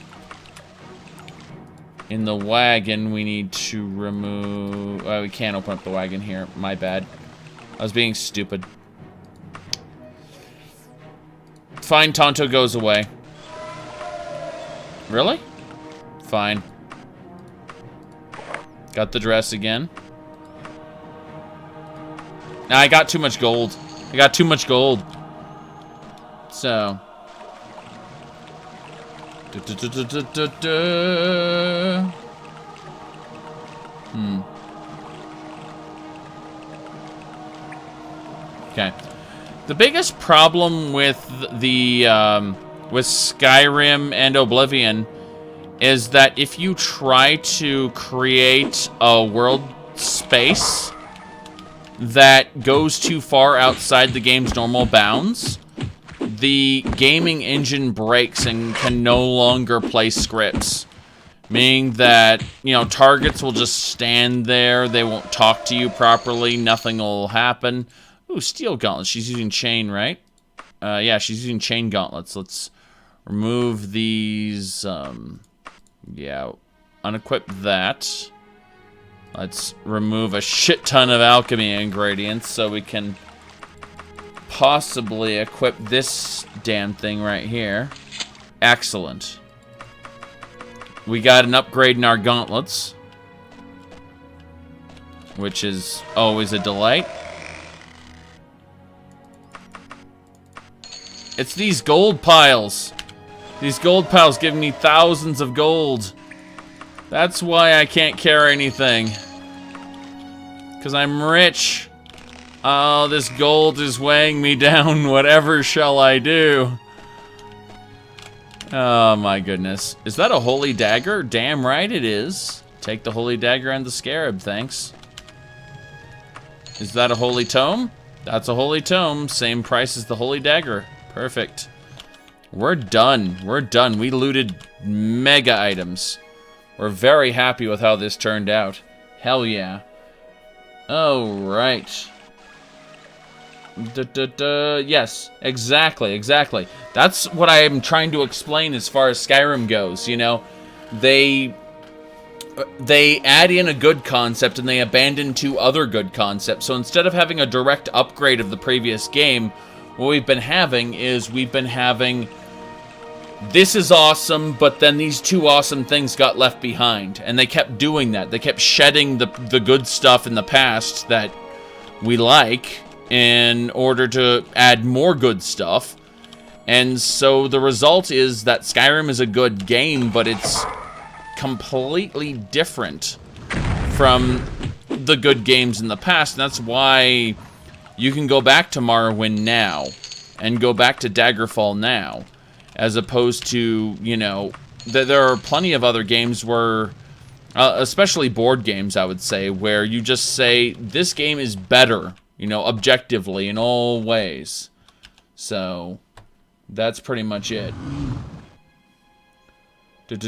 In the wagon, we need to remove... we can't open up the wagon here. My bad. I was being stupid. Fine, Tonto goes away. Really? Fine. Got the dress again. Nah, I got too much gold. I got too much gold. So. Okay. The biggest problem with the with Skyrim and Oblivion is that if you try to create a world space that goes too far outside the game's normal bounds, the gaming engine breaks and can no longer play scripts. Meaning that, you know, targets will just stand there, they won't talk to you properly, nothing will happen. Ooh, steel gauntlets. She's using chain, right? Yeah, she's using chain gauntlets. Let's remove these, yeah, unequip that. Let's remove a shit ton of alchemy ingredients so we can possibly equip this damn thing right here. Excellent. We got an upgrade in our gauntlets, which is always a delight. It's these gold piles. These gold piles give me thousands of gold. That's why I can't carry anything. Because I'm rich. Oh, this gold is weighing me down. Whatever shall I do? Oh my goodness. Is that a holy dagger? Damn right it is. Take the holy dagger and the scarab, thanks. Is that a holy tome? That's a holy tome. Same price as the holy dagger. Perfect. We're done. We're done. We looted mega items. We're very happy with how this turned out. Hell yeah. Alright. Yes, exactly, exactly. That's what I am trying to explain as far as Skyrim goes, you know. They add in a good concept and they abandon 2 other good concepts. So instead of having a direct upgrade of the previous game, what we've been having is this is awesome, but then these two awesome things got left behind. And they kept doing that. They kept shedding the good stuff in the past that we like in order to add more good stuff. And so the result is that Skyrim is a good game, but it's completely different from the good games in the past. And that's why you can go back to Morrowind now and go back to Daggerfall now, as opposed to, you know, there are plenty of other games where, especially board games, I would say, where you just say, this game is better, you know, objectively in all ways. So that's pretty much it. The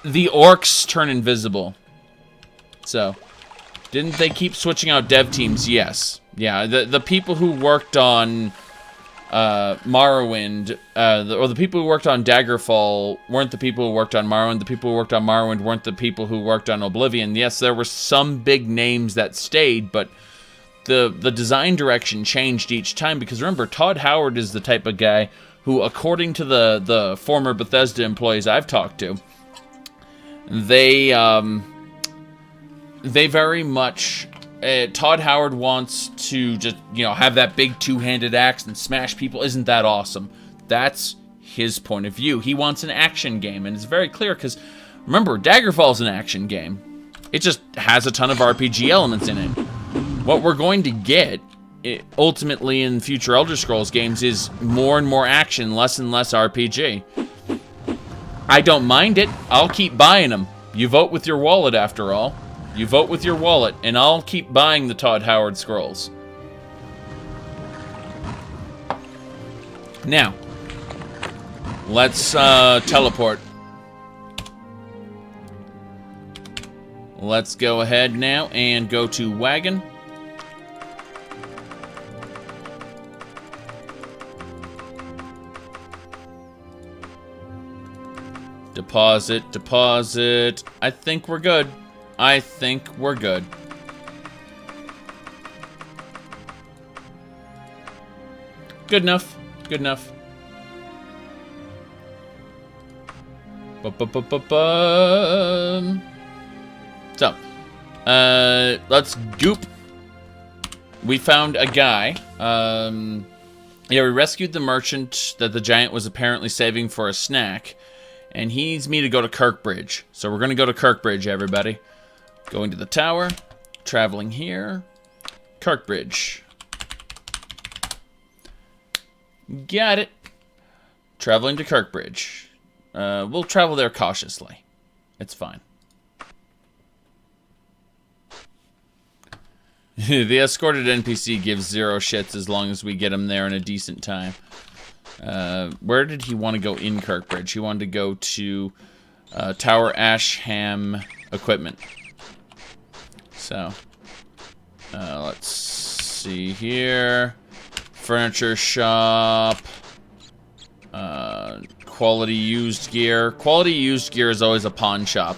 orcs turn invisible. So, didn't they keep switching out dev teams? Yes. Yeah, the people who worked on Morrowind, or the people who worked on Daggerfall weren't the people who worked on Morrowind. The people who worked on Morrowind weren't the people who worked on Oblivion. Yes, there were some big names that stayed, but the design direction changed each time, because remember, Todd Howard is the type of guy who, according to the former Bethesda employees I've talked to, they very much, Todd Howard wants to just, you know, have that big two-handed axe and smash people. Isn't that awesome? That's his point of view. He wants an action game, and it's very clear, because remember, Daggerfall's an action game. It just has a ton of RPG elements in it. What we're going to get, ultimately, in future Elder Scrolls games is more and more action, less and less RPG. I don't mind it. I'll keep buying them. You vote with your wallet, after all. You vote with your wallet, and I'll keep buying the Todd Howard scrolls. Now, let's teleport. Let's go ahead now and go to Wagon. Deposit, deposit. I think we're good. I think we're good. Good enough. Good enough. So, let's goop. We found a guy. Yeah, we rescued the merchant that the giant was apparently saving for a snack. And he needs me to go to Kirkbridge. So we're going to go to Kirkbridge, everybody. Going to the tower. Traveling here. Kirkbridge. Got it. Traveling to Kirkbridge. We'll travel there cautiously. It's fine. The escorted NPC gives 0 shits as long as we get him there in a decent time. Where did he want to go in Kirkbridge? He wanted to go to Tower Asham Equipment. So, let's see here. Furniture shop. Quality used gear. Quality used gear is always a pawn shop.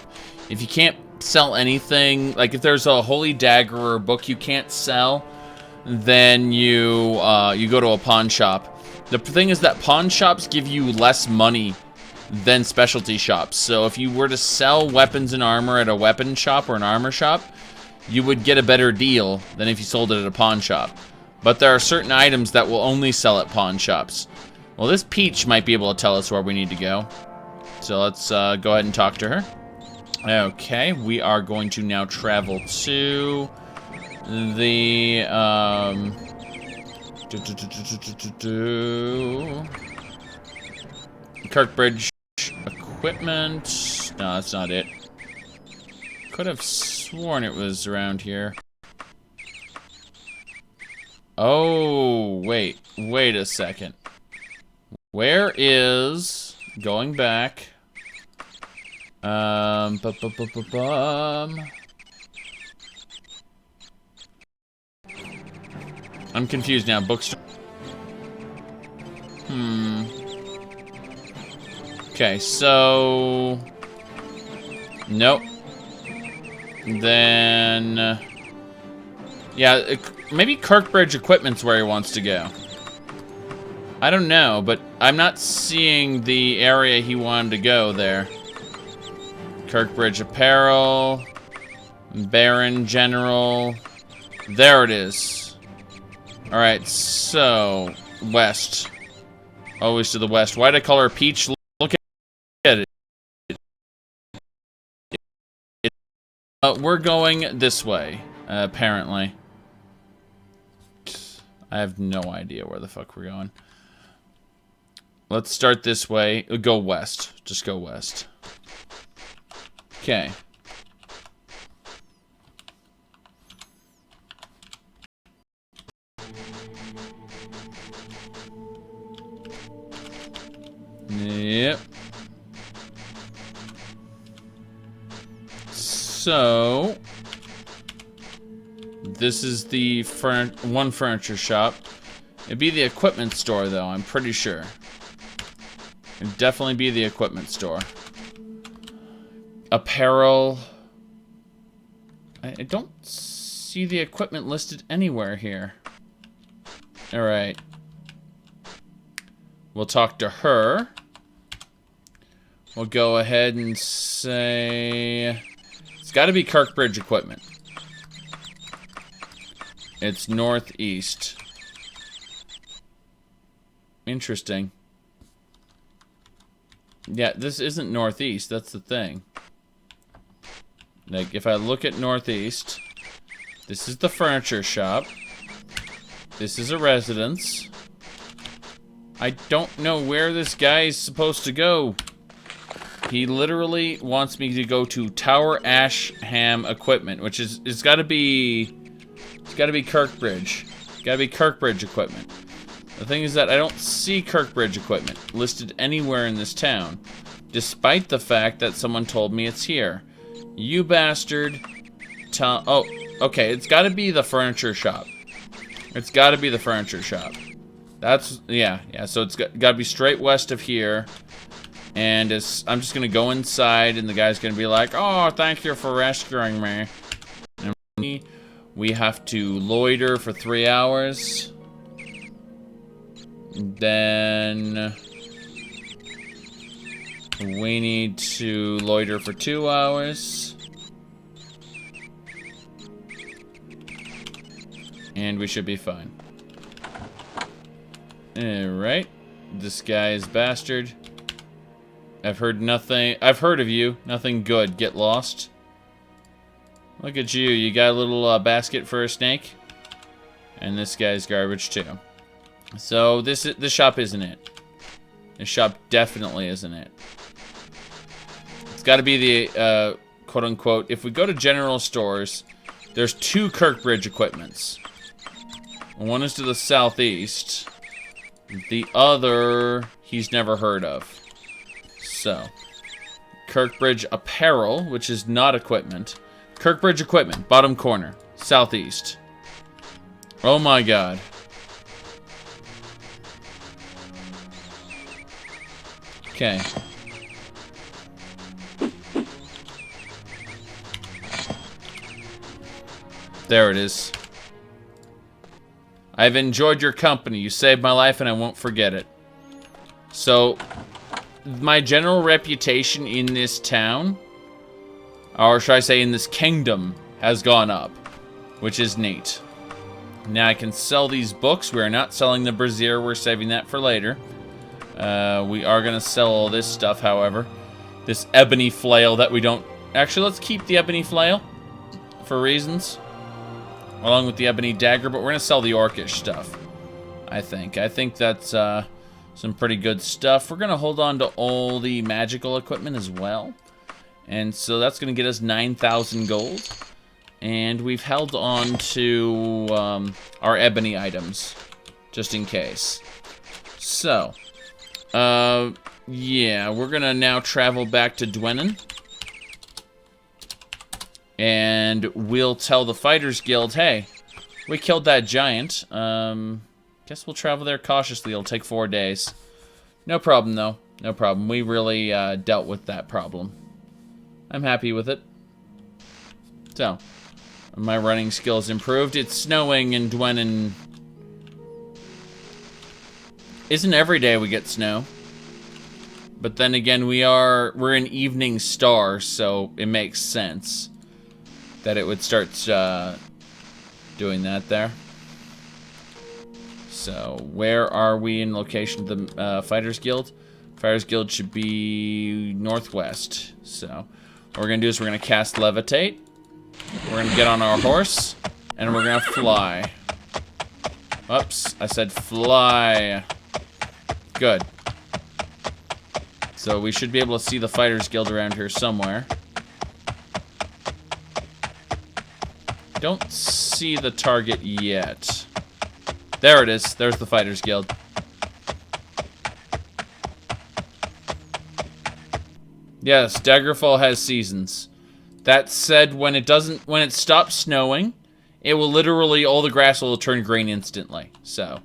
If you can't sell anything, like if there's a holy dagger or a book you can't sell, then you go to a pawn shop. The thing is that pawn shops give you less money than specialty shops. So if you were to sell weapons and armor at a weapon shop or an armor shop, you would get a better deal than if you sold it at a pawn shop. But there are certain items that will only sell at pawn shops. Well, this Peach might be able to tell us where we need to go. So let's go ahead and talk to her. Okay, we are going to now travel to the Kirkbridge equipment. No, that's not it. Could have sworn it was around here. Oh, wait a second. Where is going back? I'm confused now. Bookstore. Okay, so nope. Then yeah, maybe Kirkbridge Equipment's where he wants to go. I don't know, but I'm not seeing the area he wanted to go there. Kirkbridge Apparel, Baron General. There it is. Alright, so west. Always to the west. Why did I call her Peach? Look at it. We're going this way, apparently. I have no idea where the fuck we're going. Let's start this way. Go west. Just go west. Okay. Yep. So, this is the one furniture shop. It'd be the equipment store, though, I'm pretty sure. It'd definitely be the equipment store. Apparel. I don't see the equipment listed anywhere here. Alright. We'll talk to her. We'll go ahead and say... It's got to be Kirkbridge equipment. It's northeast. Interesting. Yeah, this isn't northeast. That's the thing. Like, if I look at northeast, this is the furniture shop. This is a residence. I don't know where this guy is supposed to go. He literally wants me to go to Tower Asham Equipment, which is, it's gotta be Kirkbridge. Gotta be Kirkbridge equipment. The thing is that I don't see Kirkbridge equipment listed anywhere in this town, despite the fact that someone told me it's here. You bastard. Oh, okay, it's gotta be the furniture shop. It's gotta be the furniture shop. That's, yeah, so it's gotta be straight west of here. And I'm just gonna go inside, and the guy's gonna be like, "Oh, thank you for rescuing me." And we have to loiter for 3 hours. Then we need to loiter for 2 hours. And we should be fine. Alright. This guy is bastard. I've heard nothing. I've heard of you. Nothing good. Get lost. Look at you. You got a little basket for a snake. And this guy's garbage too. So this shop isn't it. This shop definitely isn't it. It's got to be the quote unquote. If we go to general stores, there's 2 Kirkbridge equipments. One is to the southeast. The other he's never heard of. So, Kirkbridge Apparel, which is not equipment. Kirkbridge Equipment, bottom corner, southeast. Oh my god. Okay. There it is. I've enjoyed your company. You saved my life and I won't forget it. So, my general reputation in this town, or should I say in this kingdom, has gone up, which is neat. Now I can sell these books. We are not selling the brazier. We're saving that for later. We are going to sell all this stuff, however. This ebony flail that we don't... Actually, let's keep the ebony flail for reasons. Along with the ebony dagger, but we're going to sell the orcish stuff, I think. I think that's some pretty good stuff. We're going to hold on to all the magical equipment as well. And so that's going to get us 9,000 gold. And we've held on to our ebony items, just in case. So, yeah, we're going to now travel back to Dwenin. And we'll tell the Fighters Guild, hey, we killed that giant. Guess we'll travel there cautiously. It'll take 4 days. No problem, though. No problem. We really dealt with that problem. I'm happy with it. So, my running skills improved. It's snowing in Dwenin. Isn't every day we get snow. But then again, we're an evening star, so it makes sense that it would start doing that there. So, where are we in location of the Fighters Guild? Fighters Guild should be northwest. So, what we're going to do is we're going to cast Levitate. We're going to get on our horse, and we're going to fly. Oops, I said fly. Good. So, we should be able to see the Fighters Guild around here somewhere. Don't see the target yet. There it is. There's the Fighters Guild. Yes, Daggerfall has seasons. That said, when it stops snowing, it will literally, all the grass will turn green instantly. So,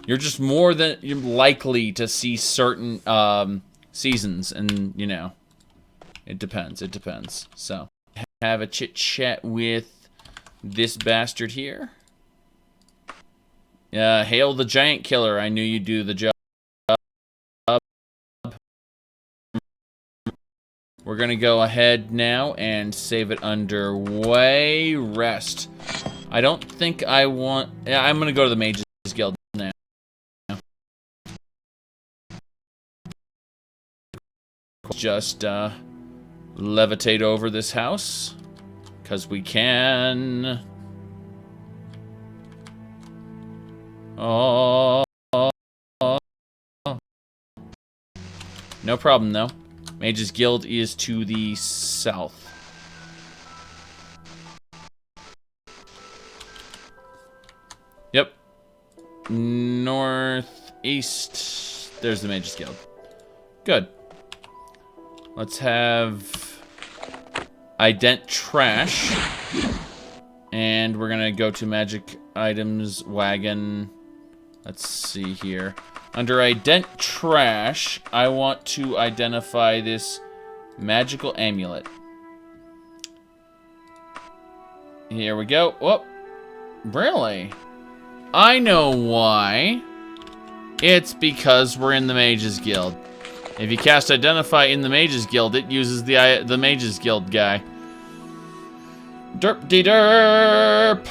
you're just more than likely to see certain seasons, and you know, it depends. It depends. So, have a chit chat with this bastard here. Hail the giant killer. I knew you'd do the job. We're gonna go ahead now and save it underway. Rest. I don't think I want... Yeah, I'm gonna go to the Mages Guild now. Just, levitate over this house. 'Cause we can... Oh. No problem, though. Mages Guild is to the south. Yep. Northeast. There's the Mages Guild. Good. Let's have ident trash. And we're gonna go to magic items wagon. Let's see here. Under ident trash, I want to identify this magical amulet. Here we go. Whoop. Really? I know why. It's because we're in the Mages Guild. If you cast Identify in the Mages Guild, it uses the Mages Guild guy. Derp-de-derp!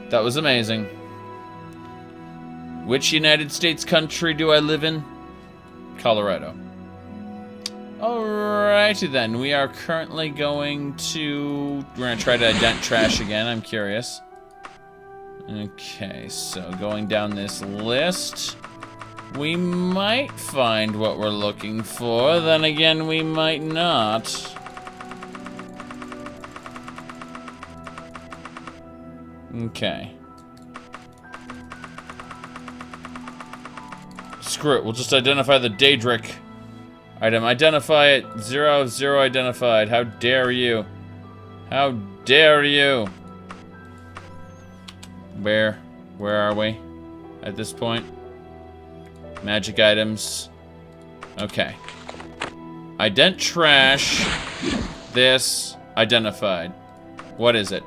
That was amazing. Which United States country do I live in? Colorado. Alrighty then, we are currently going to... We're going to try to ident trash again, I'm curious. Okay, so going down this list... We might find what we're looking for, then again we might not. Okay. Screw it, we'll just identify the Daedric item. Identify it. 0 of 0 identified. How dare you? How dare you? Where are we at this point? Magic items. Okay. Ident trash. This. Identified. What is it?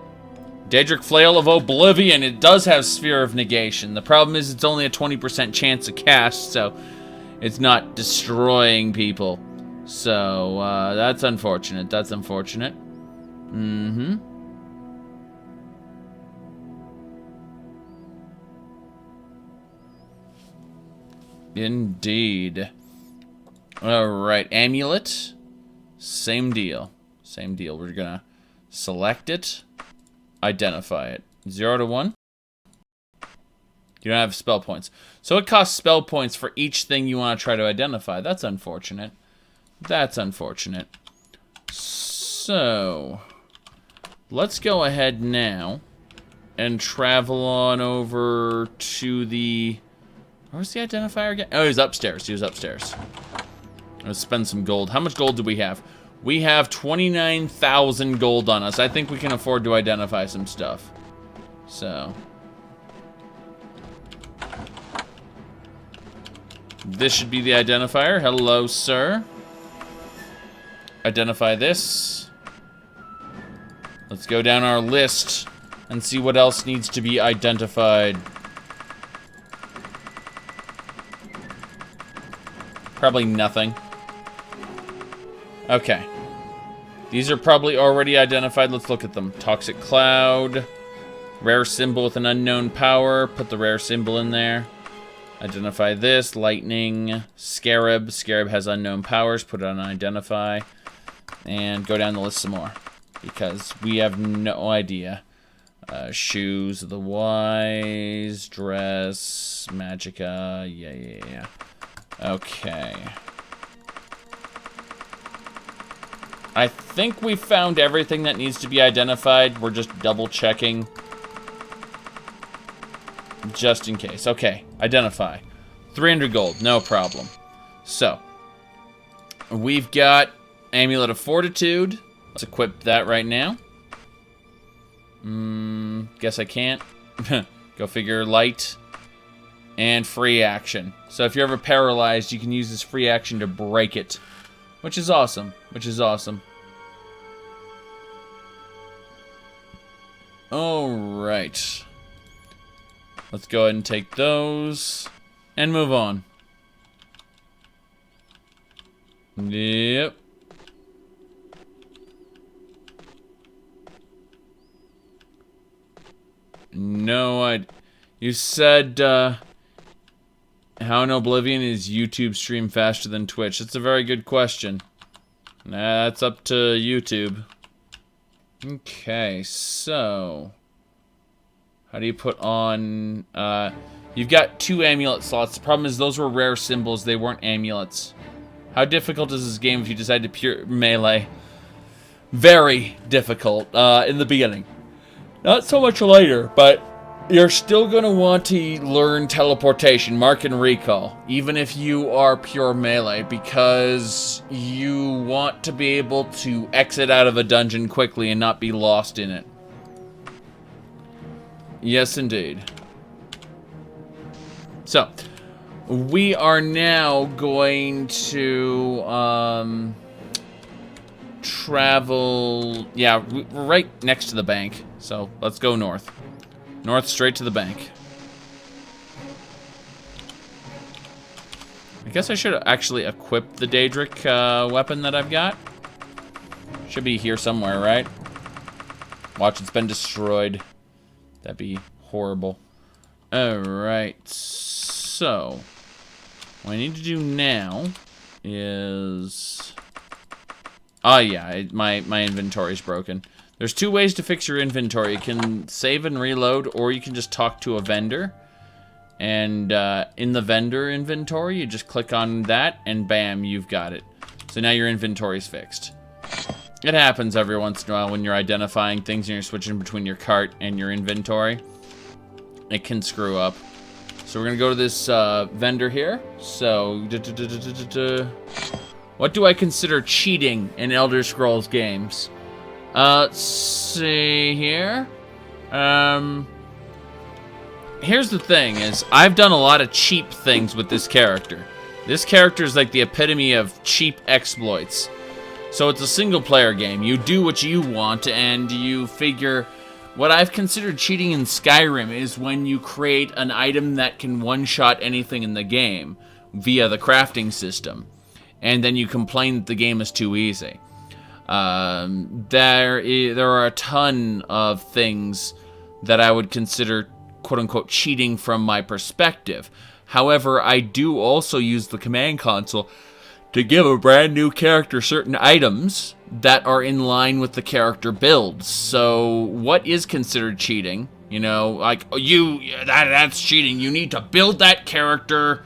Daedric Flail of Oblivion. It does have Sphere of Negation. The problem is it's only a 20% chance to cast, so it's not destroying people. So, that's unfortunate. That's unfortunate. Mm-hmm. Indeed. Alright, amulet. Same deal. Same deal. We're gonna select it. Identify it. 0 to 1. You don't have spell points. So it costs spell points for each thing you want to try to identify. That's unfortunate. That's unfortunate. So, let's go ahead now and travel on over to the... Where's the identifier again? Oh, he's upstairs. He was upstairs. Let's spend some gold. How much gold do we have? We have 29,000 gold on us. I think we can afford to identify some stuff. So. This should be the identifier. Hello, sir. Identify this. Let's go down our list and see what else needs to be identified. Probably nothing. Okay. These are probably already identified. Let's look at them. Toxic Cloud. Rare symbol with an unknown power. Put the rare symbol in there. Identify this. Lightning. Scarab. Scarab has unknown powers. Put it on identify. And go down the list some more. Because we have no idea. Shoes of the Wise. Dress. Magica. Yeah. Okay. I think we found everything that needs to be identified. We're just double checking. Just in case. Okay, identify. 300 gold, no problem. So, we've got Amulet of Fortitude. Let's equip that right now. Guess I can't. Go figure. Light. And free action. So if you're ever paralyzed, you can use this free action to break it. Which is awesome. Alright. Let's go ahead and take those. And move on. Yep. No, you said, how in Oblivion is YouTube stream faster than Twitch? That's a very good question. That's up to YouTube. Okay, so... how do you put on... you've got 2 amulet slots. The problem is those were rare symbols. They weren't amulets. How difficult is this game if you decide to pure melee? Very difficult in the beginning. Not so much later, but you're still going to want to learn teleportation, mark and recall, even if you are pure melee, because you want to be able to exit out of a dungeon quickly and not be lost in it. Yes, indeed. So, we are now going to travel, yeah, we're right next to the bank, so let's go north. North, straight to the bank. I guess I should actually equip the Daedric weapon that I've got. Should be here somewhere, right? Watch, it's been destroyed. That'd be horrible. Alright, so... what I need to do now is... oh yeah, my inventory's broken. There's 2 ways to fix your inventory. You can save and reload, or you can just talk to a vendor. And in the vendor inventory, you just click on that, and bam, you've got it. So now your inventory's fixed. It happens every once in a while when you're identifying things and you're switching between your cart and your inventory. It can screw up. So we're gonna go to this vendor here. So, what do I consider cheating in Elder Scrolls games? Let's see here. Here's the thing, is I've done a lot of cheap things with this character. This character is like the epitome of cheap exploits. So it's a single-player game. You do what you want, and you figure... what I've considered cheating in Skyrim is when you create an item that can one-shot anything in the game via the crafting system, and then you complain that the game is too easy. There are a ton of things that I would consider quote-unquote cheating from my perspective. However, I do also use the command console to give a brand new character certain items that are in line with the character build. So what is considered cheating? You know, like, that's cheating. You need to build that character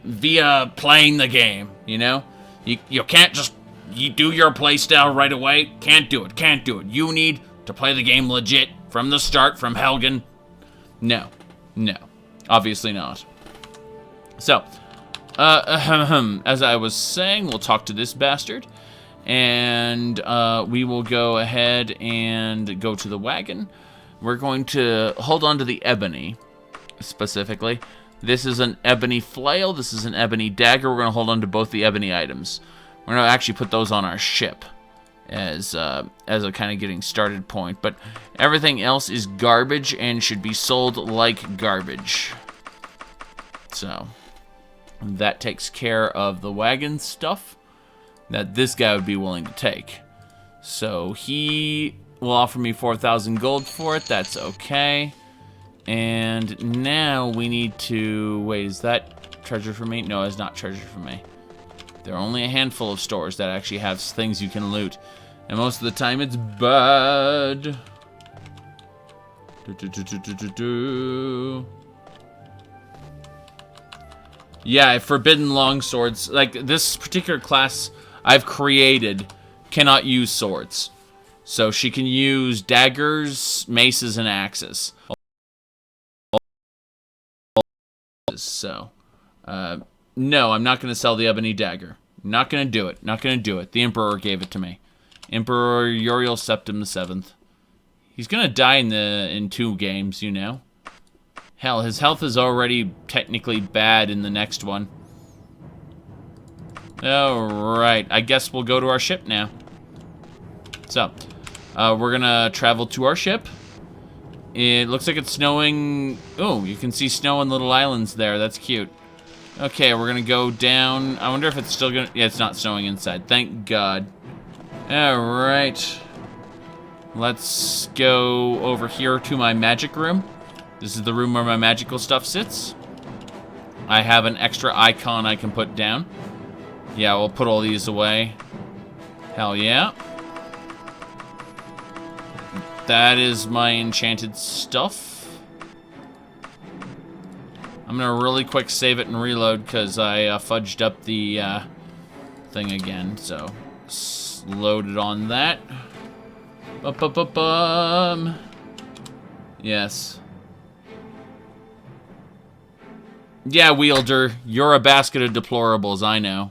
via playing the game, you know? You can't just do your playstyle right away. Can't do it. You need to play the game legit from the start, from Helgen. No. Obviously not. So, as I was saying, we'll talk to this bastard. And we will go ahead and go to the wagon. We're going to hold on to the ebony, specifically. This is an ebony flail. This is an ebony dagger. We're going to hold on to both the ebony items. We're going to actually put those on our ship as a kind of getting started point. But everything else is garbage and should be sold like garbage. So, That takes care of the wagon stuff that this guy would be willing to take. So he will offer me 4,000 gold for it. That's okay. And now we need to... Wait, is that treasure for me? No, it's not treasure for me. There are only a handful of stores that actually have things you can loot. And most of the time it's bad. Yeah, forbidden longswords. Like, this particular class I've created cannot use swords. So she can use daggers, maces, and axes. So, no, I'm not going to sell the ebony dagger. Not going to do it. Not going to do it. The Emperor gave it to me. Emperor Uriel Septim VII. He's going to die in 2 games, you know. Hell, his health is already technically bad in the next one. Alright, I guess we'll go to our ship now. So, we're gonna travel to our ship. It looks like it's snowing. Oh, you can see snow on little islands there. That's cute. Okay, we're gonna go down. I wonder if it's still gonna... Yeah, it's not snowing inside. Thank God. Alright. Let's go over here to my magic room. This is the room where my magical stuff sits. I have an extra icon I can put down. Yeah, we'll put all these away. Hell yeah. That is my enchanted stuff. I'm gonna really quick save it and reload because I fudged up the thing again. So, load it on that. Bum. Yes. Yeah, Wielder, you're a basket of deplorables, I know.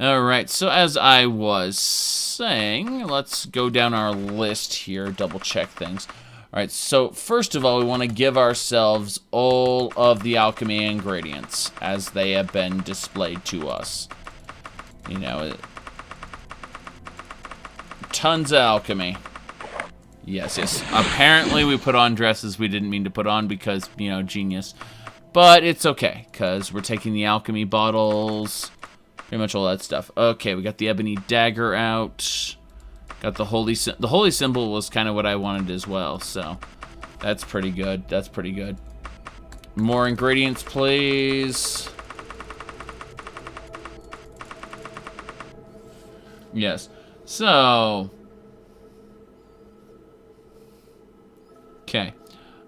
Alright, so as I was saying, let's go down our list here, double check things. Alright, so first of all, we want to give ourselves all of the alchemy ingredients as they have been displayed to us. You know, tons of alchemy. Yes. Apparently we put on dresses we didn't mean to put on because, you know, genius. But it's okay, because we're taking the alchemy bottles, pretty much all that stuff. Okay, we got the ebony dagger out. Got the holy symbol was kind of what I wanted as well, so that's pretty good. That's pretty good. More ingredients, please. Yes. So, okay.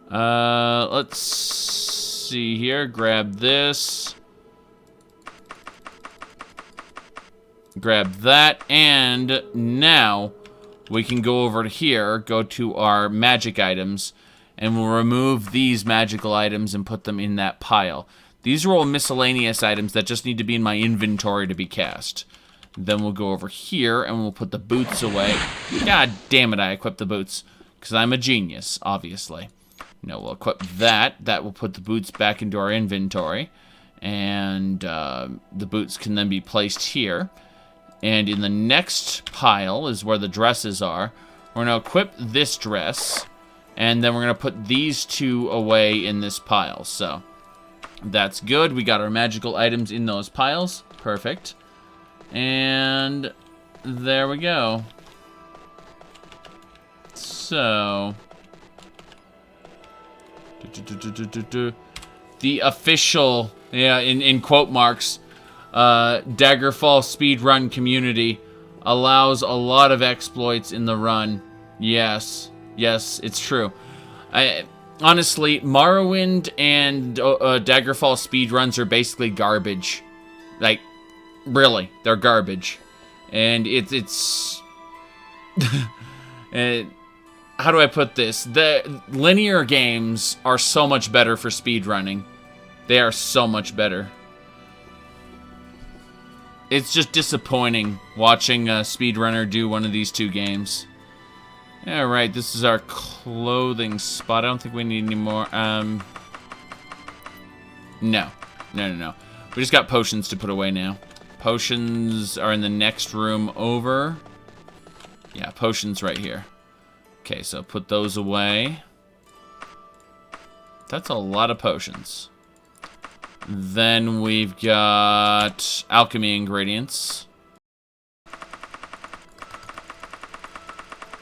Let's see here. Grab this. Grab that, and now we can go over to here, go to our magic items, and we'll remove these magical items and put them in that pile. These are all miscellaneous items that just need to be in my inventory to be cast. Then we'll go over here, and we'll put the boots away. God damn it, I equipped the boots, because I'm a genius, obviously. No, we'll equip that. That will put the boots back into our inventory, and the boots can then be placed here. And in the next pile is where the dresses are. We're going to equip this dress, and then we're going to put these two away in this pile. So, that's good. We got our magical items in those piles. Perfect. And there we go. So, the official, yeah, in quote marks, Daggerfall speedrun community allows a lot of exploits in the run. Yes, it's true. Honestly, Morrowind and Daggerfall speedruns are basically garbage. Like, really, they're garbage. And it's how do I put this? The linear games are so much better for speedrunning. They are so much better. It's just disappointing watching a speedrunner do one of these two games. Alright, this is our clothing spot. I don't think we need any more. No. We just got potions to put away now. Potions are in the next room over. Yeah, potions right here. Okay, so put those away. That's a lot of potions. Then we've got alchemy ingredients.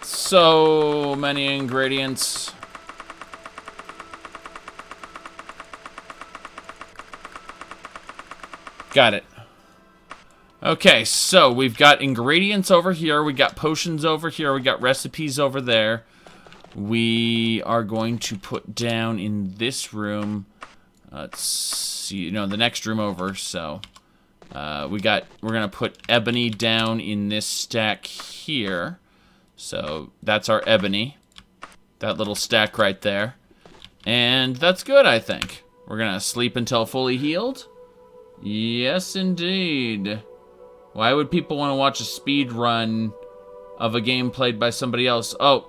So many ingredients. Got it. Okay, so we've got ingredients over here, we got potions over here, we got recipes over there. We are going to put down in this room, let's see, no, the next room over, so we're gonna put ebony down in this stack here. So that's our ebony, that little stack right there. And that's good, I think. We're gonna sleep until fully healed. Yes, indeed. Why would people want to watch a speed run of a game played by somebody else? Oh,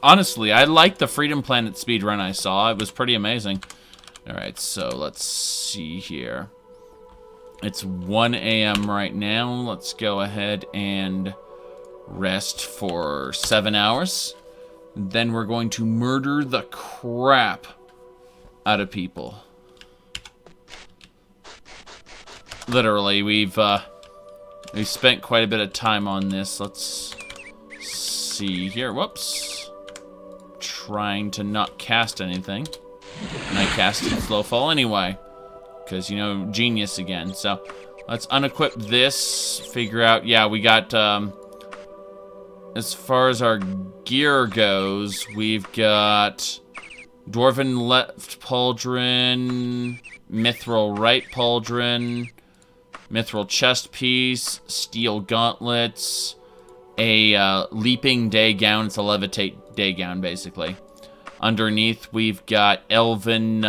honestly, I liked the Freedom Planet speed run I saw. It was pretty amazing. Alright, so let's see here. It's 1 a.m. right now. Let's go ahead and rest for 7 hours. Then we're going to murder the crap out of people. Literally, we've spent quite a bit of time on this. Let's see here. Whoops. Trying to not cast anything. And I casted slow fall anyway. Because, you know, genius again. So, let's unequip this. Figure out, yeah, we got, as far as our gear goes, we've got Dwarven left pauldron, Mithril right pauldron, Mithril chest piece, steel gauntlets, a leaping day gown. It's a levitate day gown, basically. Underneath, we've got elven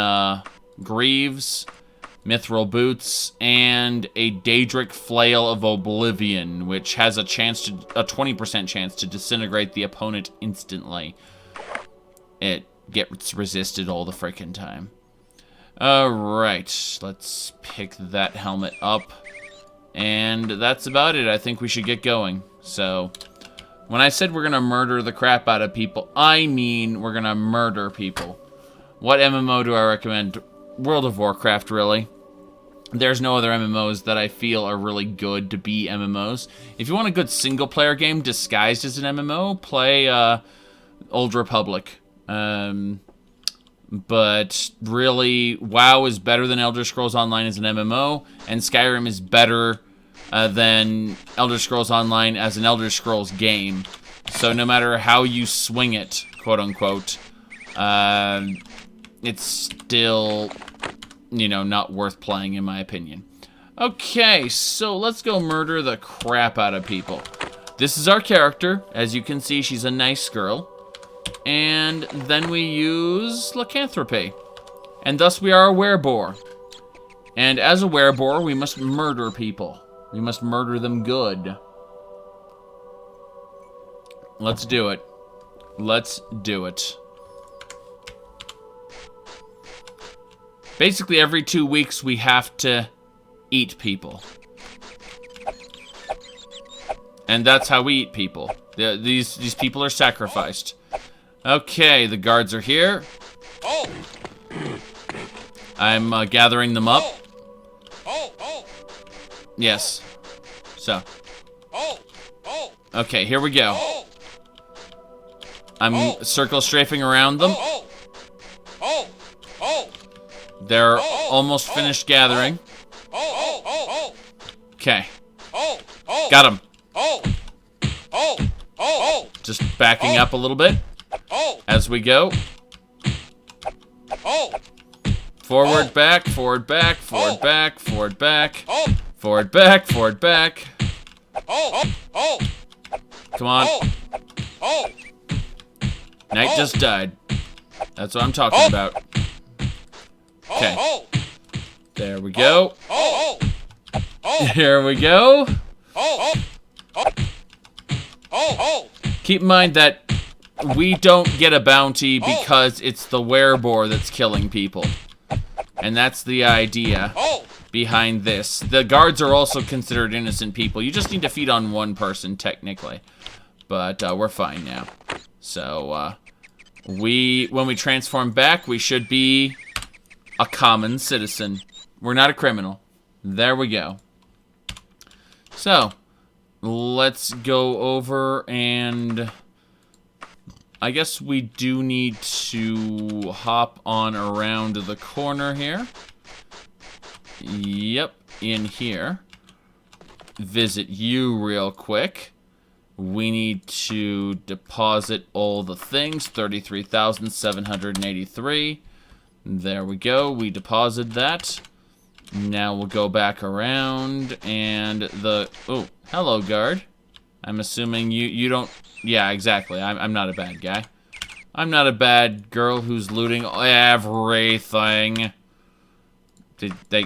greaves, mithril boots, and a Daedric flail of oblivion, which has a 20% chance to disintegrate the opponent instantly. It gets resisted all the frickin' time. Alright, let's pick that helmet up. And that's about it. I think we should get going. So, when I said we're gonna murder the crap out of people, I mean we're gonna murder people. What MMO do I recommend? World of Warcraft, really. There's no other MMOs that I feel are really good to be MMOs. If you want a good single-player game disguised as an MMO, play Old Republic. But really, WoW is better than Elder Scrolls Online as an MMO, and Skyrim is better than Elder Scrolls Online as an Elder Scrolls game. So no matter how you swing it, quote-unquote, it's still, you know, not worth playing, in my opinion. Okay, so let's go murder the crap out of people. This is our character. As you can see, she's a nice girl. And then we use lycanthropy. And thus we are a werebore. And as a werebore, we must murder people. We must murder them good. Let's do it. Let's do it. Basically, every 2 weeks, we have to eat people. And that's how we eat people. These people are sacrificed. Okay, the guards are here. I'm gathering them up. Yes. So. Okay, here we go. I'm circle strafing around them. They're almost finished gathering. Okay. Got him. Just backing up a little bit as we go. Forward, back, forward, back, forward, back, forward, back, forward, back, forward, back. Come on. Knight just died. That's what I'm talking about. Okay. There we go. Here we go. Keep in mind that we don't get a bounty because it's the werebore that's killing people. And that's the idea behind this. The guards are also considered innocent people. You just need to feed on one person, technically. But we're fine now. So, when we transform back, we should be a common citizen. We're not a criminal. There we go. So, let's go over and... I guess we do need to hop on around the corner here. Yep, in here. Visit you real quick. We need to deposit all the things. 33,783. There we go. We deposited that. Now we'll go back around and the... Oh, hello, guard. I'm assuming you don't... Yeah, exactly. I'm not a bad guy. I'm not a bad girl who's looting everything. They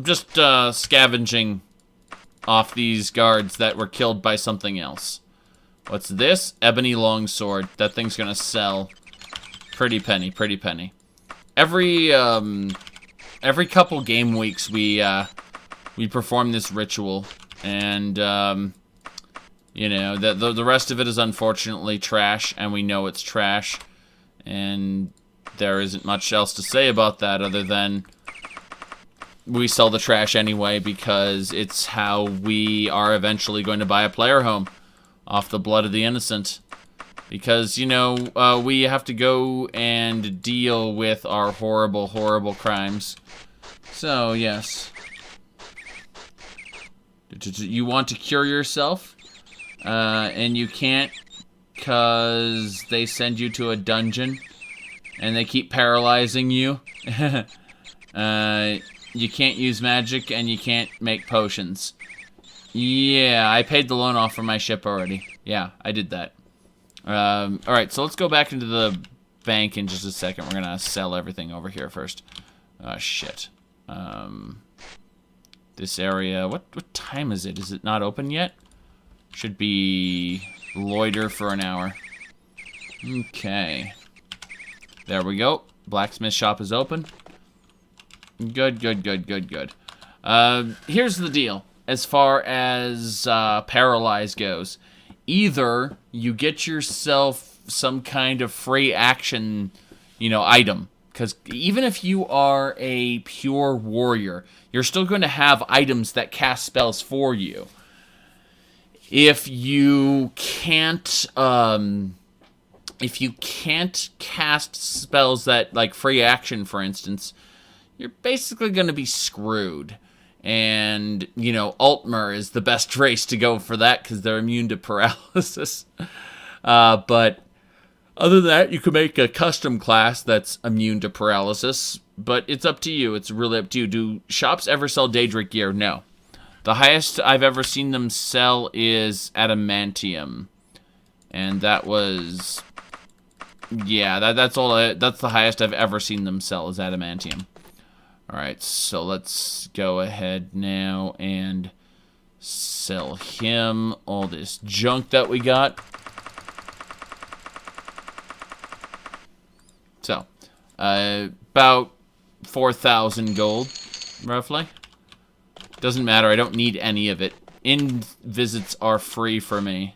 just scavenging off these guards that were killed by something else. What's this? Ebony longsword. That thing's gonna sell. Pretty penny, pretty penny. Every couple game weeks we perform this ritual, and you know, the rest of it is unfortunately trash, and we know it's trash, and there isn't much else to say about that other than we sell the trash anyway because it's how we are eventually going to buy a player home off the blood of the innocent. Because, you know, we have to go and deal with our horrible, horrible crimes. So, yes. You want to cure yourself? And you can't because they send you to a dungeon and they keep paralyzing you. You can't use magic and you can't make potions. Yeah, I paid the loan off for my ship already. Yeah, I did that. Alright, so let's go back into the bank in just a second. We're gonna sell everything over here first. Oh, shit. This area... What time is it? Is it not open yet? Should be loiter for an hour. Okay. There we go. Blacksmith shop is open. Good, good, good, good, good. Here's the deal. As far as Paralyze goes. Either you get yourself some kind of free action, you know, item. Because even if you are a pure warrior, you're still going to have items that cast spells for you. If you can't cast spells that, like free action, for instance, you're basically going to be screwed. And, you know, Altmer is the best race to go for that because they're immune to paralysis. But other than that, you could make a custom class that's immune to paralysis. But it's up to you. It's really up to you. Do shops ever sell Daedric gear? No. The highest I've ever seen them sell is adamantium. And that was... Yeah, that's the highest I've ever seen them sell is adamantium. Alright, so let's go ahead now and sell him all this junk that we got. So, about 4,000 gold, roughly. Doesn't matter, I don't need any of it. Inn visits are free for me,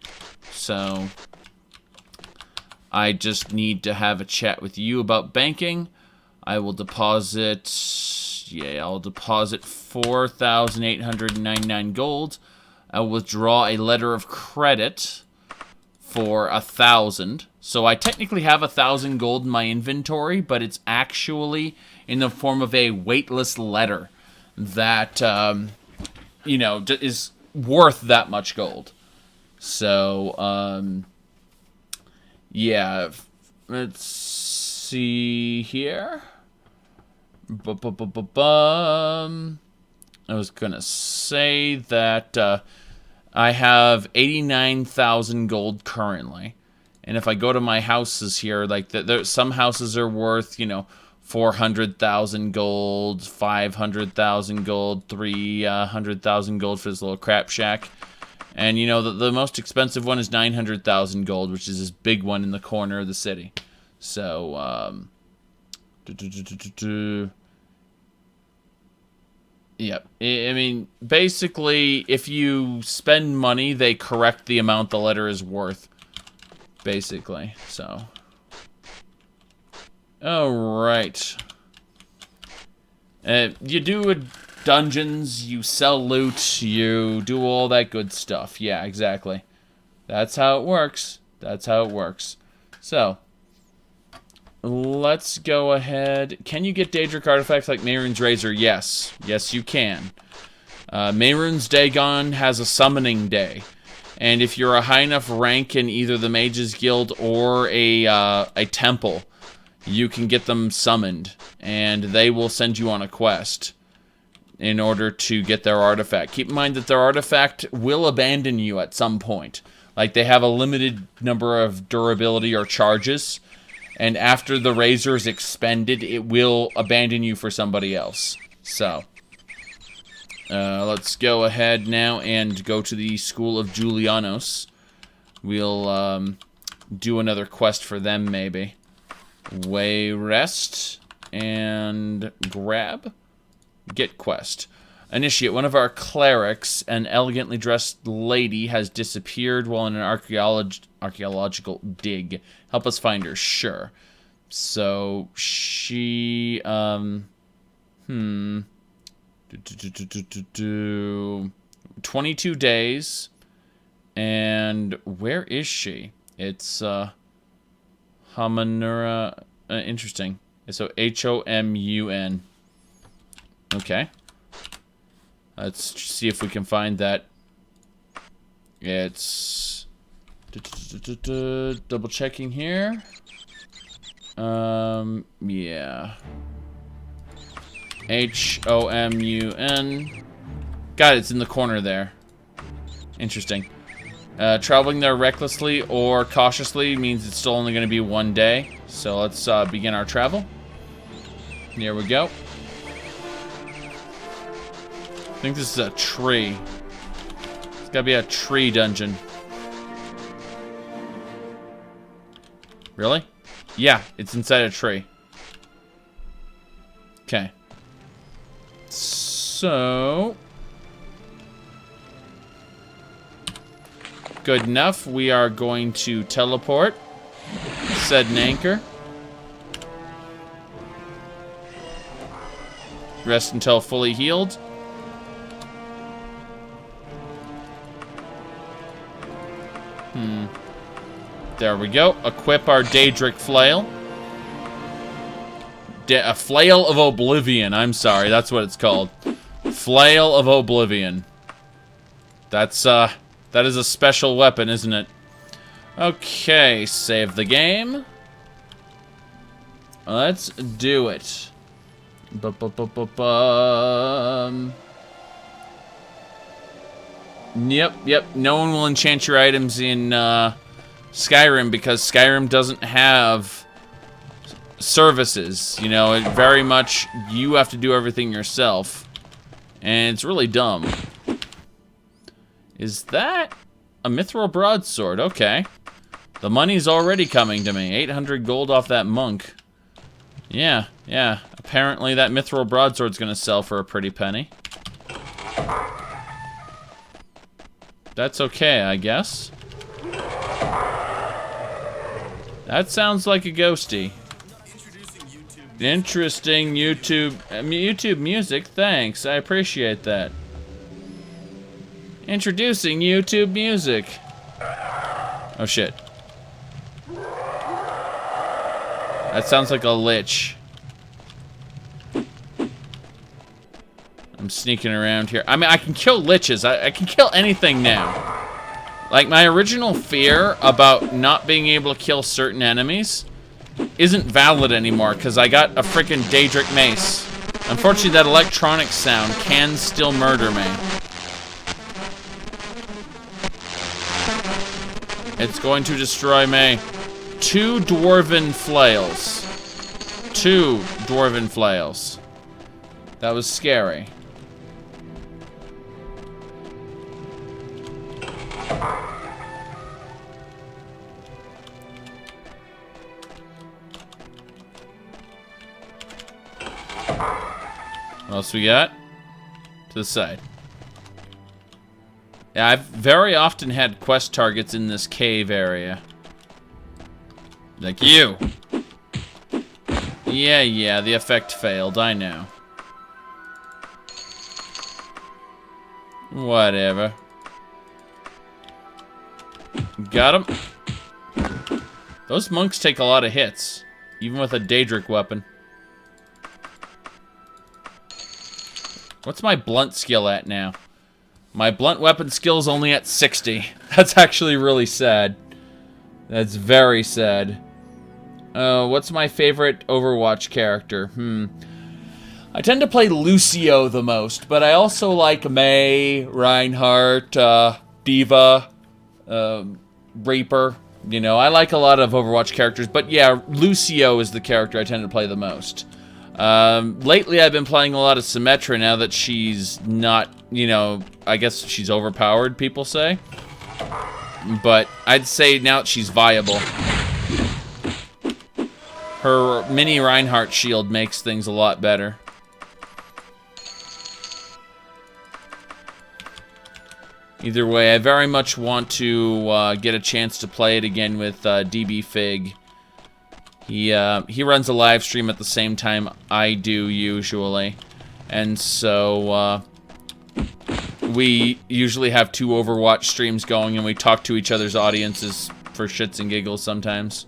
so I just need to have a chat with you about banking. I will deposit... Yeah, I'll deposit 4,899 gold. I'll withdraw a letter of credit for 1,000. So I technically have 1,000 gold in my inventory, but it's actually in the form of a weightless letter that, you know, is worth that much gold. So, yeah, let's see here. I was gonna say that I have 89,000 gold currently, and if I go to my houses here, like some houses are worth, you know, 400,000 gold, 500,000 gold, 300,000 gold for this little crap shack, and you know the most expensive one is 900,000 gold, which is this big one in the corner of the city. So yep. I mean, basically, if you spend money, they correct the amount the letter is worth. Basically, so. Alright. You do dungeons, you sell loot, you do all that good stuff. Yeah, exactly. That's how it works. That's how it works. So, let's go ahead. Can you get Daedric artifacts like Mehrunes Razor? Yes. Yes, you can. Mehrunes Dagon has a summoning day. And if you're a high enough rank in either the Mages Guild or a temple, you can get them summoned. And they will send you on a quest in order to get their artifact. Keep in mind that their artifact will abandon you at some point. Like, they have a limited number of durability or charges. And after the razor is expended, it will abandon you for somebody else. So, let's go ahead now and go to the School of Julianos. We'll do another quest for them, maybe. Way rest and grab. Get quest. Initiate. One of our clerics, an elegantly dressed lady, has disappeared while in an archaeological dig. Help us find her. Sure. So, she, 22 days. And where is she? It's, Homunura. Interesting. So, Homun. Okay. Let's see if we can find that. It's double checking here. Yeah. Homun. Got it, it's in the corner there. Interesting. Traveling there recklessly or cautiously means it's still only going to be 1 day. So let's begin our travel. Here we go. I think this is a tree. It's gotta be a tree dungeon. Really? Yeah, it's inside a tree. Okay. So... good enough. We are going to teleport. Set an anchor. Rest until fully healed. There we go. Equip our Daedric Flail. A Flail of Oblivion. I'm sorry, that's what it's called. Flail of Oblivion. That is a special weapon, isn't it? Okay, save the game. Let's do it. Yep. No one will enchant your items in Skyrim because Skyrim doesn't have services. You know, it very much, you have to do everything yourself. And it's really dumb. Is that a mithril broadsword? Okay. The money's already coming to me. 800 gold off that monk. Yeah. Apparently that mithril broadsword's gonna sell for a pretty penny. That's okay, I guess. That sounds like a ghosty. Interesting YouTube music, thanks. I appreciate that. Introducing YouTube music. Oh shit. That sounds like a lich. I'm sneaking around here. I mean, I can kill liches. I can kill anything now. Like, my original fear about not being able to kill certain enemies isn't valid anymore, because I got a freaking Daedric mace. Unfortunately, that electronic sound can still murder me. It's going to destroy me. 2 dwarven flails. 2 dwarven flails. That was scary. What else we got? To the side. Yeah, I've very often had quest targets in this cave area. Like you. Yeah, the effect failed, I know. Whatever. Got him. Those monks take a lot of hits, even with a Daedric weapon. What's my blunt skill at now? My blunt weapon skill's only at 60. That's actually really sad. That's very sad. What's my favorite Overwatch character? I tend to play Lucio the most, but I also like Mei, Reinhardt, D.Va, Reaper. You know, I like a lot of Overwatch characters, but yeah, Lucio is the character I tend to play the most. Lately I've been playing a lot of Symmetra now that she's not, you know, I guess she's overpowered, people say. But I'd say now that she's viable. Her mini Reinhardt shield makes things a lot better. Either way, I very much want to get a chance to play it again with DB Fig. He runs a live stream at the same time I do usually, and so we usually have 2 Overwatch streams going, and we talk to each other's audiences for shits and giggles sometimes.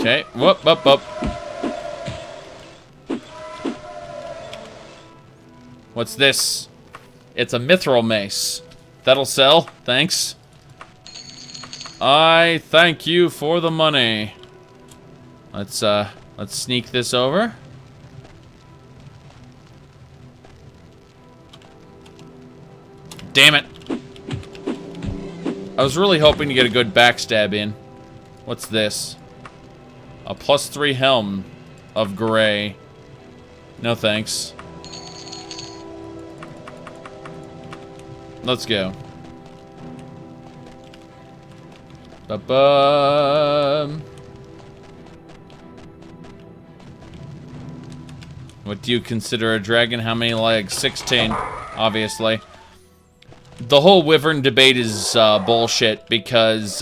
Okay, whoop, up, up. What's this? It's a mithril mace. That'll sell, thanks. I thank you for the money. Let's sneak this over. Damn it. I was really hoping to get a good backstab in. What's this? A +3 helm of gray. No thanks. Let's go. Ba-bum. What do you consider a dragon? How many legs? 16, obviously. The whole wyvern debate is bullshit because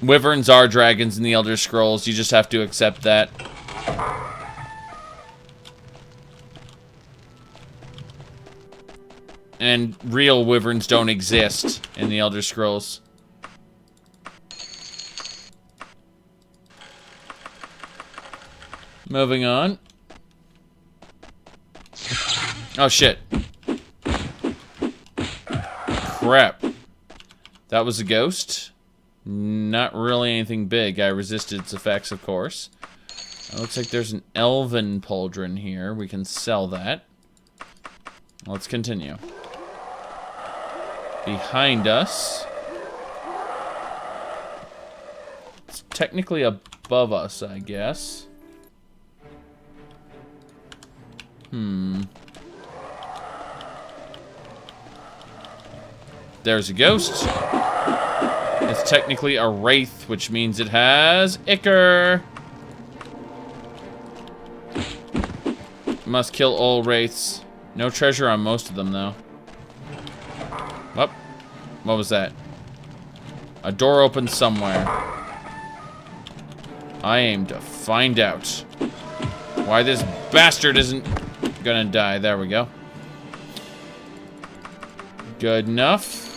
wyverns are dragons in the Elder Scrolls. You just have to accept that. And real wyverns don't exist in the Elder Scrolls. Moving on. Oh, shit. Crap. That was a ghost. Not really anything big. I resisted its effects, of course. It looks like there's an elven pauldron here. We can sell that. Let's continue. Behind us. It's technically above us, I guess. There's a ghost. It's technically a wraith, which means it has ichor. Must kill all wraiths. No treasure on most of them, though. What was that? A door opened somewhere. I aim to find out why this bastard isn't gonna die. There we go. Good enough.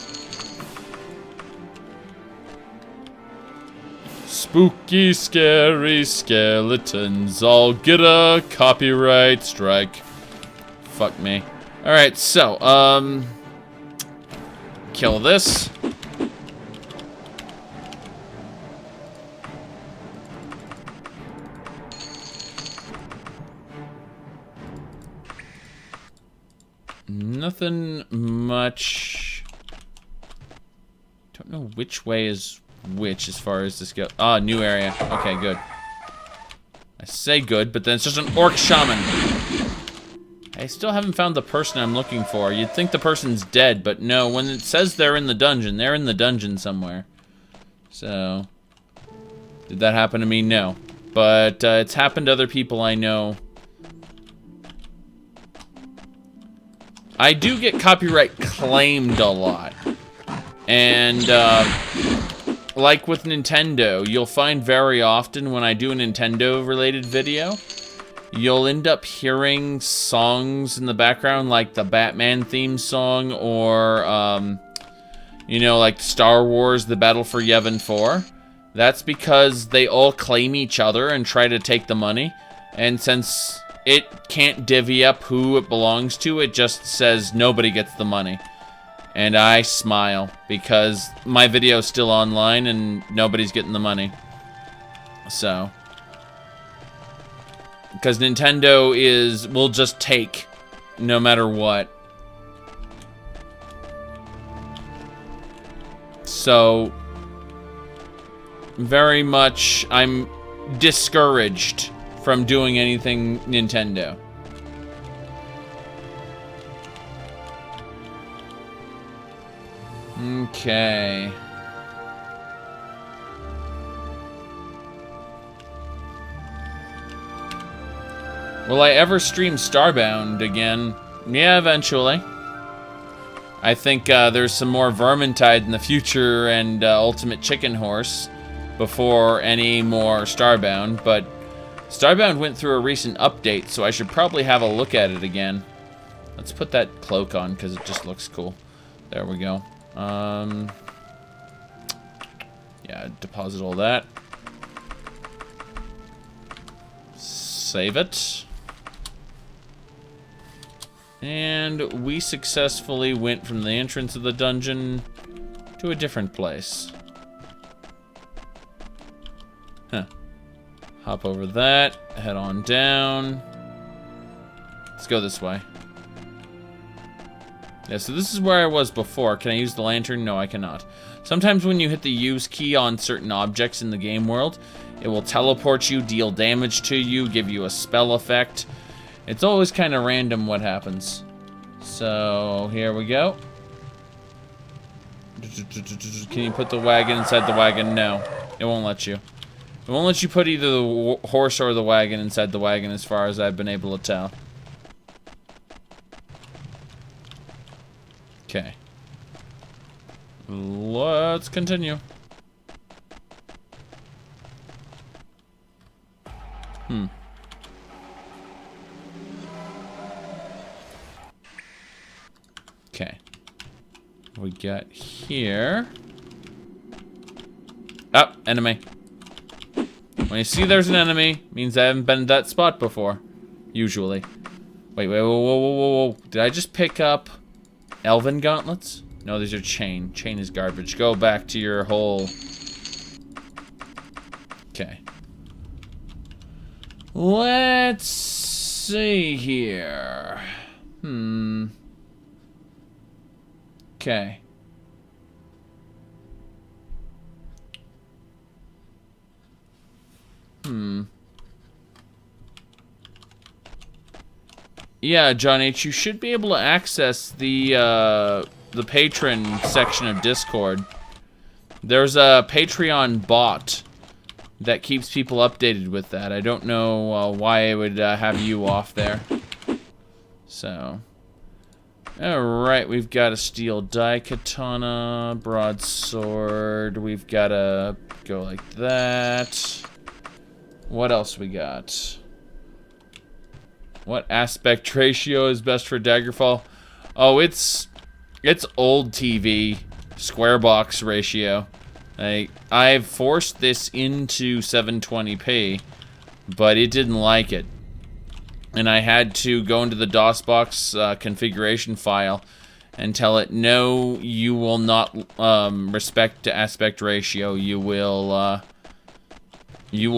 Spooky, scary skeletons all get a copyright strike. Fuck me. Alright, so, kill this. Nothing much. Don't know which way is which as far as this goes. Ah, new area. Okay, good. I say good, but then it's just an orc shaman. I still haven't found the person I'm looking for. You'd think the person's dead, but no. When it says they're in the dungeon somewhere. So, did that happen to me? No. But it's happened to other people I know. I do get copyright claimed a lot. And like with Nintendo, you'll find very often when I do a Nintendo-related video, you'll end up hearing songs in the background, like the Batman theme song, or, you know, like Star Wars, The Battle for Yavin 4. That's because they all claim each other and try to take the money. And since it can't divvy up who it belongs to, it just says nobody gets the money. And I smile because my video's still online and nobody's getting the money. So, because Nintendo will just take no matter what. So, very much I'm discouraged from doing anything Nintendo. Okay. Will I ever stream Starbound again? Yeah, eventually. I think there's some more Vermintide in the future and Ultimate Chicken Horse before any more Starbound, but Starbound went through a recent update, so I should probably have a look at it again. Let's put that cloak on because it just looks cool. There we go. Yeah, deposit all that. Save it. And we successfully went from the entrance of the dungeon to a different place. Huh. Hop over that, head on down. Let's go this way. Yeah, so this is where I was before. Can I use the lantern? No, I cannot. Sometimes when you hit the use key on certain objects in the game world, it will teleport you, deal damage to you, give you a spell effect. It's always kind of random what happens. So, here we go. Can you put the wagon inside the wagon? No, it won't let you. It won't let you put either the horse or the wagon inside the wagon as far as I've been able to tell. Okay. Let's continue. Okay. We got here. Oh, enemy. When you see there's an enemy, means I haven't been in that spot before. Usually. Wait, whoa. Did I just pick up Elven gauntlets? No, these are chain. Chain is garbage. Go back to your hole. Okay. Let's see here. Okay. Yeah, John H., you should be able to access the patron section of Discord. There's a Patreon bot that keeps people updated with that. I don't know why I would have you off there. So, alright, we've got a steel daikatana, broadsword. We've got to go like that. What else we got? What aspect ratio is best for Daggerfall? Oh, it's old TV, square box ratio. I've forced this into 720p, but it didn't like it. And I had to go into the DOSBox configuration file and tell it, no, you will not respect the aspect ratio. You will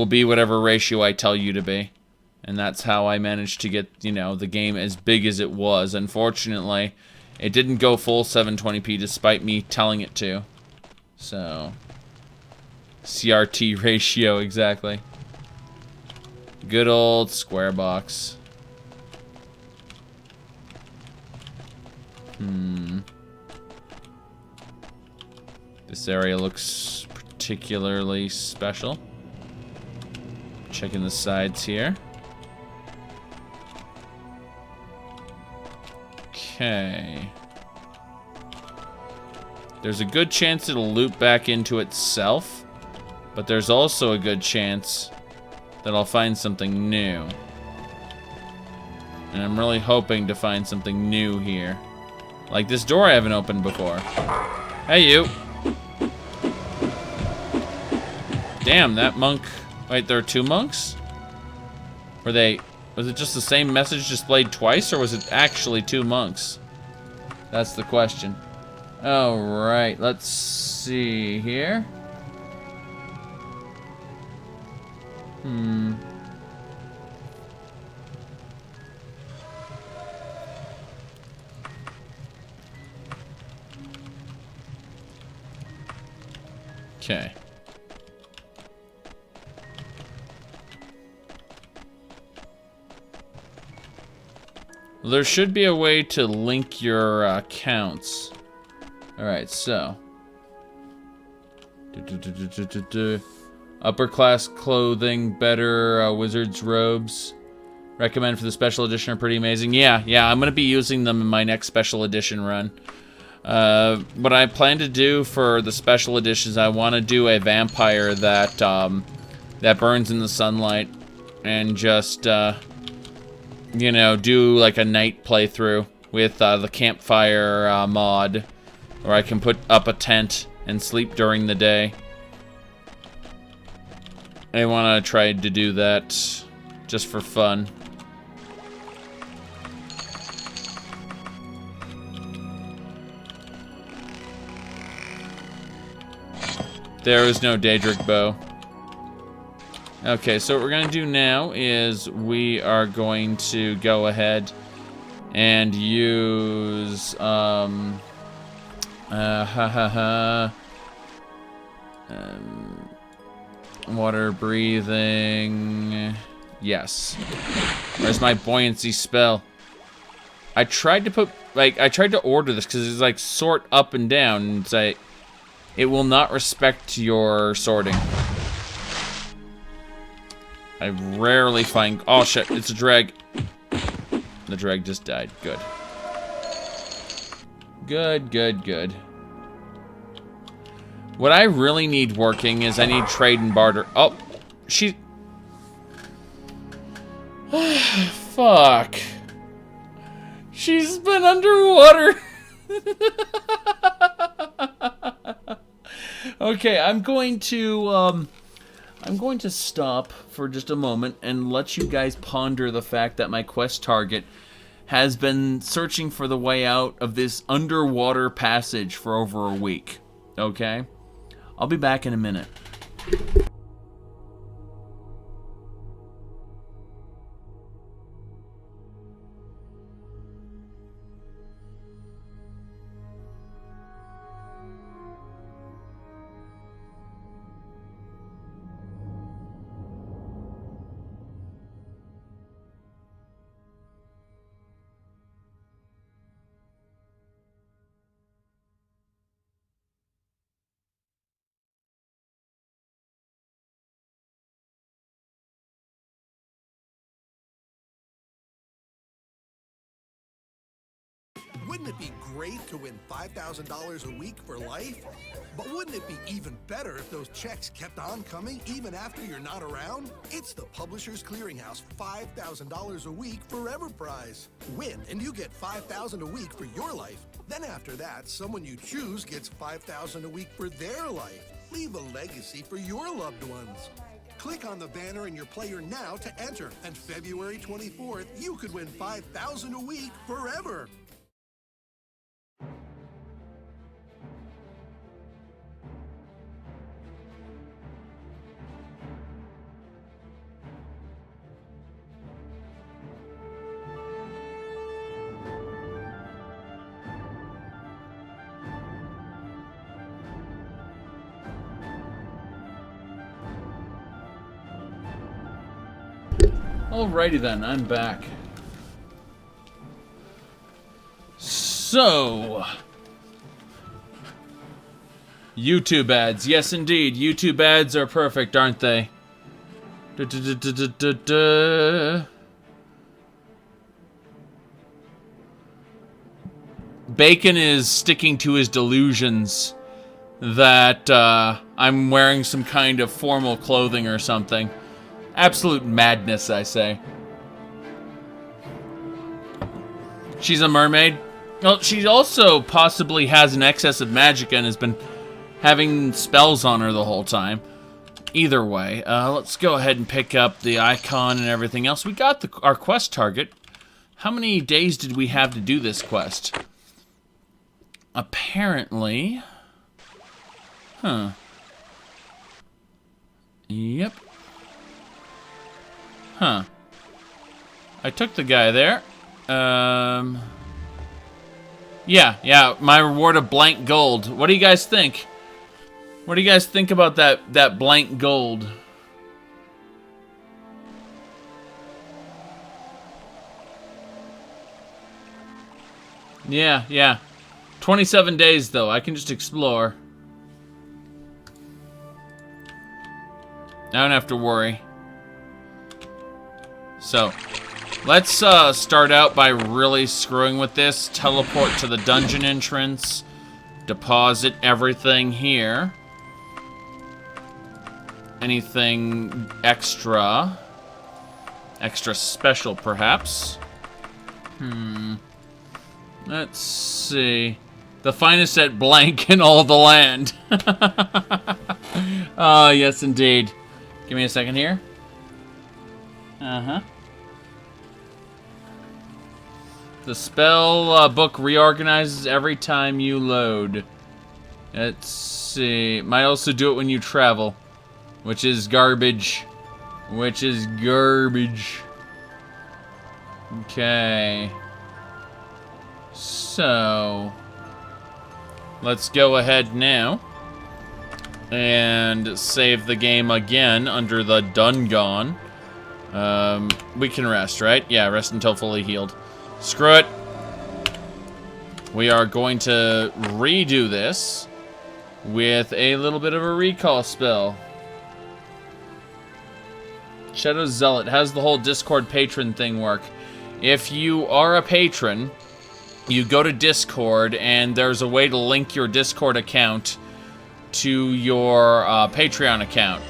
be whatever ratio I tell you to be. And that's how I managed to get, you know, the game as big as it was. Unfortunately, it didn't go full 720p despite me telling it to. So, CRT ratio, exactly. Good old square box. This area looks particularly special. Checking the sides here. Okay. There's a good chance it'll loop back into itself, but there's also a good chance that I'll find something new. And I'm really hoping to find something new here. Like this door I haven't opened before. Hey, you. Damn, that monk... Wait, there are 2 monks? Was it just the same message displayed twice, or was it actually 2 monks? That's the question. Alright, let's see here. Okay. Well, there should be a way to link your accounts. Alright, so. Upper class clothing, better wizard's robes. Recommend for the special edition are pretty amazing. Yeah, I'm going to be using them in my next special edition run. What I plan to do for the special editions, I want to do a vampire that that burns in the sunlight, and just you know, do like a night playthrough with the campfire mod, where I can put up a tent and sleep during the day. I want to try to do that just for fun. There is no Daedric bow. Okay, so what we're going to do now is we are going to go ahead and use water breathing. Yes. Where's my buoyancy spell? I tried to put, like, I tried to order this because it's like sort up and down, and it's like, it will not respect your sorting. I rarely find, oh shit, it's a drag. The drag just died. Good. Good. What I really need working is I need trade and barter. Oh, she... Fuck. She's been underwater. Okay, I'm going to stop for just a moment and let you guys ponder the fact that my quest target has been searching for the way out of this underwater passage for over a week. Okay? I'll be back in a minute. Wouldn't it be great to win $5,000 a week for life? But wouldn't it be even better if those checks kept on coming even after you're not around? It's the Publishers Clearinghouse $5,000 a week forever prize. Win and you get $5,000 a week for your life. Then after that, someone you choose gets $5,000 a week for their life. Leave a legacy for your loved ones. Click on the banner in your player now to enter, and February 24th, you could win $5,000 a week forever. Alrighty then, I'm back. So, YouTube ads. Yes, indeed. YouTube ads are perfect, aren't they? Bacon is sticking to his delusions that I'm wearing some kind of formal clothing or something. Absolute madness, I say. She's a mermaid. Well, she also possibly has an excess of magic and has been having spells on her the whole time. Either way, let's go ahead and pick up the icon and everything else. We got our quest target. How many days did we have to do this quest? Apparently... Huh. Yep. Huh. I took the guy there. Yeah, my reward of blank gold. What do you guys think? What do you guys think about that blank gold? Yeah. 27 days, though. I can just explore. I don't have to worry. So, let's start out by really screwing with this. Teleport to the dungeon entrance. Deposit everything here. Anything extra? Extra special, perhaps? Let's see. The finest at blank in all the land. Oh, yes, indeed. Give me a second here. The spell book reorganizes every time you load. Let's see. Might also do it when you travel. Which is garbage. Okay. So... let's go ahead now. And save the game again under the Dungon. We can rest, right? Yeah, rest until fully healed. Screw it. We are going to redo this with a little bit of a recall spell. Shadow Zealot. How's the whole Discord patron thing work? If you are a patron, you go to Discord, and there's a way to link your Discord account to your Patreon account.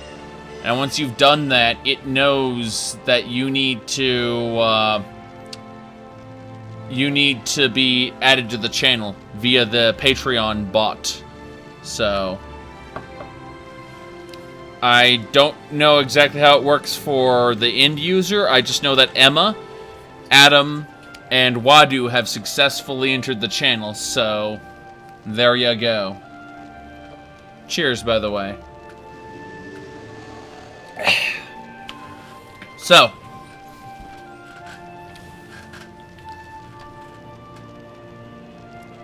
And once you've done that, it knows that you need to be added to the channel via the Patreon bot. So I don't know exactly how it works for the end user. I just know that Emma, Adam, and Wadu have successfully entered the channel, so there you go. Cheers, by the way. So,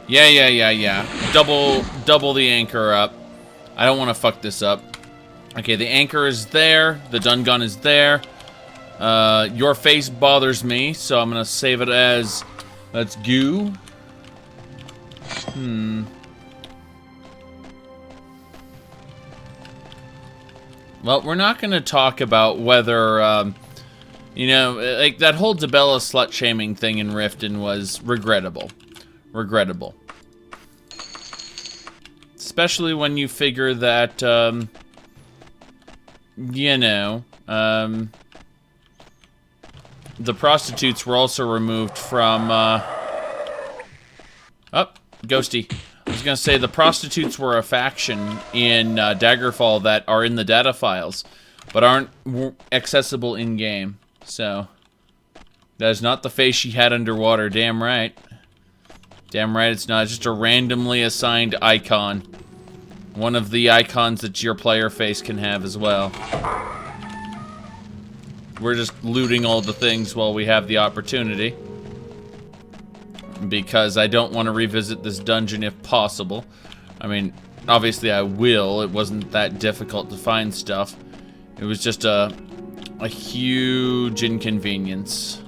yeah. Double the anchor up. I don't want to fuck this up. Okay, the anchor is there. The Dungon is there. Your face bothers me, so I'm gonna save it as... let's go. Well, we're not gonna talk about whether, you know, like, that whole Debella slut-shaming thing in Riften was regrettable. Especially when you figure that, you know, the prostitutes were also removed from, oh, Ghosty. I was gonna say, the prostitutes were a faction in Daggerfall that are in the data files, but aren't accessible in-game. So, that is not the face she had underwater, damn right. Damn right it's not, it's just a randomly assigned icon. One of the icons that your player face can have as well. We're just looting all the things while we have the opportunity. Because I don't want to revisit this dungeon if possible. I mean, obviously I will. It wasn't that difficult to find stuff. It was just a huge inconvenience.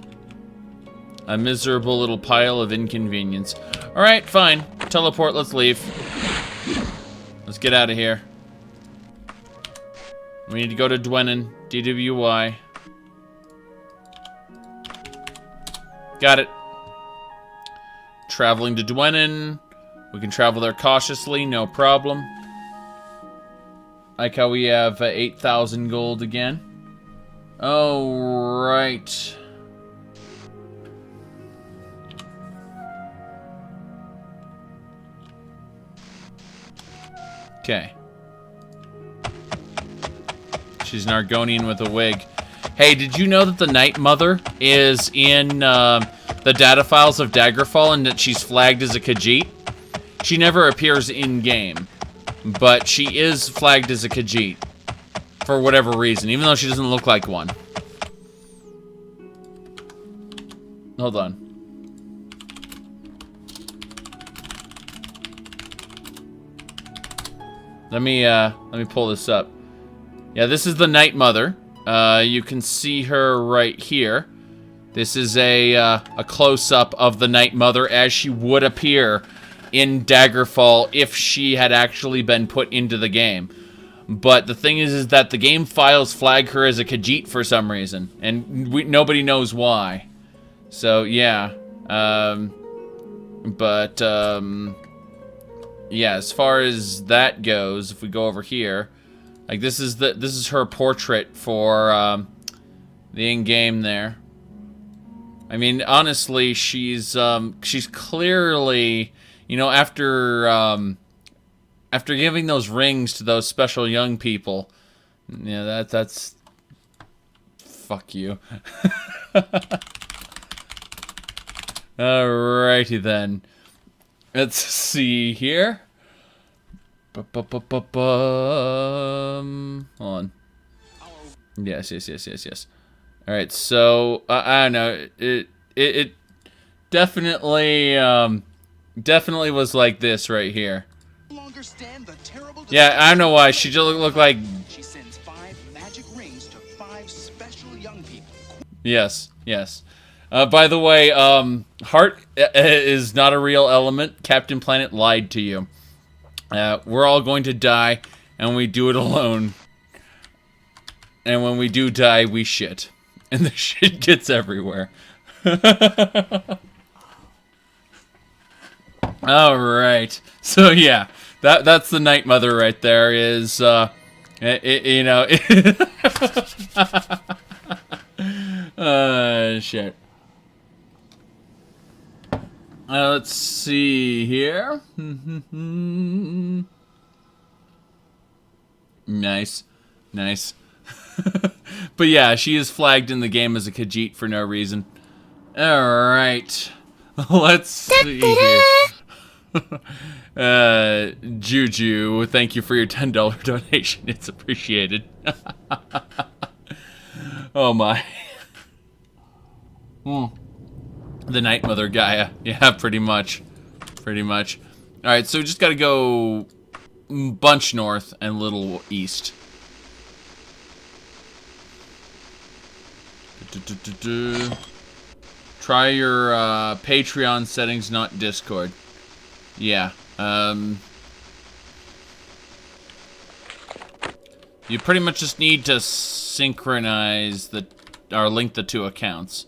A miserable little pile of inconvenience. Alright, fine. Teleport, let's leave. Let's get out of here. We need to go to Dwenin. DWY. Got it. Traveling to Dwenin. We can travel there cautiously, no problem. Like how we have 8,000 gold again. Oh, right. Okay. She's an Argonian with a wig. Hey, did you know that the Night Mother is in the data files of Daggerfall and that she's flagged as a Khajiit? She never appears in-game, but she is flagged as a Khajiit for whatever reason, even though she doesn't look like one. Hold on. Let me pull this up. Yeah, this is the Night Mother. You can see her right here. This is a close-up of the Night Mother as she would appear in Daggerfall if she had actually been put into the game. But the thing is that the game files flag her as a Khajiit for some reason, and nobody knows why. So yeah, yeah. As far as that goes, if we go over here, like this is her portrait for the in-game there. I mean, honestly, she's clearly, you know, after giving those rings to those special young people, yeah, that's fuck you. Alrighty then. Let's see here. Hold on. Yes. Alright, so I don't know. It definitely definitely was like this right here. Yeah, I don't know why. She just looked like. She sends 5 magic rings to 5 special young people. Yes. By the way, heart is not a real element. Captain Planet lied to you. We're all going to die, and we do it alone. And when we do die, we shit. And the shit gets everywhere. Alright. So, yeah. That's the Night Mother right there. Is, you know... shit. Let's see here. Nice. But yeah, she is flagged in the game as a Khajiit for no reason. Alright. Let's see here. Juju, thank you for your $10 donation. It's appreciated. Oh my. The Night Mother Gaia. Yeah, pretty much. Alright, so we just gotta go bunch north and little east. Try your Patreon settings, not Discord. Yeah. You pretty much just need to synchronize or link the 2 accounts.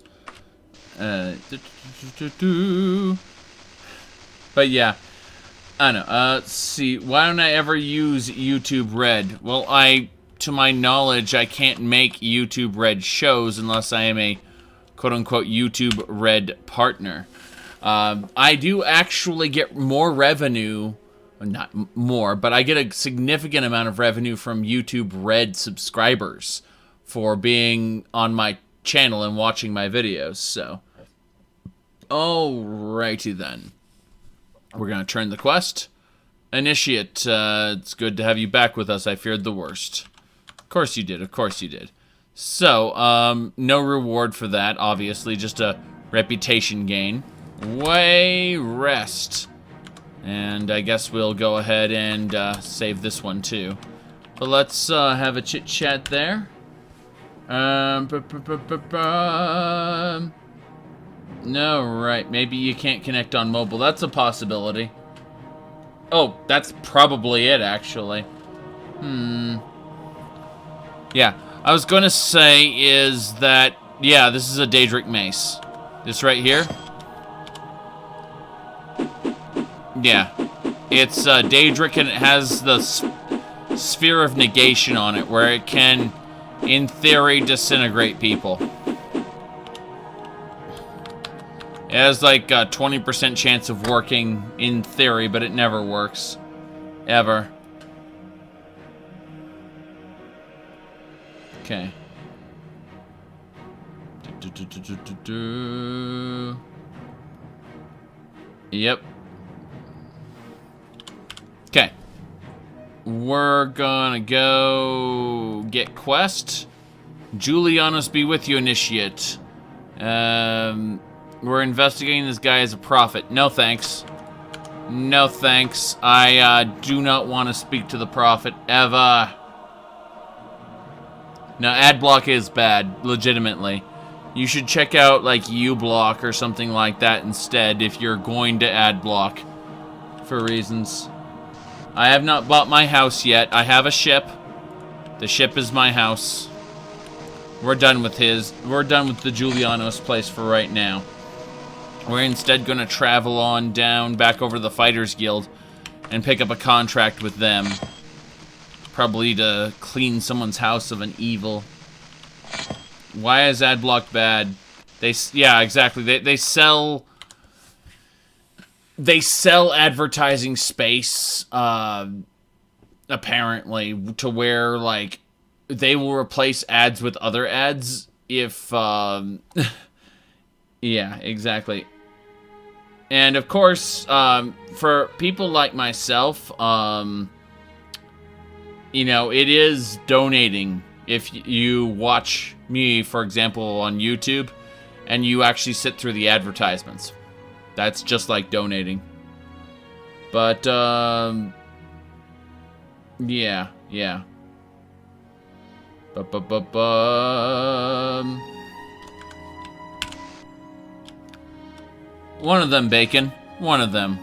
But yeah, I don't know. Let's see. Why don't I ever use YouTube Red? Well, to my knowledge, I can't make YouTube Red shows unless I am a quote-unquote YouTube Red partner. I do actually get more revenue, not more, but I get a significant amount of revenue from YouTube Red subscribers for being on my channel and watching my videos, so. Alrighty then. We're gonna turn the quest. Initiate, it's good to have you back with us. I feared the worst. Of course you did. So, no reward for that, obviously, just a reputation gain. Way rest. And I guess we'll go ahead and save this one too. But let's have a chit-chat there. No, right. Maybe you can't connect on mobile. That's a possibility. Oh, that's probably it, actually. Yeah, I was going to say is that, yeah, this is a Daedric Mace. This right here. Yeah. It's Daedric and it has sphere of negation on it, where it can, in theory, disintegrate people. It has like a 20% chance of working in theory, but it never works. Ever. Okay. Yep. Okay. We're gonna go get quest. Julianus be with you, initiate. We're investigating this guy as a prophet. No thanks. No thanks. I do not want to speak to the prophet ever. No, ad block is bad, legitimately. You should check out like uBlock or something like that instead if you're going to ad block for reasons. I have not bought my house yet. I have a ship. The ship is my house. We're done with the Julianos place for right now. We're instead going to travel on down back over to the Fighters Guild and pick up a contract with them. Probably to clean someone's house of an evil. Why is Adblock bad? Yeah, exactly. They sell advertising space, apparently, to where, like, they will replace ads with other ads if, yeah, exactly. And, of course, for people like myself, you know, it is donating if you watch me, for example, on YouTube, and you actually sit through the advertisements. That's just like donating. But, yeah. One of them, Bacon. One of them.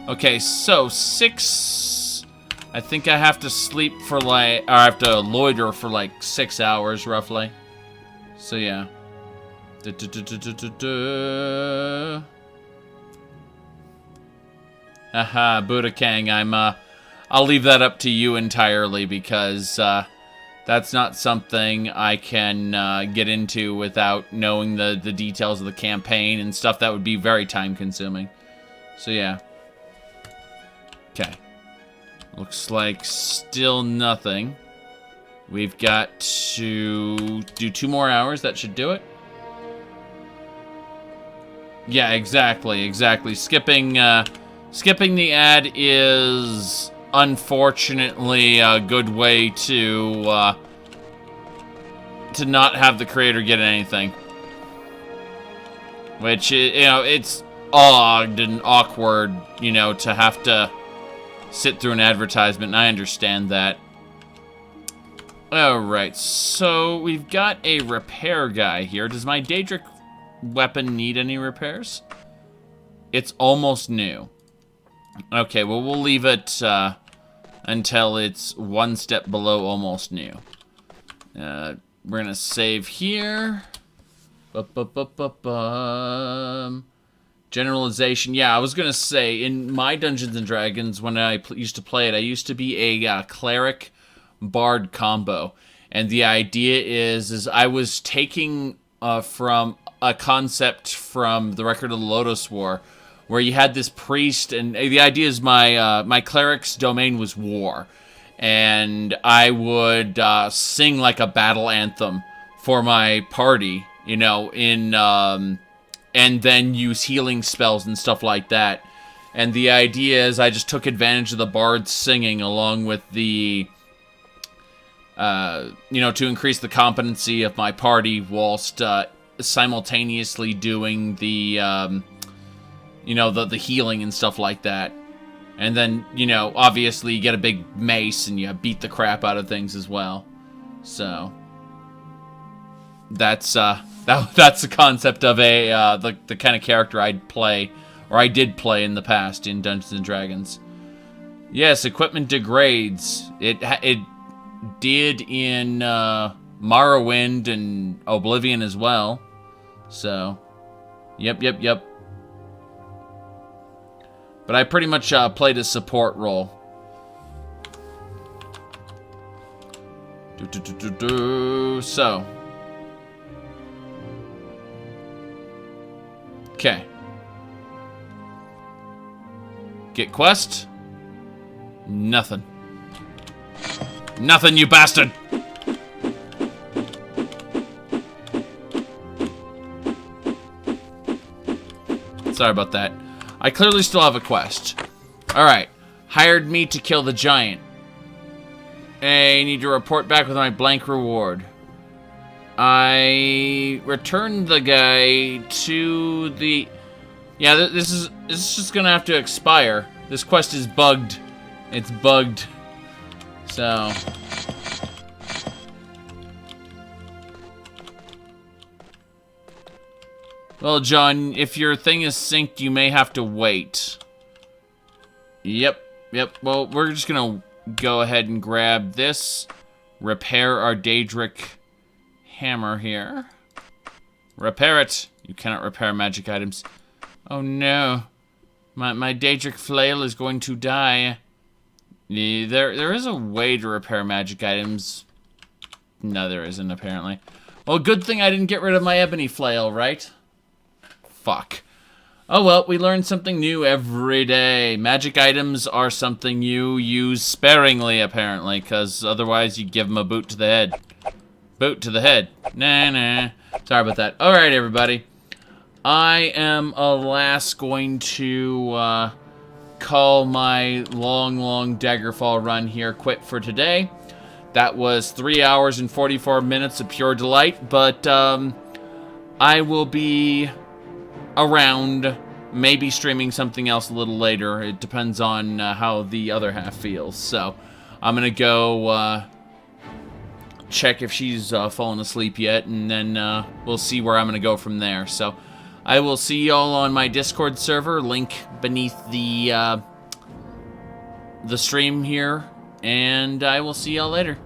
Okay, so 6... I think I have to sleep for like... Or I have to loiter for like 6 hours, roughly. So, yeah. Haha, Buddha Kang, I'll leave that up to you entirely because, that's not something I can, get into without knowing the details of the campaign and stuff that would be very time-consuming. So, yeah. Okay. Looks like still nothing. We've got to do 2 more hours. That should do it. Yeah, exactly. Skipping the ad is unfortunately a good way to not have the creator get anything. Which, you know, it's odd and awkward, you know, to have to sit through an advertisement, and I understand that. Alright, so we've got a repair guy here. Does my Daedric weapon need any repairs? It's almost new. Okay, well, we'll leave it until it's 1 step below almost new. We're gonna save here. Generalization. Yeah, I was gonna say, in my Dungeons and Dragons, when I used to play it, I used to be a cleric bard combo, and the idea is I was taking from a concept from the Record of the Lotus War, where you had this priest, and the idea is my cleric's domain was war, and I would sing like a battle anthem for my party, you know, and then use healing spells and stuff like that. And the idea is I just took advantage of the bard's singing along with the, you know, to increase the competency of my party whilst simultaneously doing the, you know, the healing and stuff like that. And then, you know, obviously you get a big mace and you beat the crap out of things as well. So that's the concept of the kind of character I'd play, or I did play in the past in Dungeons and Dragons. Yes, equipment degrades. It did in Morrowind and Oblivion as well. So, yep. But I pretty much played a support role. So. Okay. Get quest. Nothing. Nothing, you bastard! Sorry about that. I clearly still have a quest. Alright. Hired me to kill the giant. I need to report back with my blank reward. I returned the guy to the... Yeah, this is just gonna have to expire. This quest is bugged. It's bugged. So... Well, John, if your thing is synced, you may have to wait. Yep. Well, we're just gonna go ahead and grab this. Repair our Daedric hammer here. Repair it. You cannot repair magic items. Oh no. My Daedric flail is going to die. There is a way to repair magic items. No, there isn't, apparently. Well, good thing I didn't get rid of my ebony flail, right? Fuck. Oh well, we learn something new every day. Magic items are something you use sparingly, apparently, because otherwise you give them a boot to the head. Boot to the head. Nah. Sorry about that. Alright, everybody. I am, alas, going to call my long Daggerfall run here quit for today. That was 3 hours and 44 minutes of pure delight, but I will be around, maybe streaming something else a little later. It depends on how the other half feels. So I'm gonna go check if she's fallen asleep yet, and then we'll see where I'm gonna go from there. So I will see y'all on my Discord server, link beneath the stream here, and I will see y'all later.